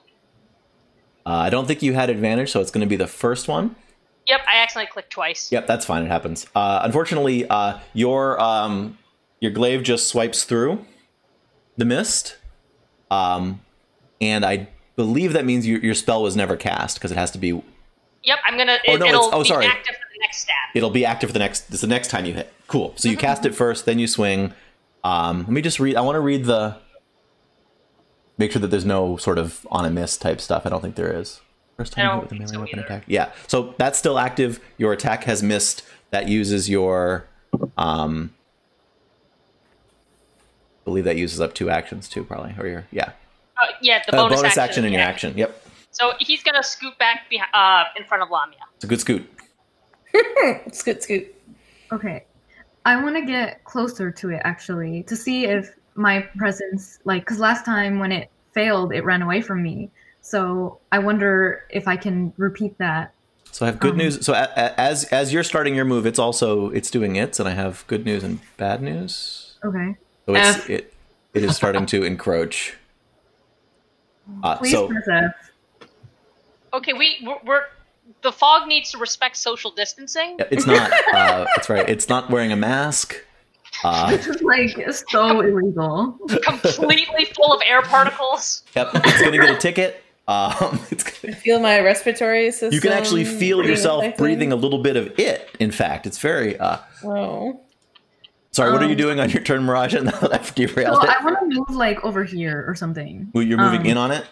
I don't think you had advantage, so it's going to be the first one. Yep, I accidentally clicked twice. Yep, that's fine. It happens. Unfortunately, your glaive just swipes through the mist, and I believe that means your spell was never cast because it has to be. Yep, I'm gonna. It'll be active for the next stab. It'll be active for the next. This is the next time you hit. Cool. So you cast it first, then you swing. Let me just read. I want to read the. Make sure that there's no sort of on a miss type stuff. I don't think there is. First time you hit with the melee weapon attack. Yeah. So that's still active. Your attack has missed. That uses your. I believe that uses up 2 actions too, probably. Or your Yeah, the bonus action in your action. Yep. So he's gonna scoot back in front of Lamia. It's a good scoot. Scoot. Okay. I want to get closer to it, actually, to see if my presence, because last time when it failed, it ran away from me. So I wonder if I can repeat that. So I have good news. So as you're starting your move, it's doing its, and I have good news and bad news. Okay. So it is starting to encroach. Please press F. Okay, we're the fog needs to respect social distancing. It's not. That's right. It's not wearing a mask. This is so illegal. Completely full of air particles. Yep. It's gonna get a ticket. I feel my respiratory system. You can actually feel yourself breathing a little bit of it. In fact, it's very. Whoa. Sorry, what are you doing on your turn, Maraaja? Now that I've derailed it. I want to move over here or something. Well, you're moving in on it.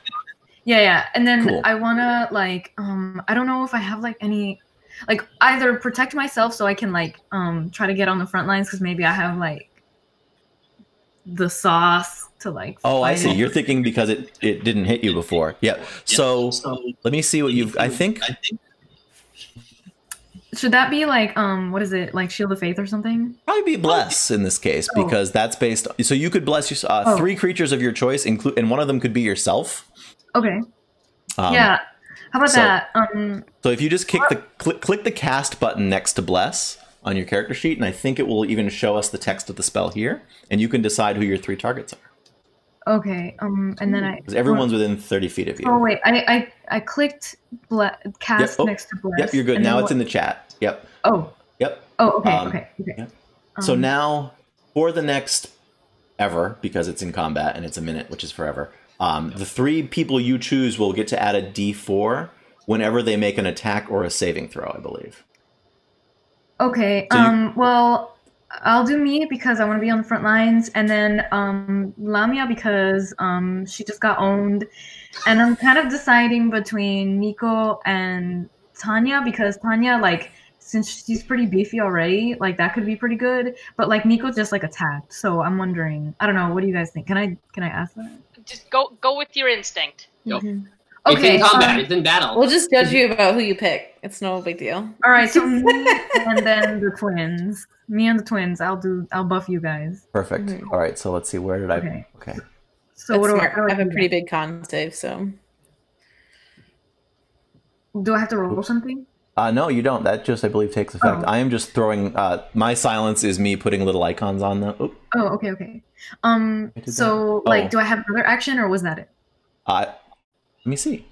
Yeah, and then cool. I want to I don't know if I have any, either protect myself so I can try to get on the front lines because maybe I have the sauce to Oh, I see. it. You're thinking because it didn't hit you before. Yeah. So let me see what you've. I think. Should that be what is it, Shield of Faith or something? Probably be bless in this case because that's based. So you could bless 3 creatures of your choice, and one of them could be yourself. Okay. Yeah. How about that? So if you just click the cast button next to bless on your character sheet, and I think it will even show us the text of the spell here, and you can decide who your 3 targets are. Okay. And then because everyone's within 30 feet of you. Oh wait, I clicked cast next to bless. Yep, you're good. Now it's in the chat. Yep. Oh. Yep. Oh, okay. Yep. So now, for the next ever, because it's in combat and it's a minute, which is forever, the 3 people you choose will get to add a D4 whenever they make an attack or a saving throw, I believe. Okay. So well, I'll do me because I want to be on the front lines, and then Lamia because she just got owned, and I'm kind of deciding between Nico and Thania because Thania since she's pretty beefy already, that could be pretty good. But Nico just attacked, so I'm wondering. I don't know. What do you guys think? Can I ask that? Just go with your instinct. Go. Mm-hmm. Okay. It's in combat. It's in battle. We'll just judge you about who you pick. It's no big deal. All right. So me and then the twins. Me and the twins. I'll buff you guys. Perfect. Mhm. All right, so let's see. Where did I? Okay. Okay. So what do Smart. I have a do? pretty big con save, so. Do I have to roll something? No, you don't. That just, I believe, takes effect. Oh. I am just throwing. My silence is me putting little icons on the. Oh, Oh, okay. did So that. like, Oh. do I have another action or was that it? let me see.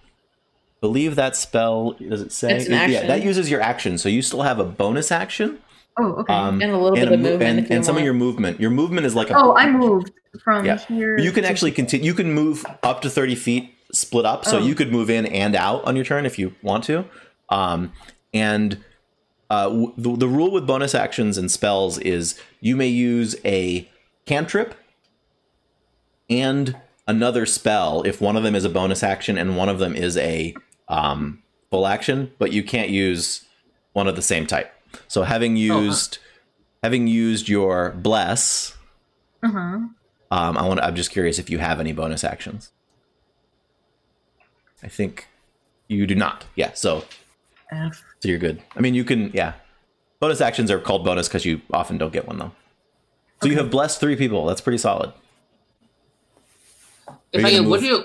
Believe that spell. Does it say? It's an Yeah, action. that uses your action, so you still have a bonus action. Oh, okay. And a little bit of movement if you and some of want. your movement. Your movement is like a. Oh, I moved from Yeah. here. You can to- actually continue. You can move up to 30 feet, split up, so Oh. you could move in and out on your turn if you want to. The rule with bonus actions and spells is you may use a cantrip and another spell if one of them is a bonus action and one of them is a full action, but you can't use one of the same type. So having used your bless, I'm just curious if you have any bonus actions. I think you do not. Yeah, so you're good. I mean, you can, yeah. Bonus actions are called bonus because you often don't get one, though. So you have blessed 3 people. That's pretty solid. If I can, what do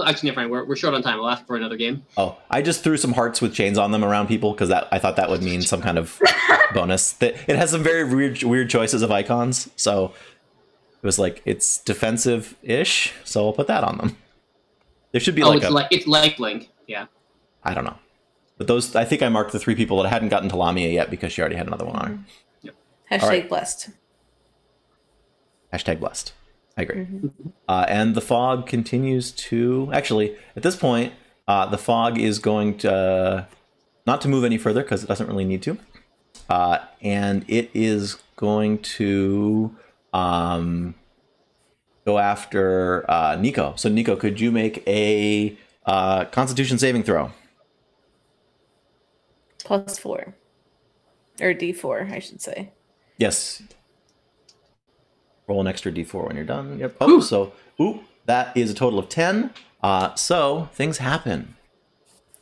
actually, never mind. We're short on time. We'll ask for another game. Oh, I just threw some hearts with chains on them around people because I thought that would mean some kind of bonus. It has some very weird choices of icons, so it was like it's defensive-ish. So I'll put that on them. There should be it's like Blink. Yeah. I don't know. But those, I think I marked the 3 people that hadn't gotten to Lamia yet because she already had another one on her. Yep. Hashtag right. blessed. Hashtag blessed. I agree. And the fog continues to... Actually, at this point, the fog is going to... not to move any further because it doesn't really need to. And it is going to go after Nico. So Nico, could you make a Constitution saving throw? +4. Or D4, I should say. Yes. Roll an extra D4 when you're done. Yep. Oh, so that is a total of 10. So things happen.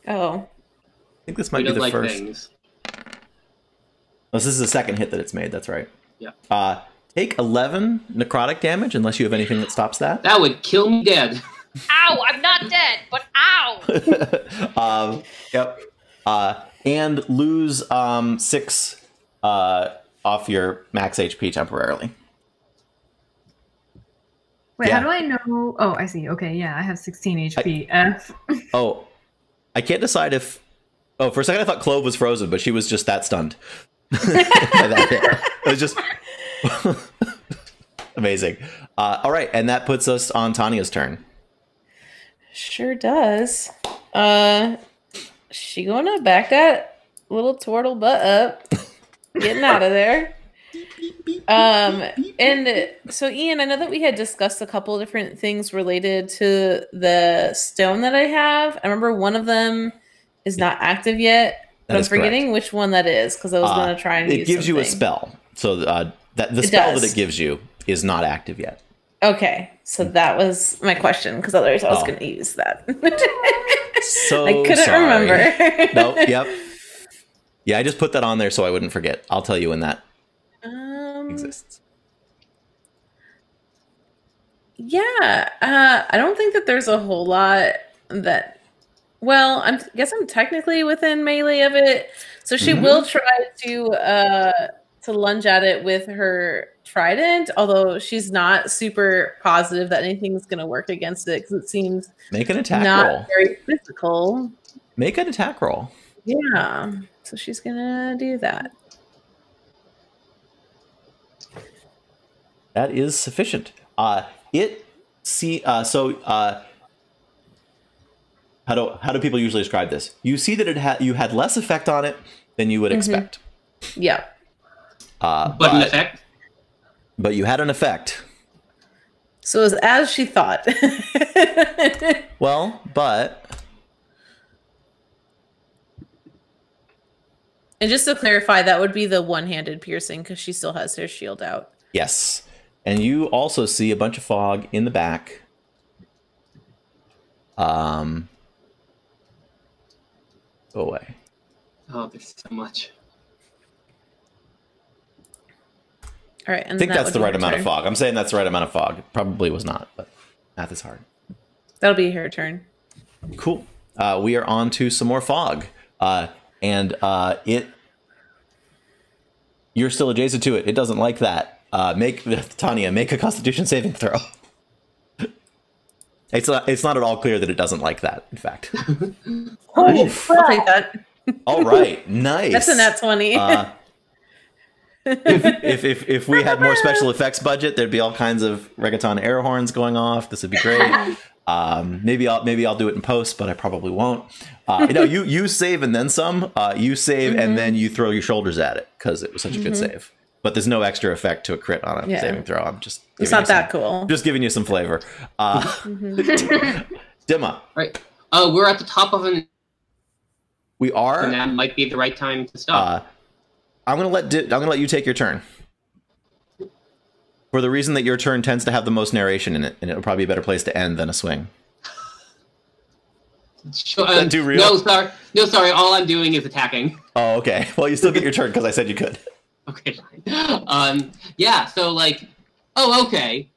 Oh. I think this might be the first. Things. Oh, this is the second hit that it's made. That's right. Yeah. Take 11 necrotic damage unless you have anything that stops that. That would kill me dead. Ow! I'm not dead, but ow! Yep. And lose 6 off your max HP temporarily. Wait, Yeah. how do I know? Oh, I see. Okay, yeah, I have 16 HP. F. Oh, I can't decide if... Oh, for a second I thought Clove was frozen, but she was just that stunned. It was just... Amazing. All right, and that puts us on Thania's turn. Sure does. She gonna back that little turtle butt up. Getting out of there. And so Ian, I know that we had discussed a couple of different things related to the stone that I have. I remember one of them is not active yet, but I'm forgetting which one that is because I was going to try and use it gives you a something. spell. So that the spell that it gives you is not active yet. Okay, so that was my question because otherwise I was going to use that. So I couldn't remember. No, yep. Yeah, I just put that on there so I wouldn't forget. I'll tell you when that exists. Yeah, I don't think that there's a whole lot that. Well, I guess I'm technically within melee of it, so she will try to lunge at it with her trident. Although she's not super positive that anything's going to work against it because it seems make an attack not roll. very physical. Make an attack roll. Yeah, so she's gonna do that. That is sufficient. How do people usually describe this? You see that you had less effect on it than you would expect. Yeah. But an effect? But you had an effect. So it was as she thought. Well, but... And just to clarify, that would be the one-handed piercing because she still has her shield out. Yes. And you also see a bunch of fog in the back. go away. Oh, there's so much. All right, and I think that that's would the be right her amount of turn. fog. I'm saying that's the right amount of fog. It probably was not, but math is hard. That'll be her turn. Cool. We are on to some more fog. You're still adjacent to it. It doesn't like that. Thania, make a Constitution saving throw. It's not at all clear that it doesn't like that, in fact. I'll take that. All right, nice. That's a nat 20. If we had more special effects budget, there'd be all kinds of reggaeton air horns going off. This would be great. Maybe I'll do it in post, but I probably won't. You save and then some. You save and then you throw your shoulders at it because it was such a good save. But there's no extra effect to a crit on a saving throw. I'm just it's not that cool. Just giving you some flavor. Dymma. Right. We're at the top of an. We are. And that might be the right time to stop. I'm gonna let you take your turn. For the reason that your turn tends to have the most narration in it, and it'll probably be a better place to end than a swing. Sure, too real? No, sorry. All I'm doing is attacking. Oh, okay. Well, you still get your turn because I said you could. Okay, fine. Yeah. So like, okay.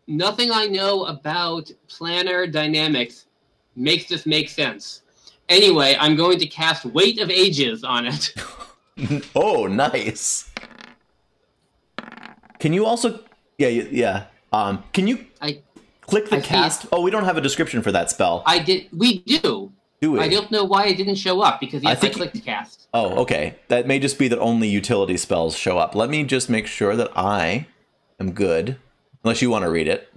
Nothing I know about planner dynamics makes this make sense. Anyway, I'm going to cast Weight of Ages on it. Oh, nice. Can you also... Yeah. Can you click the cast? Oh, we don't have a description for that spell. We do. Do we? I don't know why it didn't show up, because I clicked cast. Oh, okay. That may just be that only utility spells show up. Let me just make sure that I am good. Unless you want to read it.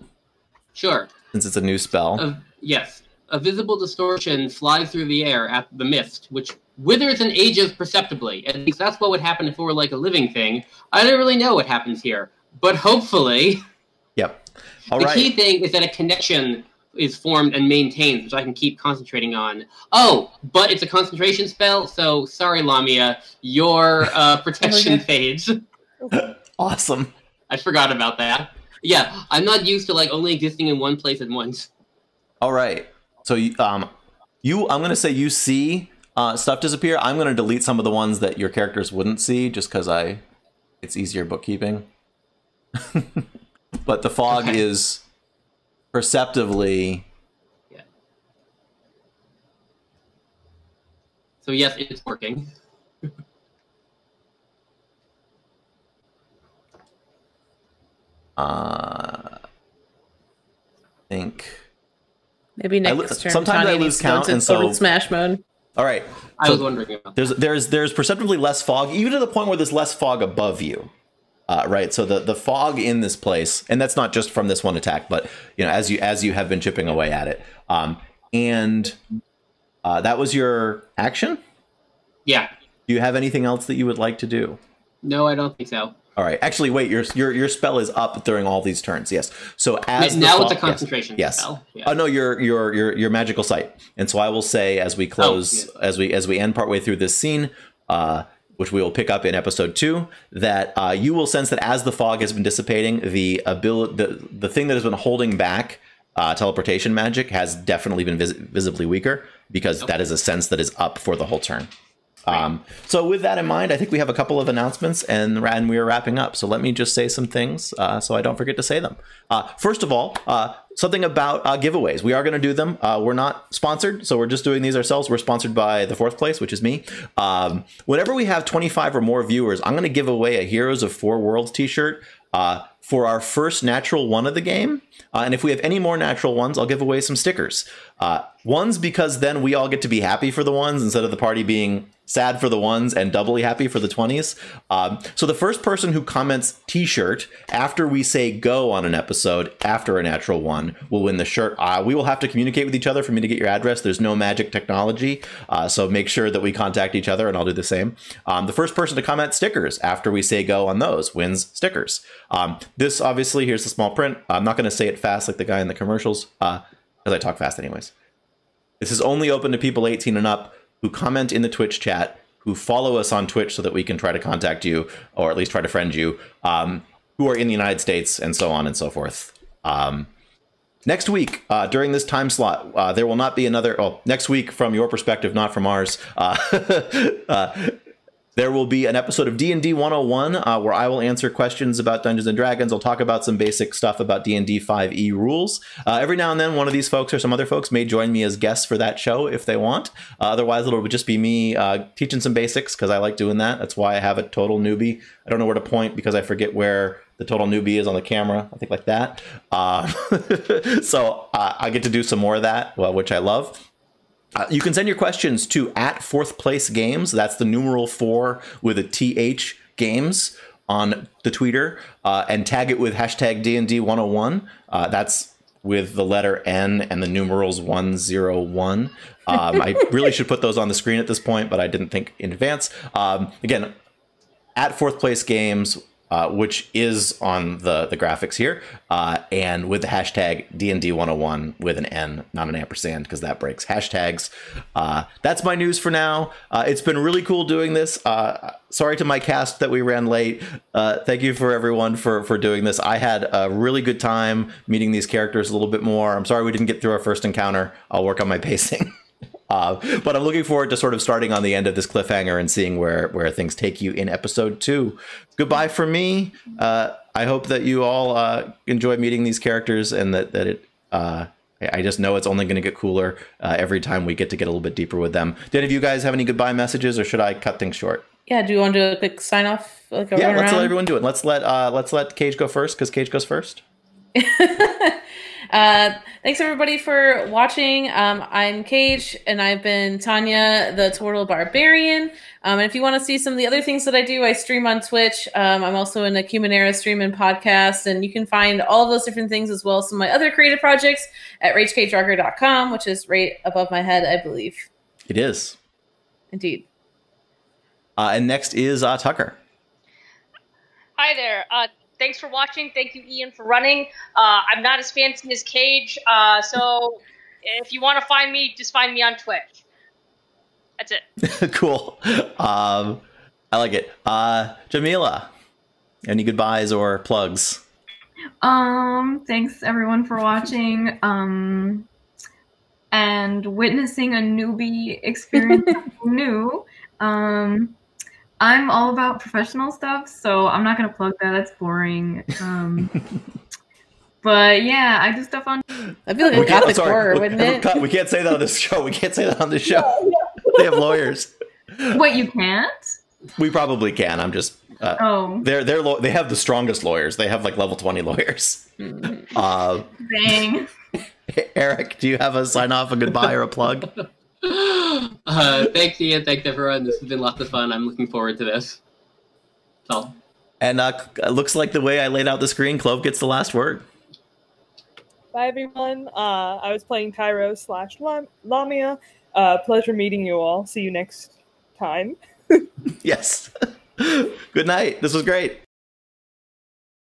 Sure. Since it's a new spell. Yes. A visible distortion flies through the air at the mist, which withers and ages perceptibly. At least that's what would happen if it were like a living thing. I don't really know what happens here. But hopefully... Yep. The key thing is that a connection is formed and maintained, which I can keep concentrating on. Oh, but it's a concentration spell, so sorry, Lamia, your protection fades. Awesome. I forgot about that. Yeah, I'm not used to like only existing in one place at once. All right. So I'm going to say you see stuff disappear. I'm going to delete some of the ones that your characters wouldn't see, just because it's easier bookkeeping. But the fog is perceptively. Yeah. So yes, it's working. Think. Maybe next turn. Sometimes I lose count, and so smash mode. All right. I was wondering about that. There's perceptibly less fog, even to the point where there's less fog above you. Right. So the fog in this place, and that's not just from this one attack, but as you have been chipping away at it. And that was your action? Yeah. Do you have anything else that you would like to do? No, I don't think so. All right. Actually, wait. Your spell is up during all these turns. Yes. So as now it's a concentration yes. spell. Yeah. Oh no, your magical sight. And so I will say as we close, as we end partway through this scene, which we will pick up in episode 2, that you will sense that as the fog has been dissipating, the thing that has been holding back teleportation magic has definitely been visibly weaker, because that is a sense that is up for the whole turn. So with that in mind, I think we have a couple of announcements and we are wrapping up. So let me just say some things so I don't forget to say them. First of all, something about giveaways. We are going to do them. We're not sponsored, so we're just doing these ourselves. We're sponsored by the Fourth Place, which is me. Whenever we have 25 or more viewers, I'm going to give away a Heroes of Four Worlds t-shirt for our first natural one of the game. And if we have any more natural ones, I'll give away some stickers. Ones because then we all get to be happy for the ones instead of the party being sad for the ones and doubly happy for the 20s. So the first person who comments t-shirt after we say go on an episode after a natural one will win the shirt. We will have to communicate with each other for me to get your address. There's no magic technology. So make sure that we contact each other, and I'll do the same. The first person to comment stickers after we say go on those wins stickers. This obviously, here's the small print. I'm not going to say it fast like the guy in the commercials because I talk fast anyways. This is only open to people 18 and up who comment in the Twitch chat, who follow us on Twitch so that we can try to contact you, or at least try to friend you, who are in the United States, and so on and so forth. Next week, during this time slot, there will not be another. Oh, next week, from your perspective, not from ours. There will be an episode of D&D 101 where I will answer questions about Dungeons and Dragons. I'll talk about some basic stuff about D&D 5e rules. Every now and then, one of these folks or some other folks may join me as guests for that show if they want. Otherwise, it'll just be me teaching some basics because I like doing that. That's why I have a total newbie. I don't know where to point because I forget where the total newbie is on the camera. I think like that. So I get to do some more of that, which I love. You can send your questions to @4thplacegames. That's the numeral 4 with a TH games on the Twitter, and tag it with hashtag D&D101. That's with the letter N and the numerals 101. I really should put those on the screen at this point, but I didn't think in advance. Again, @4thplacegames, which is on the graphics here, and with the hashtag D&D101 with an N, not an ampersand, because that breaks hashtags. That's my news for now. It's been really cool doing this. Sorry to my cast that we ran late. Thank you for everyone for doing this. I had a really good time meeting these characters a little bit more. I'm sorry we didn't get through our first encounter. I'll work on my pacing. But I'm looking forward to sort of starting on the end of this cliffhanger and seeing where things take you in episode 2. Goodbye from me. I hope that you all enjoy meeting these characters and that it. I just know it's only going to get cooler every time we get a little bit deeper with them. Did any of you guys have any goodbye messages, or should I cut things short? Yeah, do you want to do a quick sign off? Like Yeah, let's let everyone do it. Let's let Cage go first because Cage goes first. Thanks everybody for watching. I'm Cage, and I've been Thania, the Tortle Barbarian. And if you want to see some of the other things that I do, I stream on Twitch. I'm also in a Cumanera stream and podcast, and you can find all of those different things as well as some of my other creative projects at ragecagerocker.com, which is right above my head, I believe. It is. Indeed. And next is Tucker. Hi there. Thanks for watching. Thank you, Ian, for running. I'm not as fancy as Cage, so if you want to find me, just find me on Twitch. That's it. Cool. I like it. Jamila, any goodbyes or plugs? Thanks everyone for watching. And witnessing a newbie experience something new. I'm all about professional stuff, so I'm not gonna plug that. That's boring. But yeah, I do stuff on. I feel like a gothic horror, wouldn't it? We can't say that on this show. We can't say that on this show. They have lawyers. Wait, you can't? We probably can. I'm just. They have the strongest lawyers. They have like level 20 lawyers. Dang. Eric, do you have a sign off, a goodbye, or a plug? Thanks, Ian. Thanks, everyone. This has been lots of fun. I'm looking forward to this. That's all. And looks like the way I laid out the screen, Clove gets the last word. Bye, everyone. I was playing Tyro / Lamia. Pleasure meeting you all. See you next time. Yes. Good night. This was great.